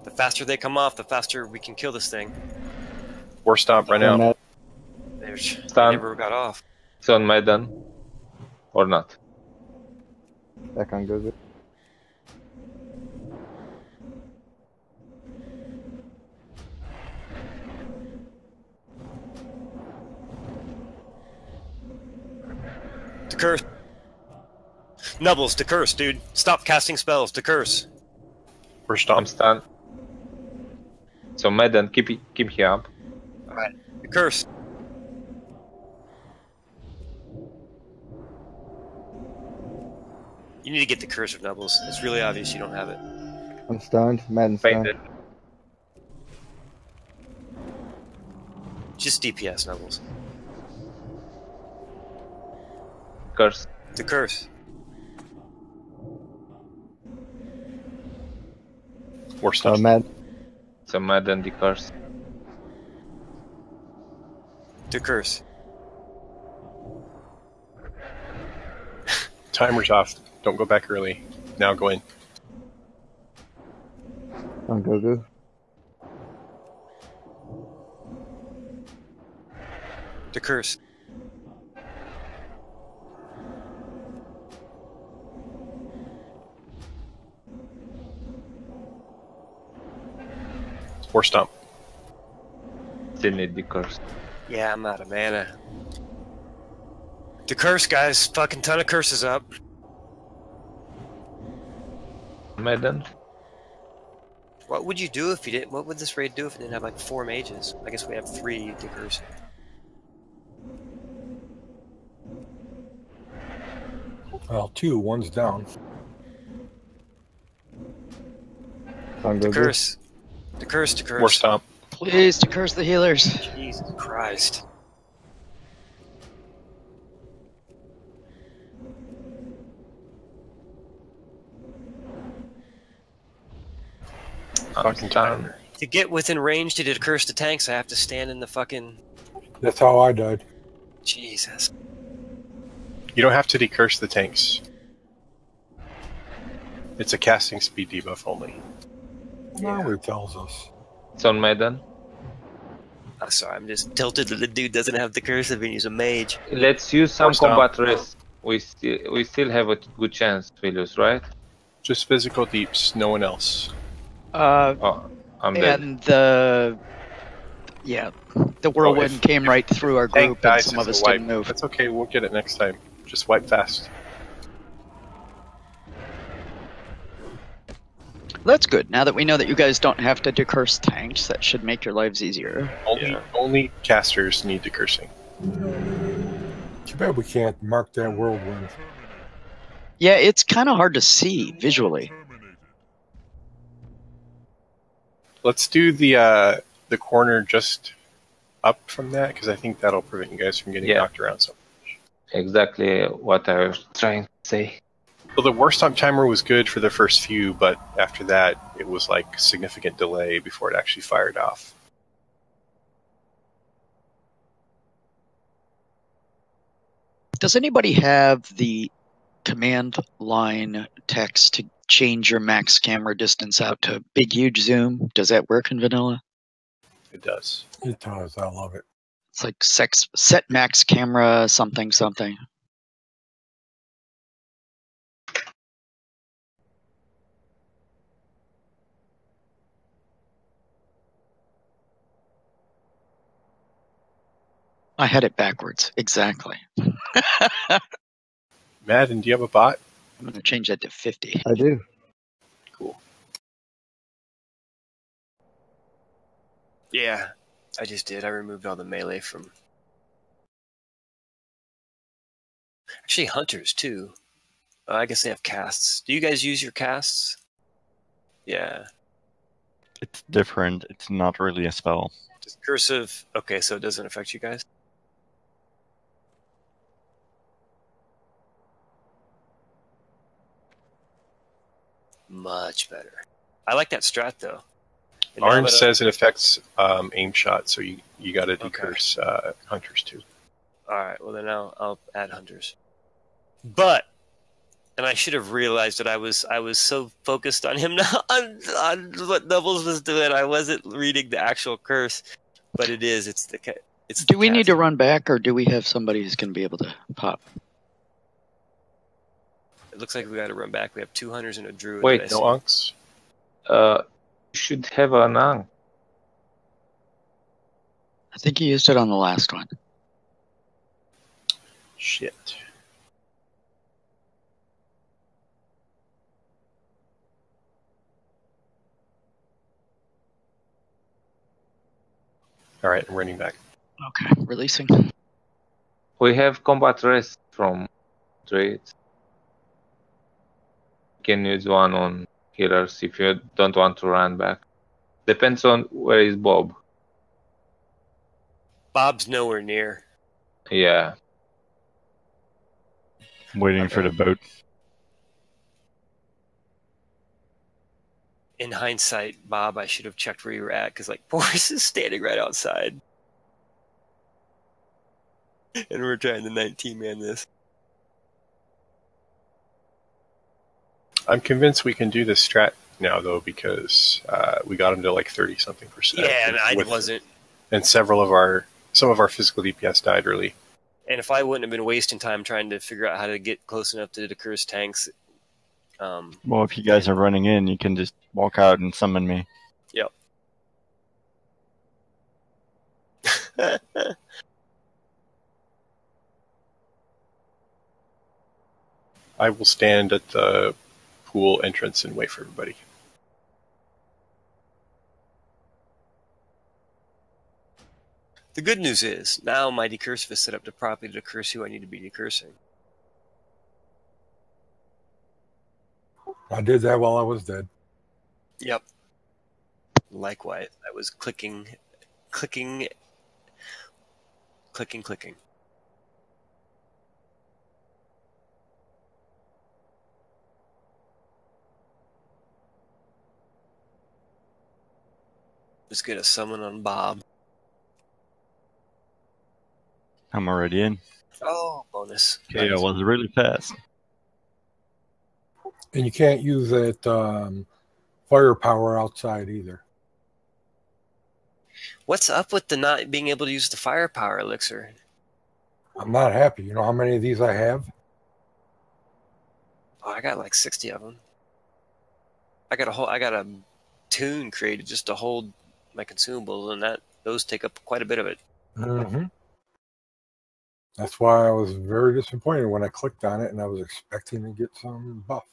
The faster they come off, the faster we can kill this thing. War stop right now. There's Stun. never got off. It's on Medan. Or not. Back on goes it. To curse. Nubbles, to curse, dude. Stop casting spells, to curse. War stop. I'm stunned. So Medan, keep here up. Alright. To curse. You need to get the curse of Nubbles. It's really obvious you don't have it. I'm stunned. Madden's stunned. Fainted. Just DPS Nubbles. Curse. To curse. War stop. Mad. So Medan the curse. To curse. Timer's off. Don't go back early. Now go in. On Gogu. To curse. War stomp. Still need the curse. Yeah, I'm out of mana. To curse, guys. Fucking ton of curses up. Medan. What would you do if you didn't? What would this raid do if it didn't have like 4 mages? I guess we have 3 to curse. Well, 2. 1's down. On To Gogu. curse. To curse, to curse. War stomp. Please to curse the healers. Jesus Christ. Fucking timer. To get within range to decurse the tanks, I have to stand in the fucking... That's how I died. Jesus. You don't have to decurse the tanks. It's a casting speed debuff only. Now he tells us. It's on Medan. I'm sorry, I'm just tilted that the dude doesn't have the cursive and he's a mage. Let's use some Force down. combat rest. We still have a good chance, Philius, right? Just physical deeps, no one else. Oh, I'm dead. And the whirlwind came right through our Tank group, and dies, some of it's us a wipe. didn't move. That's okay, we'll get it next time. Just wipe fast. That's good. Now that we know that you guys don't have to decurse tanks, that should make your lives easier. Only casters need decursing. Too bad we can't mark that whirlwind. Yeah, it's kind of hard to see visually. Let's do the corner just up from that, because I think that'll prevent you guys from getting knocked around so much. Exactly what I was trying to say. Well, the worst on timer was good for the first few, but after that, it was like significant delay before it actually fired off. Does anybody have the command line text to change your max camera distance out to big, huge zoom? Does that work in vanilla? It does. It does. I love it. It's like set max camera something something. I had it backwards. Exactly. Madden, do you have a bot? I'm going to change that to 50. I do. Cool. Yeah, I just did. I removed all the melee from... Actually, hunters, too. I guess they have casts. Do you guys use your casts? Yeah. It's different. It's not really a spell. Just cursive... Okay, so it doesn't affect you guys? Much better. I like that strat, though. And Orange says it affects aim shot, so you got to decurse hunters too. All right, well then I'll add hunters. But, and I should have realized that I was so focused on him on what Doubles was doing, I wasn't reading the actual curse. But it is. It's the. Do we need to run back, or do we have somebody who's going to be able to pop? It looks like we got to run back. We have 2 hunters and a druid. Wait, no unks? You should have an unk. I think you used it on the last one. Shit. All right, I'm running back. Okay, releasing. We have combat rest from druids. You can use one on healers if you don't want to run back. Depends on where is Bob. Bob's nowhere near. Yeah. Waiting for the boat. In hindsight, Bob, I should have checked where you were at, because like Boris is standing right outside. And we're trying to 19-man this. I'm convinced we can do this strat now, though, because we got him to like 30-something%. Yeah, and I wasn't. And some of our physical DPS died early. And if I wouldn't have been wasting time trying to figure out how to get close enough to the cursed tanks. Well, if you guys are running in, you can just walk out and summon me. Yep. I will stand at the pool entrance and wait for everybody. The good news is, now my decursive is set up to properly decurse who I need to be decursing. I did that while I was dead. Yep. Likewise, I was clicking. Let's get a summon on Bob. I'm already in. Oh, bonus. Okay, Nice. I was really fast. And you can't use that firepower outside either. What's up with the not being able to use the firepower elixir? I'm not happy. You know how many of these I have? Oh, I got like 60 of them. I got a tune created just to hold my consumables, and those take up quite a bit of it. Mm-hmm. That's why I was very disappointed when I clicked on it and I was expecting to get some buff.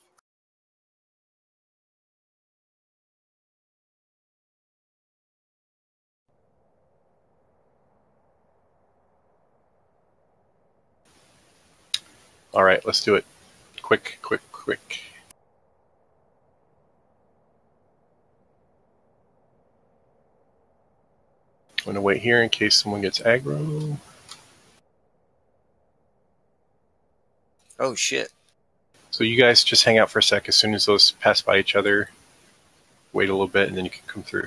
All right, let's do it. Quick. I'm going to wait here in case someone gets aggro. Oh, shit. So you guys just hang out for a sec. As soon as those pass by each other, wait a little bit, and then you can come through.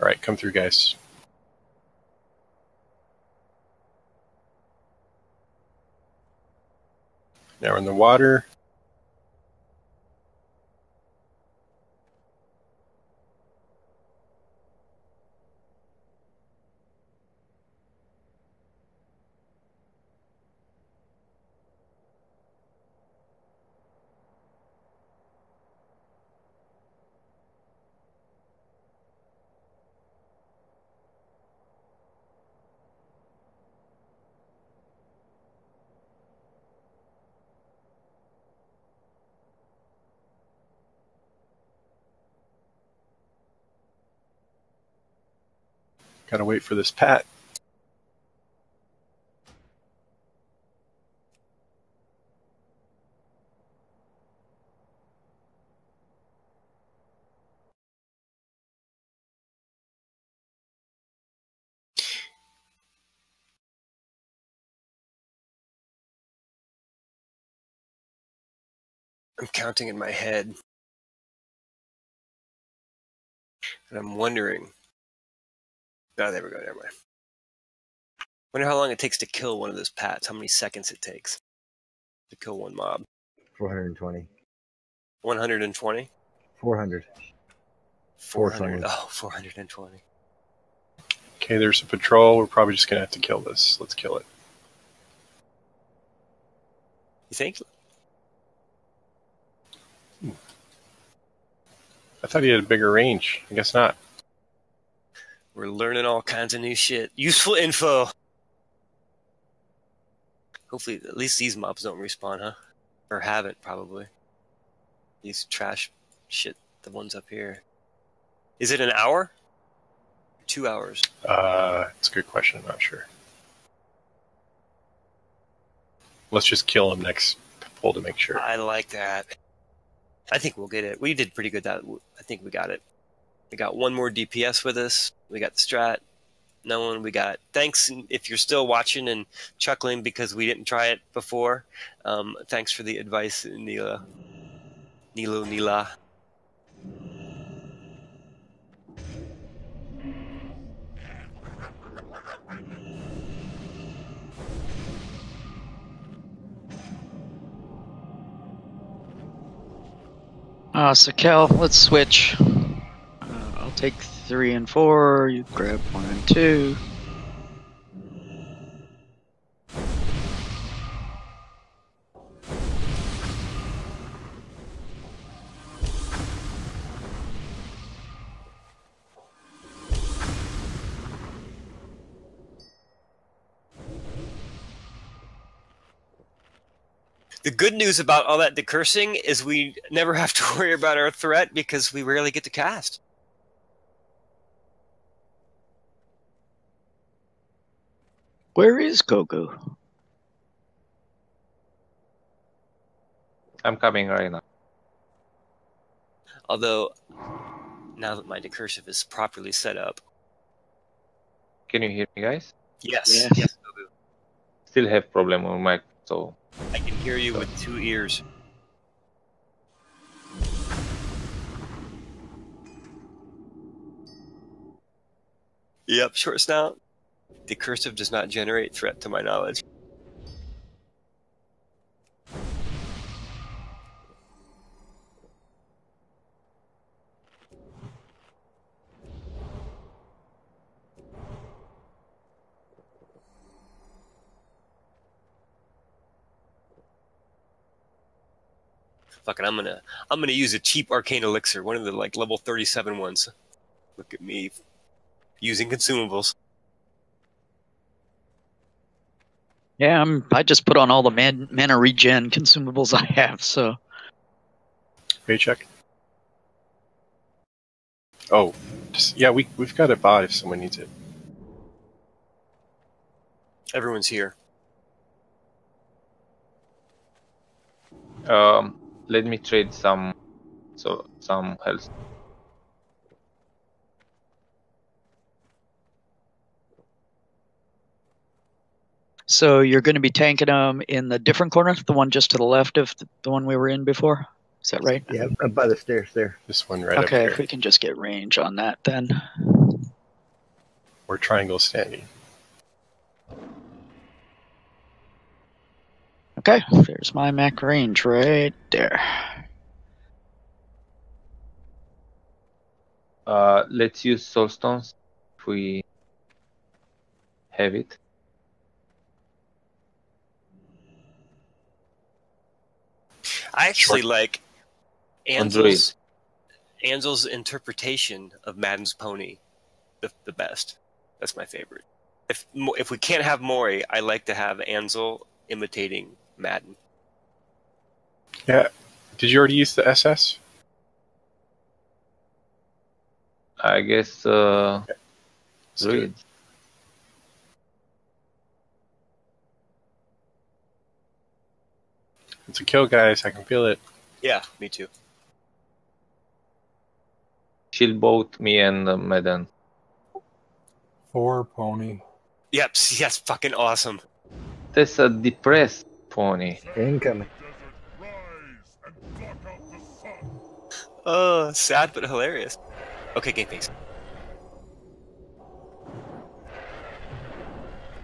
All right, come through, guys. Now we're in the water. Gotta wait for this pat. I'm counting in my head. And I'm wondering. Oh, there we go. Never mind. Wonder how long it takes to kill one of those pats. How many seconds it takes to kill one mob. 420. 120? 400. 400. Oh, 420. Okay, there's a patrol. We're probably just gonna have to kill this. Let's kill it. You think? I thought he had a bigger range. I guess not. We're learning all kinds of new shit. Useful info. Hopefully, at least these mobs don't respawn, huh? Or haven't, probably. These trash shit, the ones up here. Is it an hour? 2 hours? It's a good question. I'm not sure. Let's just kill him next pull to make sure. I like that. I think we'll get it. We did pretty good. I think we got it. We got one more DPS with us. We got the strat. No one. We got. Thanks if you're still watching and chuckling because we didn't try it before. Thanks for the advice, Nila. Nila. So Cal, let's switch. I'll take 3 and 4. You grab 1 and 2. The good news about all that decursing is we never have to worry about our threat because we rarely get to cast. Where is Gogo? I'm coming right now. Although, now that my decursive is properly set up. Can you hear me, guys? Yes. Yes. Gogo. Still have problem with my so. hear you with 2 ears. Yep, short snout. The cursive does not generate threat to my knowledge. Fucking, I'm gonna use a cheap arcane elixir, one of the like level 37 ones. Look at me using consumables. Yeah, I just put on all the mana regen consumables I have, so. Paycheck. Oh, yeah, we've got a bot if someone needs it. Everyone's here. Let me trade some health. So you're going to be tanking them in the different corner, the one just to the left of the one we were in before? Is that right? Yeah, up by the stairs there. This one right up Okay, here. if we can just get range on that then. Or triangle standing. Okay, there's my Mac range right there. Let's use soulstones if we have it. I actually like Ansel's interpretation of Madden's pony the best. That's my favorite. If we can't have Mori, I like to have Ansel imitating Madden. Yeah. Did you already use the SS? I guess Druid. It's a kill, guys. I can feel it. Yeah, me too. Shield both me and Medan. 4 pony. Yep, yes, fucking awesome. That's a depressed pony. Incoming. Oh, sad but hilarious. Okay, game face.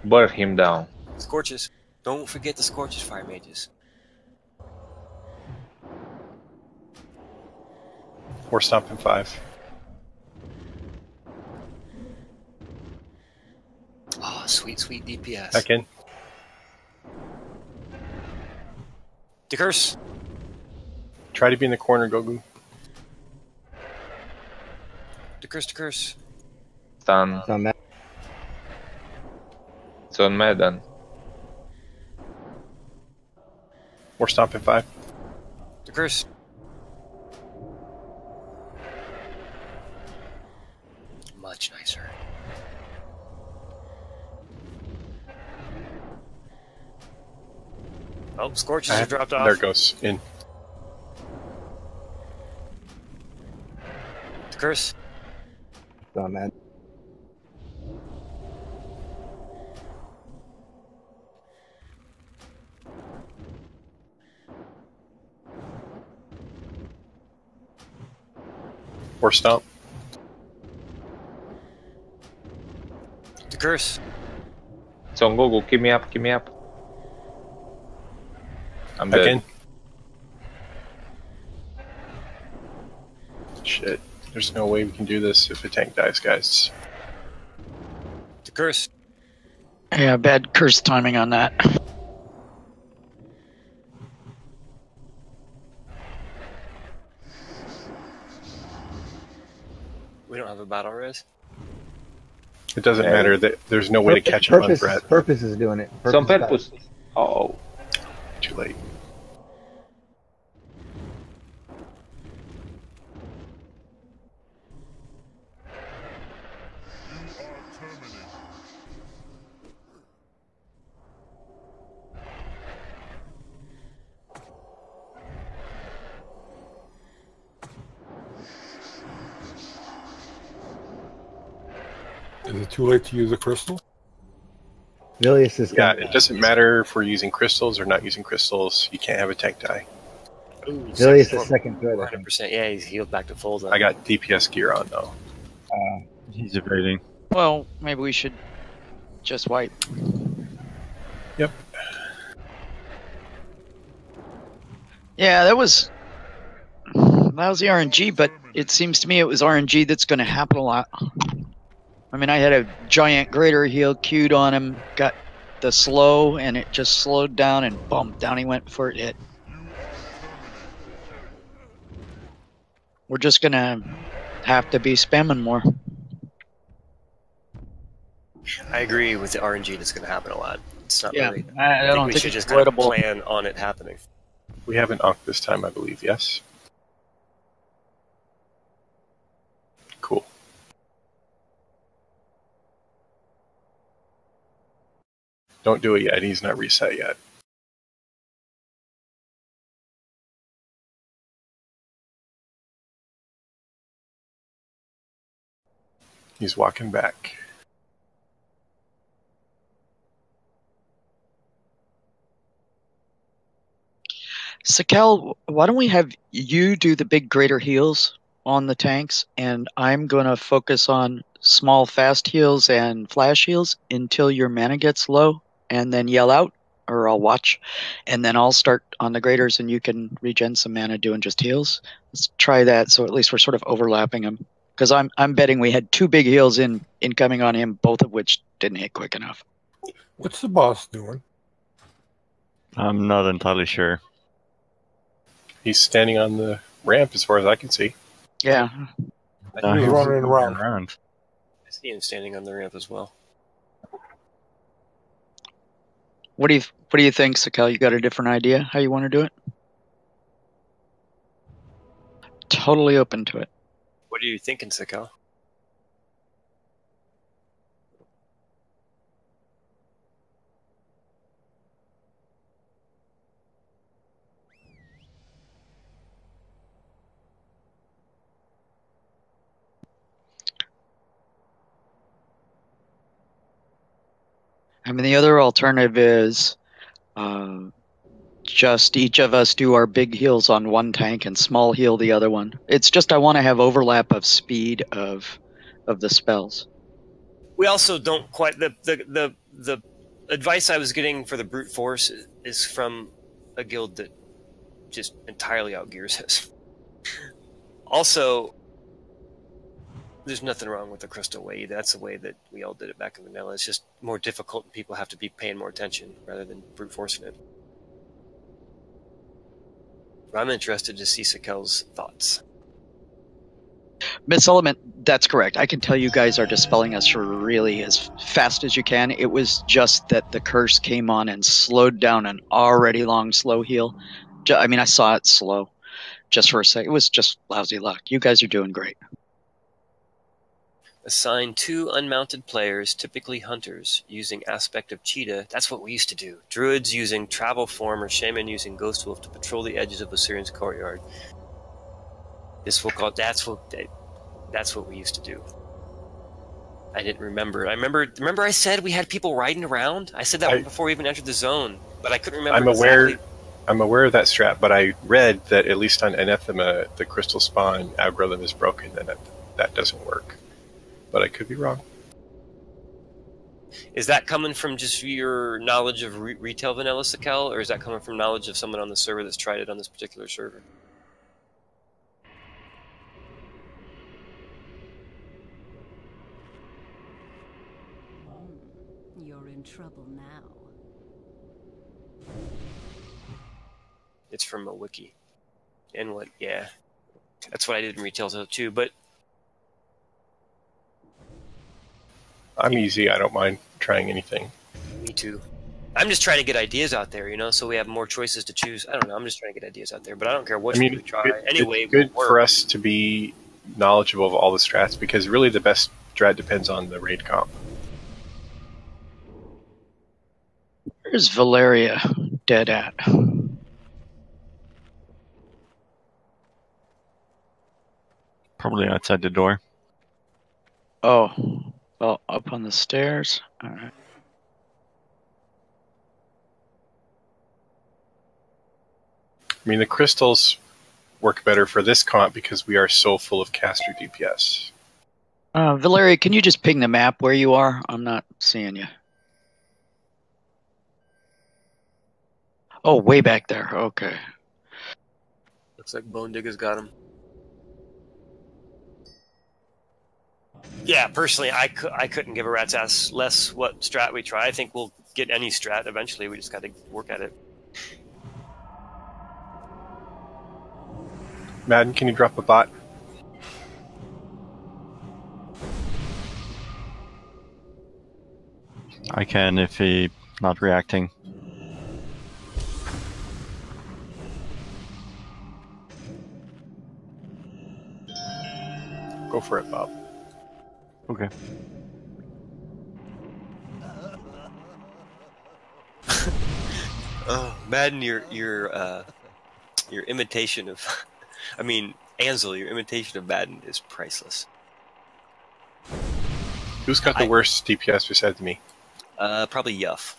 Burn him down. Scorches. Don't forget the Scorches, Fire Mages. Or stomp in 5. Oh, sweet, sweet DPS. Back in. To curse. Try to be in the corner, Gogu. To curse, to curse. Stun. It's on Medan. Or stomp in 5. To curse. Much nicer. Oh, Scorches have dropped off. There it goes. In. To curse. Oh, man. Or stomp. To curse. So Gogu, keep me up, keep me up. I'm Back dead. in. Shit. There's no way we can do this if a tank dies, guys. To curse. Yeah, bad curse timing on that. We don't have a battle res. It doesn't matter. That there's no way to catch him on Brett. Purpose is doing it. Some purpose. Oh. Too late. Is it too late to use a crystal? Vilius is Yeah, gonna. it doesn't matter if we're using crystals or not using crystals. You can't have a tank die. Ooh, Vilius is second threat. I think. 100%. Yeah, he's healed back to full. Though. I got DPS gear on though. He's evading. Well, maybe we should just wipe. Yep. Yeah, that was lousy RNG, but it seems to me it was RNG that's going to happen a lot. I mean, I had a giant greater heal queued on him, got the slow, and it just slowed down, and boom, down he went before it hit. We're just going to have to be spamming more. I agree with the RNG that's going to happen a lot. It's not Yeah, really. I don't we think should it's just kind of avoidable. plan on it happening. We have an Ankh this time, I believe. Yes. Cool. Don't do it yet. He's not reset yet. He's walking back. Sakel, why don't we have you do the big greater heals on the tanks, and I'm going to focus on small fast heals and flash heals until your mana gets low, and then yell out, or I'll watch, and then I'll start on the graders, and you can regen some mana doing just heals. Let's try that, so at least we're sort of overlapping them. Because I'm betting we had 2 big heals incoming on him, both of which didn't hit quick enough. What's the boss doing? I'm not entirely sure. He's standing on the ramp as far as I can see. Yeah. No, He's he's running running around. I see him standing on the ramp as well. What do you think, Sakel? You got a different idea how you want to do it? Totally open to it. What are you thinking, Sakel? I mean, the other alternative is just each of us do our big heals on one tank and small heal the other one. It's just I want to have overlap of speed of the spells. We also don't quite the advice I was getting for the brute force is from a guild that just entirely outgears us. Also, there's nothing wrong with the crystal way. That's the way that we all did it back in vanilla. It's just more difficult and people have to be paying more attention rather than brute forcing it. I'm interested to see Sakel's thoughts. Miss Element, that's correct. I can tell you guys are dispelling us really as fast as you can. It was just that the curse came on and slowed down an already long slow heal. I mean, I saw it slow just for a sec. It was just lousy luck. You guys are doing great. Assign 2 unmounted players, typically hunters, using aspect of cheetah. That's what we used to do. Druids using travel form or shaman using ghost wolf to patrol the edges of Assyrian's courtyard. This will call. That's what we used to do. I didn't remember. I remember I said we had people riding around. I said that before we even entered the zone, but I couldn't remember. I'm aware of that strat, but I read that at least on Anathema, the crystal spawn algorithm is broken, and that doesn't work. But I could be wrong. Is that coming from just your knowledge of retail vanilla, Sakel, or is that coming from knowledge of someone on the server that's tried it on this particular server? You're in trouble now. It's from a wiki. And what? Yeah. That's what I did in retail too, but I'm easy. I don't mind trying anything. Me too. I'm just trying to get ideas out there, you know, so we have more choices to choose. I don't know. I'm just trying to get ideas out there, but I don't care what we try. Anyway, it's good for us to be knowledgeable of all the strats because really the best strat depends on the raid comp. Where's Valeria dead at? Probably outside the door. Oh, well, up on the stairs. All right. I mean, the crystals work better for this comp because we are so full of caster DPS. Valeria, can you just ping the map where you are? I'm not seeing you. Oh, way back there. Okay. Looks like Bone Digger's got him. Yeah, personally, I couldn't give a rat's ass less what strat we try. I think we'll get any strat eventually. We just got to work at it. Madden, can you drop a bot? I can if he not reacting. Go for it, Bob. Okay. Oh, Madden, your imitation of, I mean, Ansel, your imitation of Madden is priceless. Who's got the worst DPS besides me? Probably Yuff.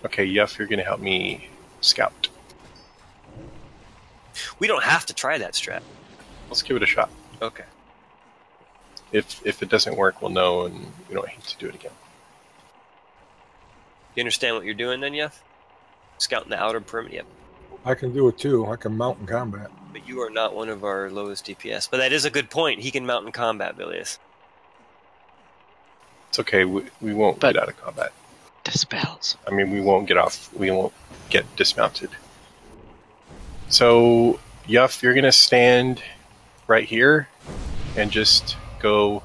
Okay, Yuff, you're going to help me scout. We don't have to try that strat. Let's give it a shot. Okay. If it doesn't work, we'll know, and we don't hate to do it again. You understand what you're doing then, Yuff? Scouting the outer perimeter. Yep. I can do it too. I can mount in combat. But you are not one of our lowest DPS. But that is a good point. He can mount in combat, Bilius. It's okay. We won't get out of combat. Dispels. I mean, we won't get off. We won't get dismounted. So, Yuff, you're going to stand right here and just go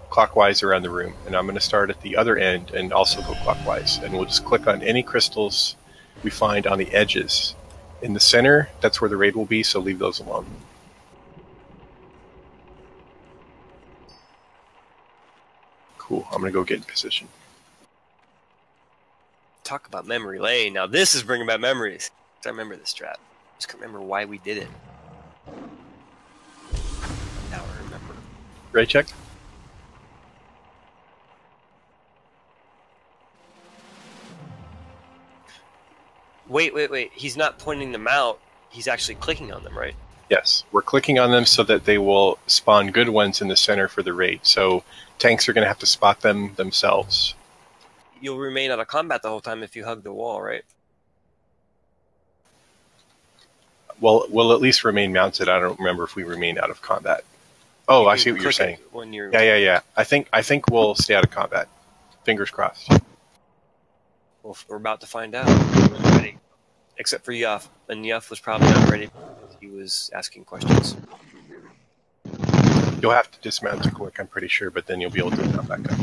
clockwise around the room. And I'm going to start at the other end and also go clockwise. And we'll just click on any crystals we find on the edges. In the center, that's where the raid will be, so leave those alone. Cool. I'm going to go get in position. Talk about memory lane. Now this is bringing back memories. I remember this strat. I just can't remember why we did it. Now I remember. Raid check. Wait. He's not pointing them out. He's actually clicking on them, right? Yes. We're clicking on them so that they will spawn good ones in the center for the raid. So tanks are going to have to spot them themselves. You'll remain out of combat the whole time if you hug the wall, right? Well, we'll at least remain mounted. I don't remember if we remain out of combat. Oh, I see what you're saying. When you're... Yeah. I think we'll stay out of combat. Fingers crossed. Well, we're about to find out. Ready. Except for Yuff. And Yuff was probably not ready. He was asking questions. You'll have to dismount to quick, I'm pretty sure, but then you'll be able to come back up.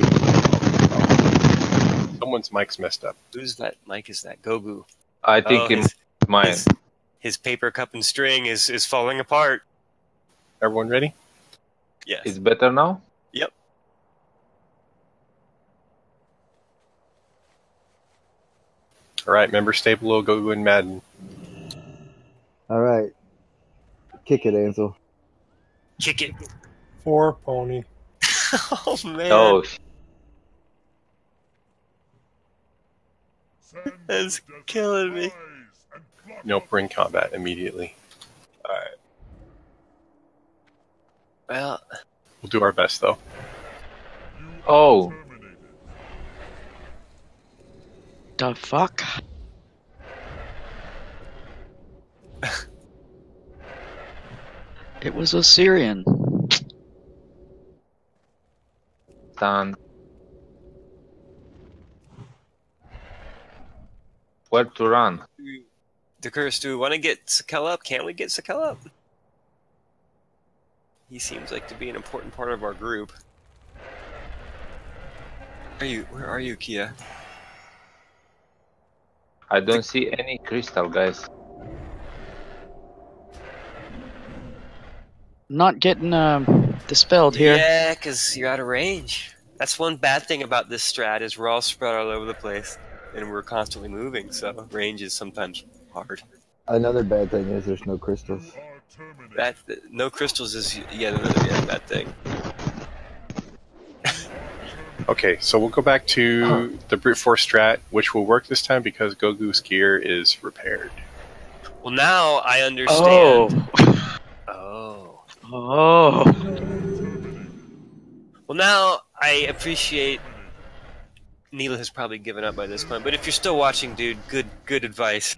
Someone's mic's messed up. Whose that mic is that? Gogu. I think it's mine. His paper cup and string is falling apart. Everyone ready? Yes. It's better now? Yep. All right, member stable will go in Madden. All right. Kick it, Ansel. Kick it. 4 pony. Oh, man. Oh, that's killing me. Nope, we're in combat immediately. Alright. Well, we'll do our best, though. Oh. The fuck? It was a Syrian. Done. Where to run? Curse, do we want to get Sakel up? Can't we get Sakel up? He seems like to be an important part of our group. Where are you, Kia? I don't see any crystal, guys. Not getting dispelled here. Yeah, because you're out of range. That's one bad thing about this strat is we're all spread all over the place. And we're constantly moving, so range is sometimes hard. Another bad thing is there's no crystals. No crystals is yet another bad thing. Okay, so we'll go back to the brute force strat, which will work this time because Gogu's gear is repaired. Well, now I understand. Oh. Oh. Well, now I appreciate. Neela has probably given up by this point, but if you're still watching, dude, good advice.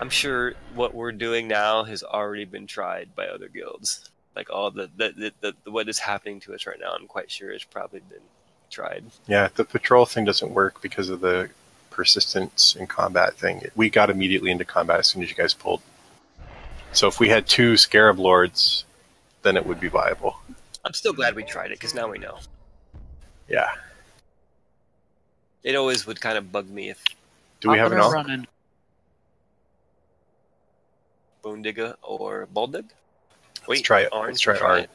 I'm sure what we're doing now has already been tried by other guilds. Like all the what is happening to us right now, I'm quite sure it's probably been tried. Yeah, the patrol thing doesn't work because of the persistence in combat thing. We got immediately into combat as soon as you guys pulled. So if we had 2 Scarab Lords, then it would be viable. I'm still glad we tried it because now we know. Yeah. It always would kind of bug me if. Do we have an running? Bone Digger or Baldig? Wait, Let's try it. Orange, Let's try Arn. it.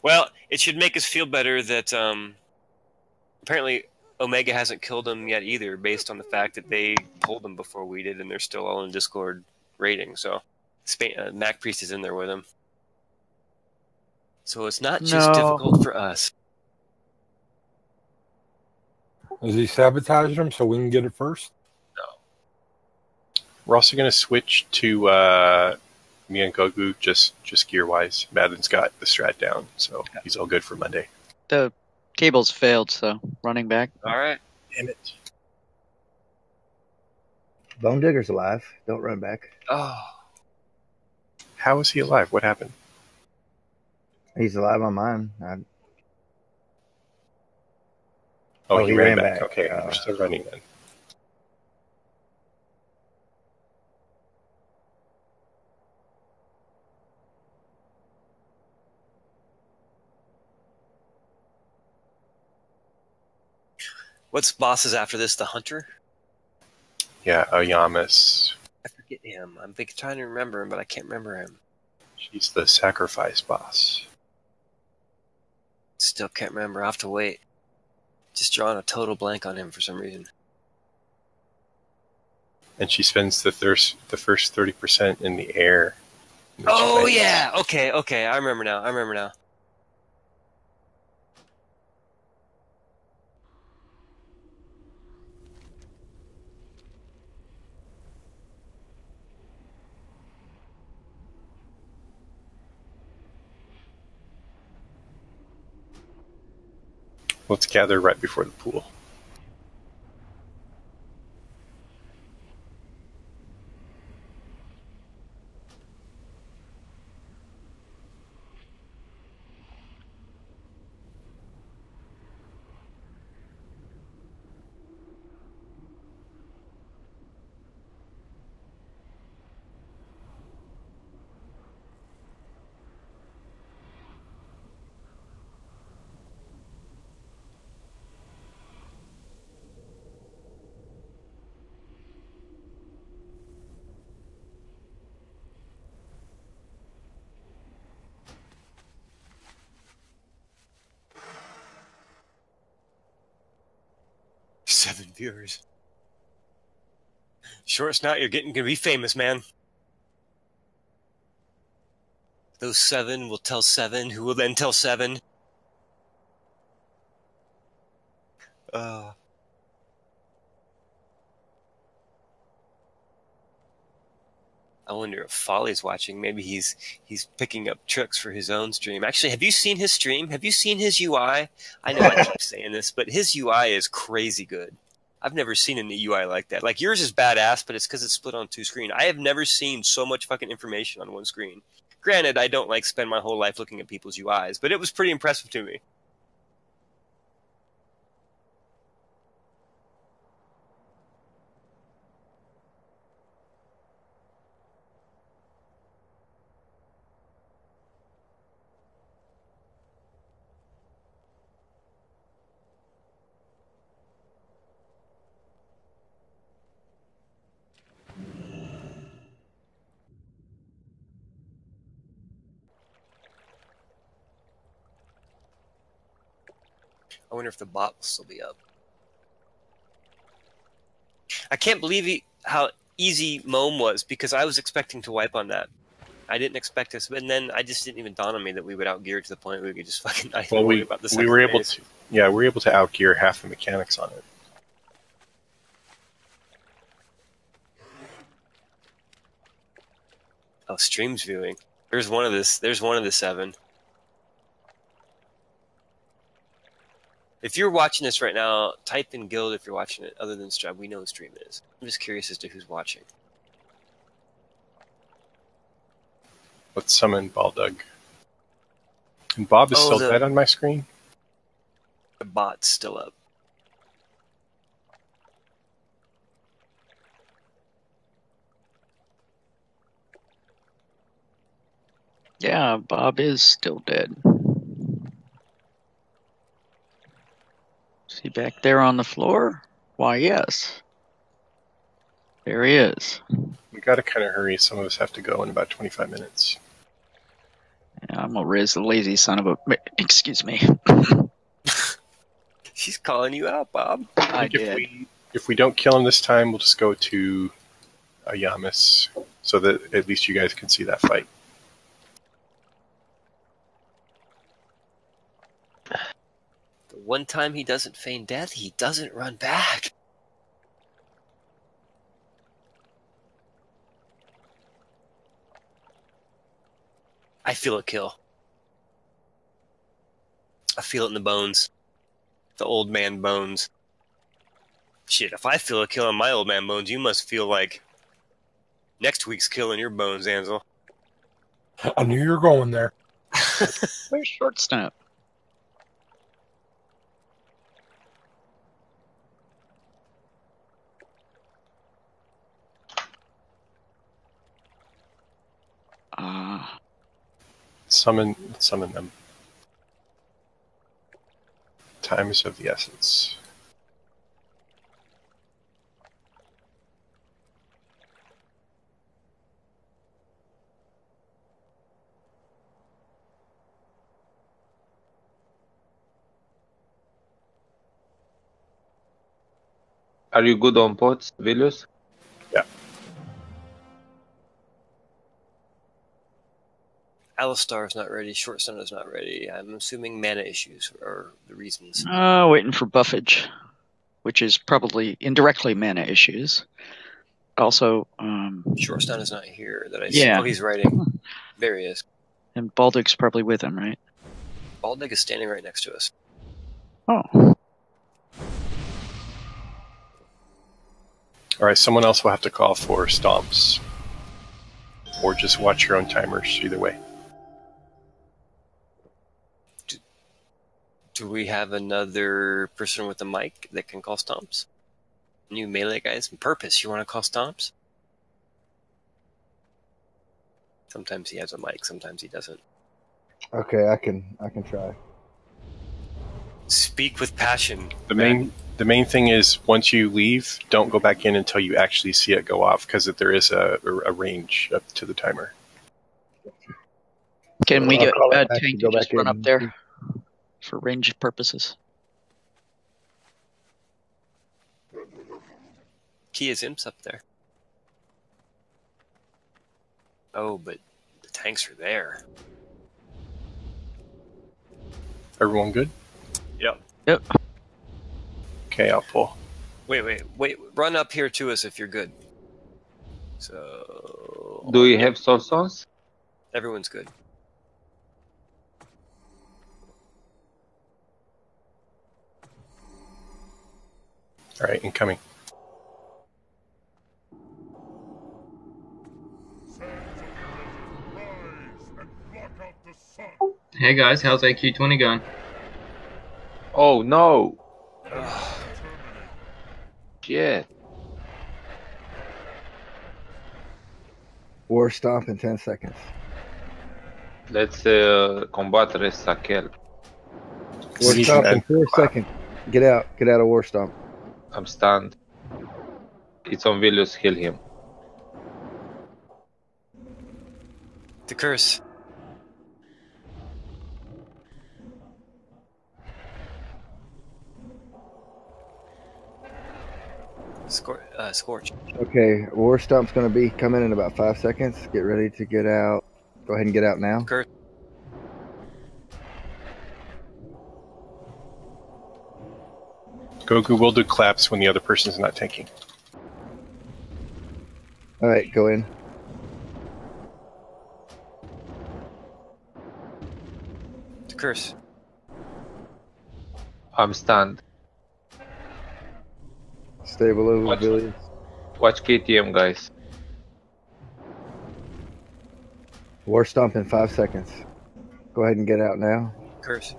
Well, it should make us feel better that apparently Omega hasn't killed him yet either, based on the fact that they pulled him before we did, and they're still all in Discord raiding. So Mac Priest is in there with him. So it's not just difficult for us. Is he sabotaging them so we can get it first? No. We're also going to switch to me and Gogu just gear-wise. Madden's got the strat down, so he's all good for Monday. The cable's failed, so running back. All right. Damn it. Bone Digger's alive. Don't run back. Oh. How is he alive? What happened? He's alive on mine. Oh, he ran back. Okay, we're still running then. What's bosses after this? The Hunter? Yeah, Yamas. I forget him. I'm trying to remember him, but I can't remember him. She's the sacrifice boss. Still can't remember. I'll have to wait. Just drawing a total blank on him for some reason. And she spends the first 30% in the air. Oh yeah. Okay. I remember now. Let's gather right before the pool. Seven viewers. Sure, it's not. You're gonna be famous, man. Those 7 will tell 7, who will then tell 7. I wonder if Folly's watching. Maybe he's picking up tricks for his own stream. Actually, have you seen his stream? Have you seen his UI? I know I keep saying this, but his UI is crazy good. I've never seen an UI like that. Like, yours is badass, but it's because it's split on 2 screens. I have never seen so much fucking information on 1 screen. Granted, I don't, like, spend my whole life looking at people's UIs, but it was pretty impressive to me. I wonder if the bot will still be up. I can't believe how easy Moam was, because I was expecting to wipe on that. I didn't expect this, and then I just didn't even dawn on me that we would outgear to the point where we could just fucking not even worry about the we were able phase. to. Yeah, we were able to outgear half the mechanics on it. Oh, streams viewing. There's one of this. There's one of the 7. If you're watching this right now, type in guild if you're watching it. Other than stream, we know what stream is. I'm just curious as to who's watching. Let's summon Baldug. And Bob is still dead on my screen. The bot's still up. Yeah, Bob is still dead. Is he back there on the floor? Why, yes. There he is. We gotta kind of hurry. Some of us have to go in about 25 minutes. Yeah, I'm gonna raise the lazy son of a... Excuse me. She's calling you out, Bob. I did. If we don't kill him this time, we'll just go to Yamas, so that at least you guys can see that fight. The one time he doesn't feign death, he doesn't run back. I feel a kill. I feel it in the bones. The old man bones. Shit, if I feel a kill in my old man bones, you must feel like next week's kill in your bones, Ansel. I knew you were going there. Where's Short Snap? Summon them. Time is of the essence. Are you good on pots, Vilius? Yeah. Alistar's not ready. Short Sun is not ready. I'm assuming mana issues are the reasons. Waiting for buffage, which is probably indirectly mana issues. Also, Short Sun is not here that I yeah. see. Oh, he's writing. There he is. And Baldug's probably with him, right? Baldug is standing right next to us. Oh. All right, someone else will have to call for stomps. Or just watch your own timers, either way. Do we have another person with a mic that can call stomps? New melee guys? Purpose, you want to call stomps? Sometimes he has a mic, sometimes he doesn't. Okay, I can try. Speak with passion. The main thing is, once you leave, don't go back in until you actually see it go off, because there is a range up to the timer. Can we get a tank to just run up there for range purposes? Kia's imps up there. Oh, but the tanks are there. Everyone good? Yep. Yep. Okay, I'll pull. Wait. Run up here to us if you're good. So... Do you have soul stones? Everyone's good. All right, incoming. Hey guys, how's AQ20 going? Oh no! Shit. War stomp in 10 seconds. Let's combattere Sakel. War stomp in 4 seconds. Get out of war stomp. I'm stunned. It's on Vilius, heal him. The curse. Scorch. Okay, war stomp's going to be coming in about 5 seconds. Get ready to get out Go ahead and get out now. Curse. Goku will do claps when the other person's not tanking. All right, go in. To curse. I'm stunned. Stay below Watch. Villiers. Watch KTM, guys. War Stomp in 5 seconds. Go ahead and get out now. Curse.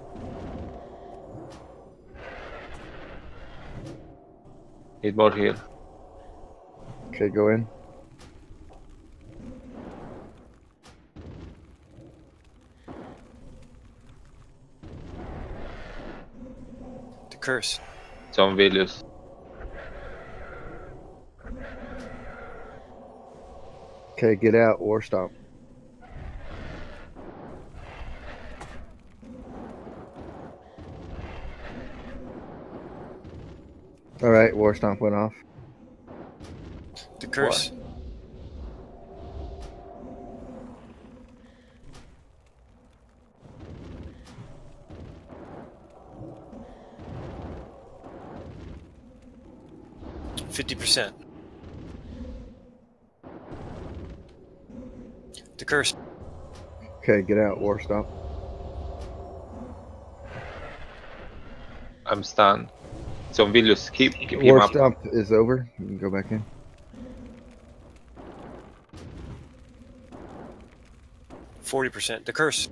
Need more heal. Okay, go in. To curse. It's on Vilius. Okay, get out. War Stomp. All right, War Stomp went off. To curse. What? 50%. To curse. Okay, get out. War Stomp. I'm stunned. It's on Vilius. Keep him War up. Stomp is over. You can go back in. 40%. To curse.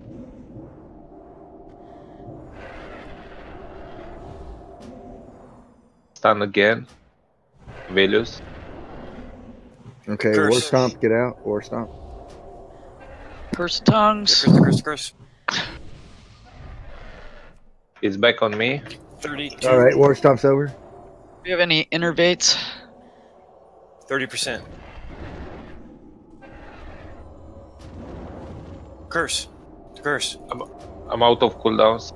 Stun again. Vilius. Okay, Curse. War Stomp, get out. War Stomp. Curse tongues. Curse. It's back on me. 32. All right, War Stomp's over. Do you have any innervates? 30%. Curse. To curse. I'm out of cooldowns.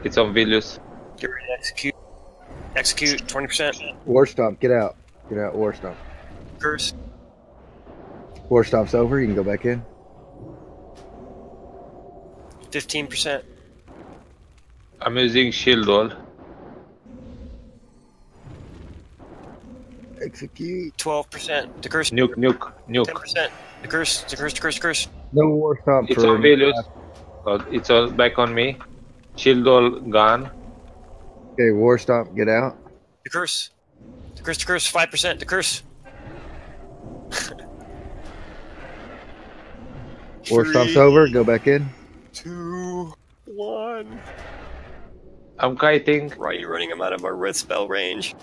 It's on Vilius. Get ready to execute. Execute. 20%. War Stomp, get out. Get out, War Stomp. Curse. War Stomp's over. You can go back in. 15%. I'm using shield wall. Execute. 12%. To curse. Nuke. 10%. To curse. No War Stomp It's for on Vilius. It's all back on me. Shield wall gone. Okay, War Stomp, get out. To curse. 5%. To curse. War Stomp's over. Go back in. 2, 1. I'm kiting. Right, you're running him out of our red spell range.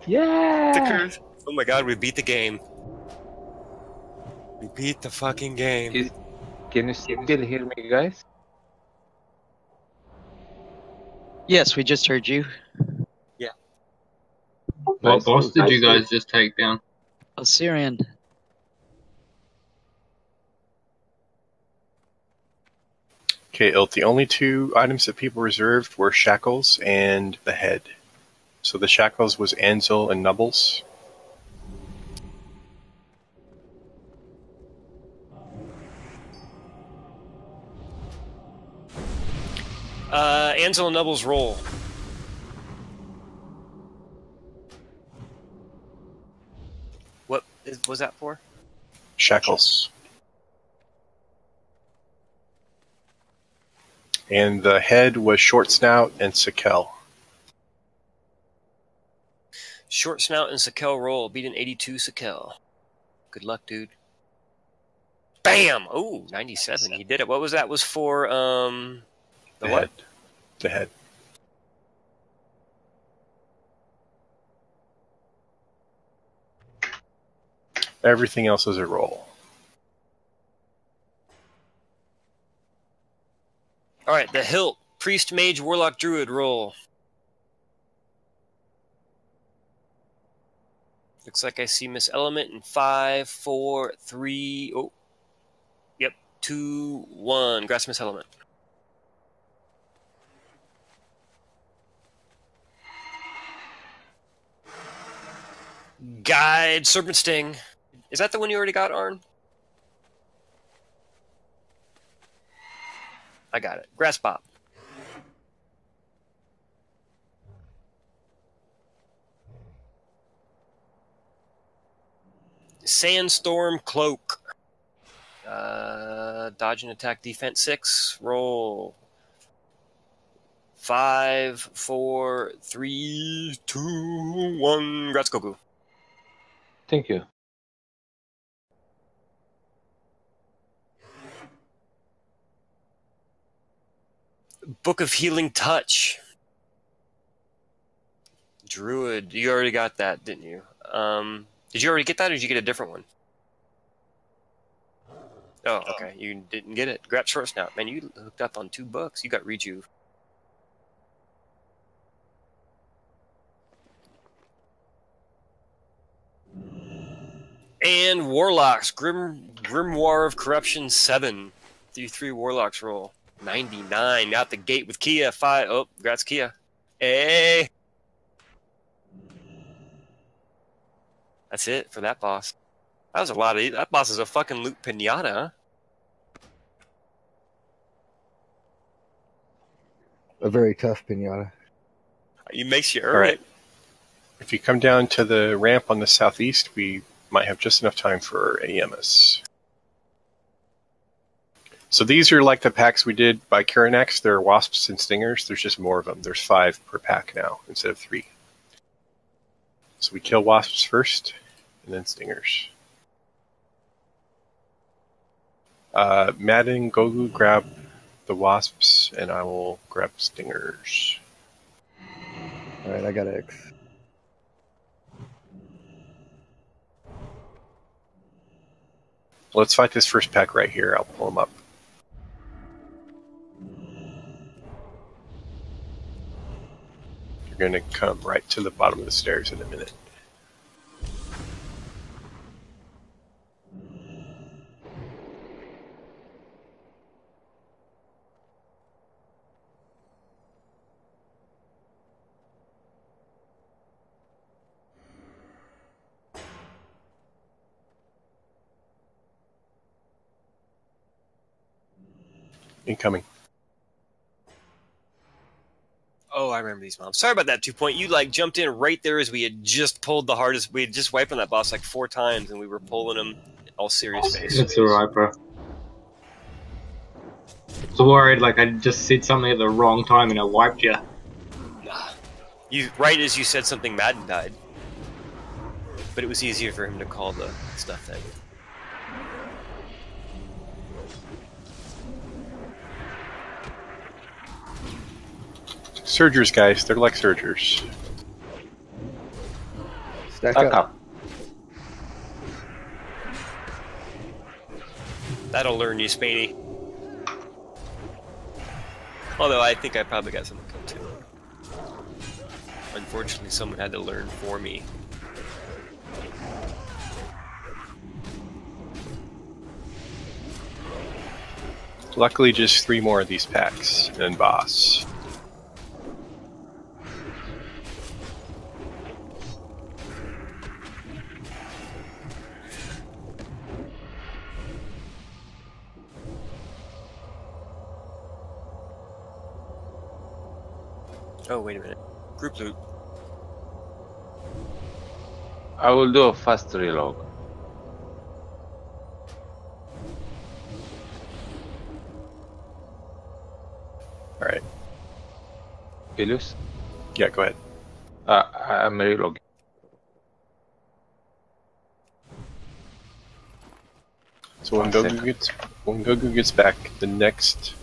Yeah. To curse. Oh my god, we beat the game. We beat the fucking game. Can you still hear me, guys? Yes, we just heard you. Yeah. What boss did you guys just take down? Osirian. Okay, Ilt, the only two items that people reserved were Shackles and the head. So the Shackles was Ansel and Nubbles. Ansel and Nubbles roll. What was that for? Shackles. And the head was Short Snout and Sakel. Short Snout and Sakel roll. Beat an 82 Sakel. Good luck, dude. Bam! Oh, 97. He did it. What was that? Was for, the what? Head. The head. Everything else is a roll. Alright, the hilt. Priest, Mage, Warlock, Druid roll. Looks like I see Miss Element in 5, 4, 3. Oh. Yep. 2, 1. Grass Miss Element. Guide Serpent Sting. Is that the one you already got, Arn? I got it. Grass Pop. Sandstorm Cloak. Dodge and attack defense 6. Roll. 5, 4, 3, 2, 1. Grats Goku. Thank you. Book of Healing Touch. Druid. You already got that, didn't you? Did you already get that, or did you get a different one? Oh, okay. You didn't get it. Grab Short Snout. Man, you hooked up on 2 books. You got Rejuve. And Warlocks. Grimoire of Corruption 7. 3 Warlocks roll. 99. Out the gate with Kia. 5. Oh, congrats, Kia. Hey! That's it for that boss. That was a lot of... That boss is a fucking loot pinata, huh? A very tough pinata. It makes you earn All right. it. If you come down to the ramp on the southeast, we might have just enough time for AMS. So these are like the packs we did by Kiranex. They're wasps and stingers. There's just more of them. There's 5 per pack now instead of 3. So we kill wasps first, and then stingers. Madden, Gogu, grab the wasps, and I will grab stingers. All right, I got X. Let's fight this first pack right here. I'll pull them up. You're going to come right to the bottom of the stairs in a minute. Incoming. Oh, I remember these mobs. Sorry about that, 2 Point. You like jumped in right there as we had just pulled the hardest. We had just wiped on that boss like 4 times, and we were pulling him all serious face. It's alright, bro. I was worried, like I just said something at the wrong time and I wiped you. Nah. You right as you said something, Madden died. But it was easier for him to call the stuff then. Surgers, guys. They're like surgers. Stack up. That'll learn you, Spaney. Although I think I probably got something cool too. Unfortunately, someone had to learn for me. Luckily, just 3 more of these packs, and then boss. Oh, wait a minute. Group loot. I will do a fast reload. Alright. Ilius? Yeah, go ahead. I'm reloading. So when Gogu gets back, the next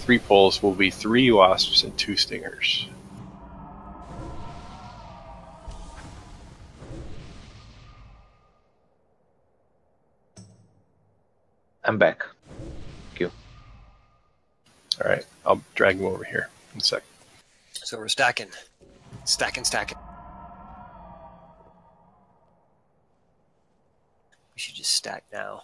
3 pulls will be 3 wasps and 2 stingers. I'm back. Thank you. All right, I'll drag him over here in a sec. So we're stacking. Stacking. We should just stack now.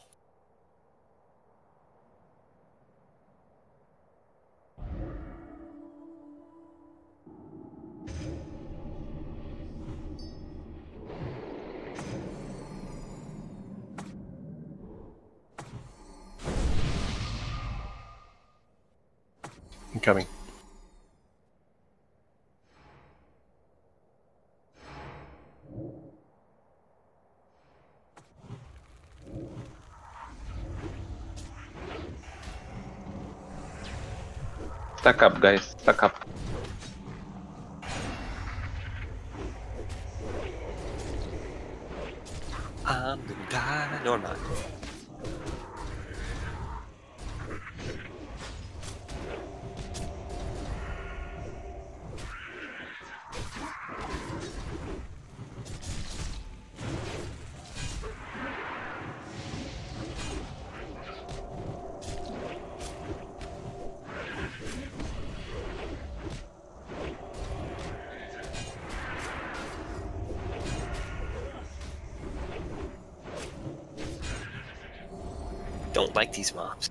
Incoming. Stack up, guys. Stack up. I'm gonna die. No, I'm not. Don't like these mobs.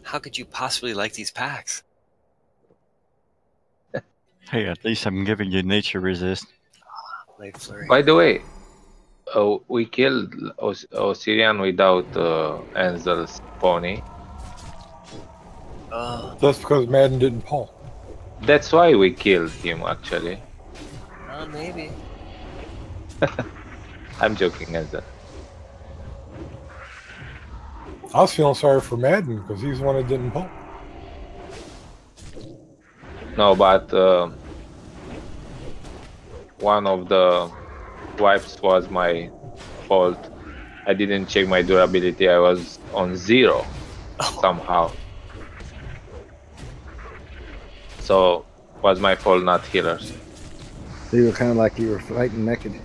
How could you possibly like these packs? Hey, at least I'm giving you nature resist. Blade Flurry. By the way, we killed Osirian without Anzel's pony. That's because Madden didn't pull. That's why we killed him, actually. Maybe. I'm joking, Anzel. I was feeling sorry for Madden because he's the one that didn't pull. No, but one of the wipes was my fault. I didn't check my durability. I was on 0 somehow. So was my fault, not healers. So you were kind of like you were fighting naked.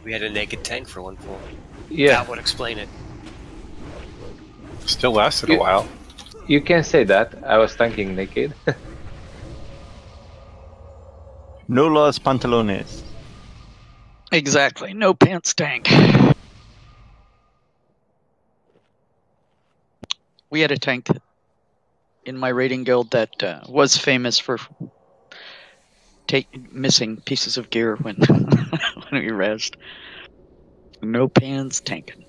We had a naked tank for one pull. Yeah. That would explain it. Still lasted a while. You can say that. I was tanking naked. No los pantalones. Exactly. No pants tank. We had a tank in my raiding guild that was famous for missing pieces of gear when when we rezzed. No pants tanking.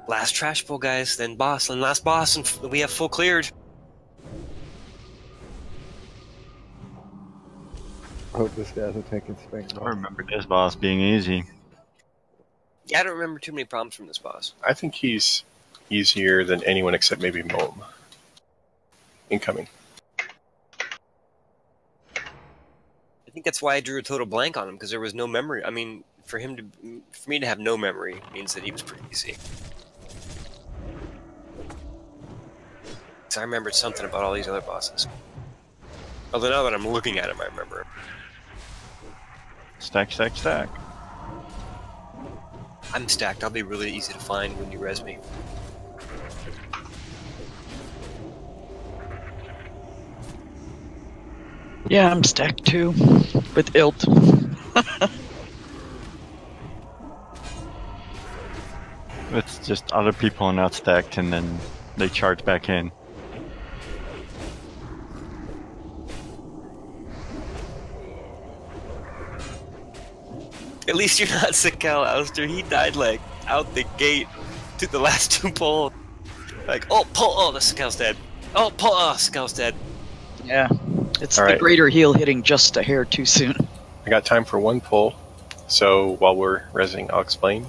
Last trash pull, guys, then boss, and last boss, and we have full cleared. I hope this guy's taking spank. I remember this boss being easy. Yeah, I don't remember too many problems from this boss. I think he's easier than anyone except maybe Moam. Incoming. I think that's why I drew a total blank on him, because there was no memory. I mean, for me to have no memory means that he was pretty easy. I remembered something about all these other bosses. Although now that I'm looking at him, I remember. Stack, stack, stack. I'm stacked. I'll be really easy to find when you res me. Yeah, I'm stacked too. With Ilt. It's just other people are not stacked and then they charge back in. At least you're not Sikal, Alistair. He died like out the gate to the last 2 pulls. Like, oh, pull, oh, the Sikal's dead. Oh, pull, oh, Sikal's dead. Yeah, it's the greater heal hitting just a hair too soon. I got time for 1 pull, so while we're resing, I'll explain.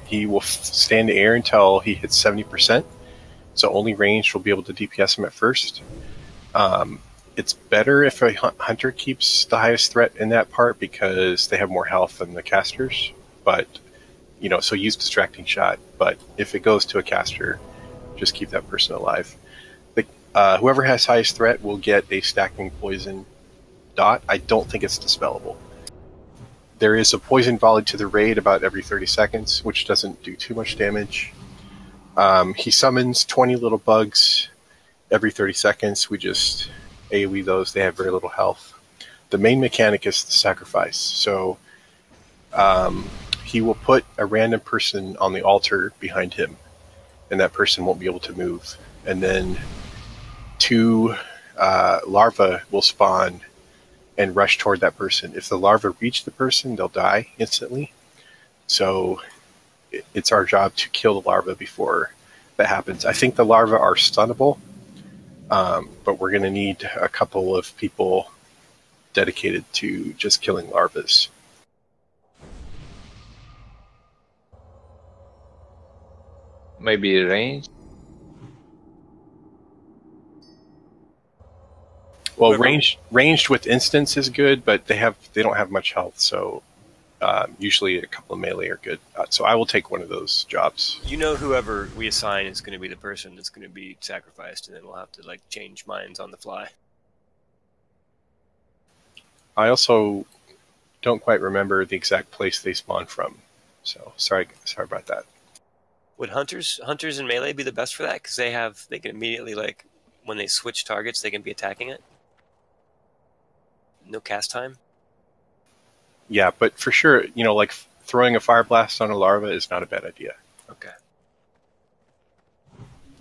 He will stand in the air until he hits 70%, so only ranged will be able to DPS him at first. It's better if a hunter keeps the highest threat in that part because they have more health than the casters, but, you know, so use distracting shot, but if it goes to a caster, just keep that person alive. Whoever has highest threat will get a stacking poison dot. I don't think it's dispellable. There is a poison volley to the raid about every 30 seconds, which doesn't do too much damage. He summons 20 little bugs every 30 seconds. We just AoE those, they have very little health. The main mechanic is the sacrifice. So he will put a random person on the altar behind him, and that person won't be able to move. And then 2 larvae will spawn and rush toward that person. If the larvae reach the person, they'll die instantly. So it's our job to kill the larvae before that happens. I think the larvae are stunnable, but we're going to need a couple of people dedicated to just killing larvae. Maybe range. Well, ranged with instance is good, but they don't have much health, so usually a couple of melee are good. So I will take one of those jobs. You know, whoever we assign is going to be the person that's going to be sacrificed, and then we'll have to like change minds on the fly. I also don't quite remember the exact place they spawn from, so sorry about that. Would hunters and melee be the best for that? Because they can immediately, like, when they switch targets, they can be attacking it. No cast time. Yeah, but for sure, like throwing a fire blast on a larva is not a bad idea. Okay.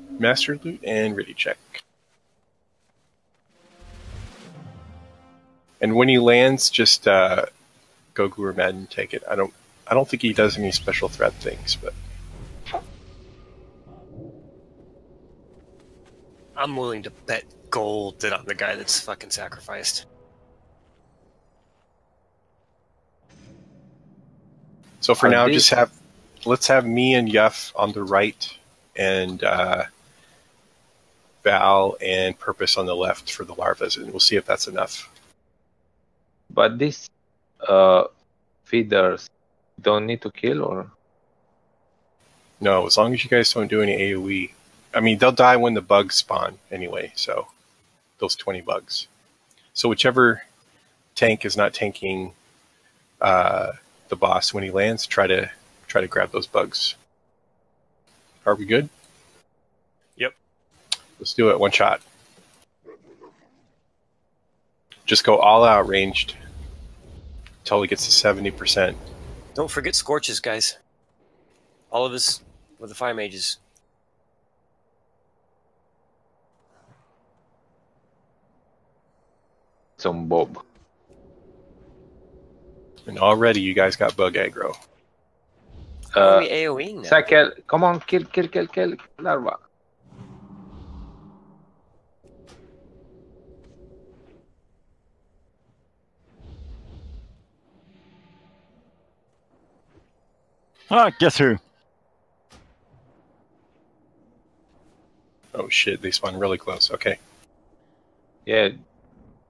Master loot and ready check. And when he lands, just go Guru Med and take it. I don't think he does any special threat things, but I'm willing to bet gold that I'm the guy that's fucking sacrificed. So for now, let's have me and Yuff on the right, and Val and Purpose on the left for the larvas, and we'll see if that's enough. But these feeders don't need to kill, or? No, as long as you guys don't do any AoE. I mean, they'll die when the bugs spawn anyway, so those 20 bugs. So whichever tank is not tanking the boss when he lands, try to grab those bugs. Are we good? Yep. Let's do it. One shot. Just go all out ranged until he gets to 70%. Don't forget Scorches, guys. All of us with the fire mages. Some Bob. And already you guys got bug aggro. How are we AoE now? Cycle, come on, kill, larva. Guess who? Oh shit, they spawn really close. Okay. Yeah,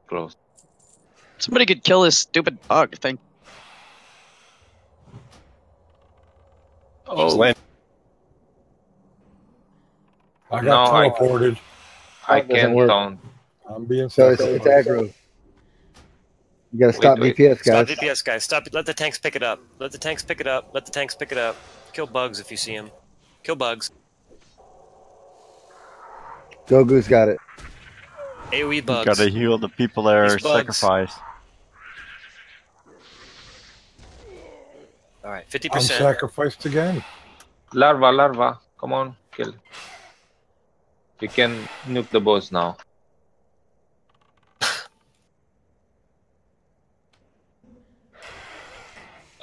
close. Somebody could kill this stupid bug thing. Oh, I got no, teleported. I can't don't. I'm being So it's aggro. You gotta stop Wait. DPS, Stop guys. DPS, guys. Stop it. Let the tanks pick it up. Let the tanks pick it up. Let the tanks pick it up. Kill bugs if you see them. Kill bugs. Gogu's got it. AoE bugs. Gotta heal the people that are These bugs. sacrificed. Alright, I'm 50%. sacrificed again. Larva, come on, kill. You can nuke the boss now.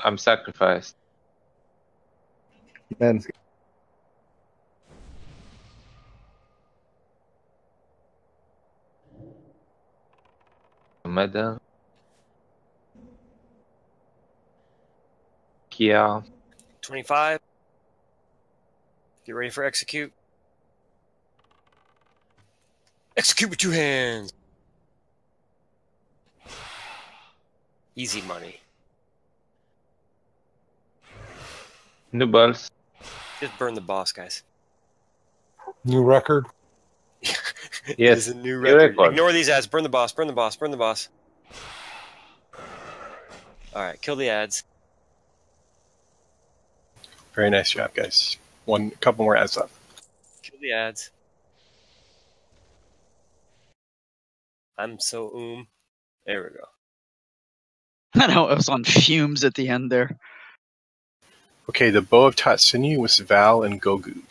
I'm sacrificed. Man, Medal. Kia. 25. Get ready for execute. Execute with 2 hands. Easy money. New balls. Just burn the boss, guys. New record. It Yes, is a new new record. record. Ignore these ads. Burn the boss. Burn the boss. Burn the boss. Alright, kill the ads. Very nice job, guys. Couple more ads left. Kill the ads. I'm so There we go. I know, I was on fumes at the end there. Okay, the Bow of Tatsuni was Val and Gogu.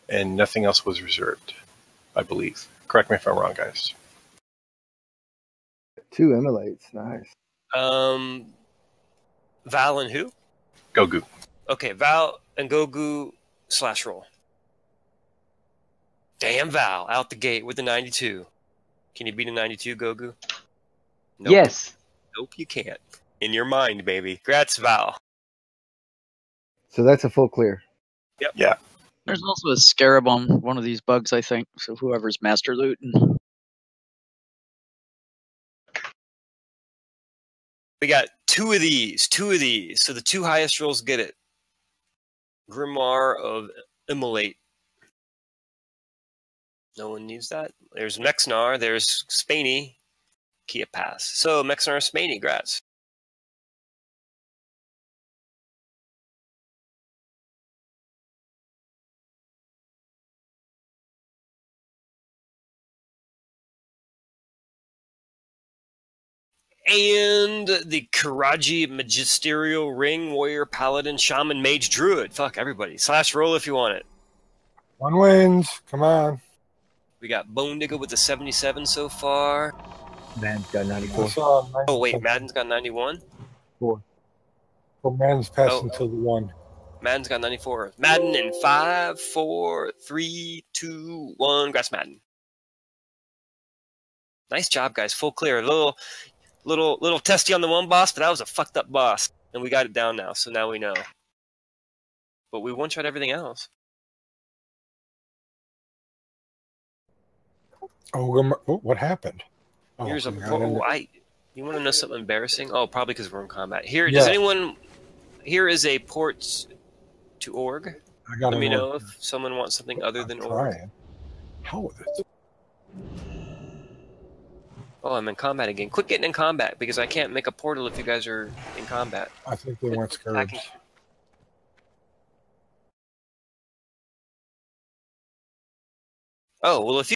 And nothing else was reserved, I believe. Correct me if I'm wrong, guys. 2 immolates, nice. Val and who? Gogu. Okay, Val and Gogu / roll. Damn Val, out the gate with the 92. Can you beat a 92, Gogu? Nope. Yes. Nope, you can't. In your mind, baby. Congrats, Val. So that's a full clear. Yep. Yeah. There's also a scarab on one of these bugs, I think. So whoever's master looting. We got 2 of these. So the 2 highest rolls get it. Grimoire of Immolate. No one needs that. There's Mexnar. There's Spaney. Kia Pass. So Mexnar, Spaney, grats. And the Karaji Magisterial Ring, Warrior, Paladin, Shaman, Mage, Druid. Fuck everybody. / roll if you want it. 1 wins. Come on. We got Bone Digger with the 77 so far. Man's got 94. Oh, wait. Madden's got 91? 4. Well, man's passing to the 1. Madden's got 94. Madden in 5, 4, 3, 2, 1. Congrats, Madden. Nice job, guys. Full clear. A little testy on the one boss, but that was a fucked up boss. And we got it down now, so now we know. But we one-shot everything else. Oh, what happened? Oh, Here's a... you want to know something embarrassing? Oh, probably because we're in combat. Here, Yeah. does anyone... Here is a port to org. Let me know if someone wants something other than org. How is it? Oh, I'm in combat again. Quit getting in combat, because I can't make a portal if you guys are in combat. I think they went scared. Oh, well, if you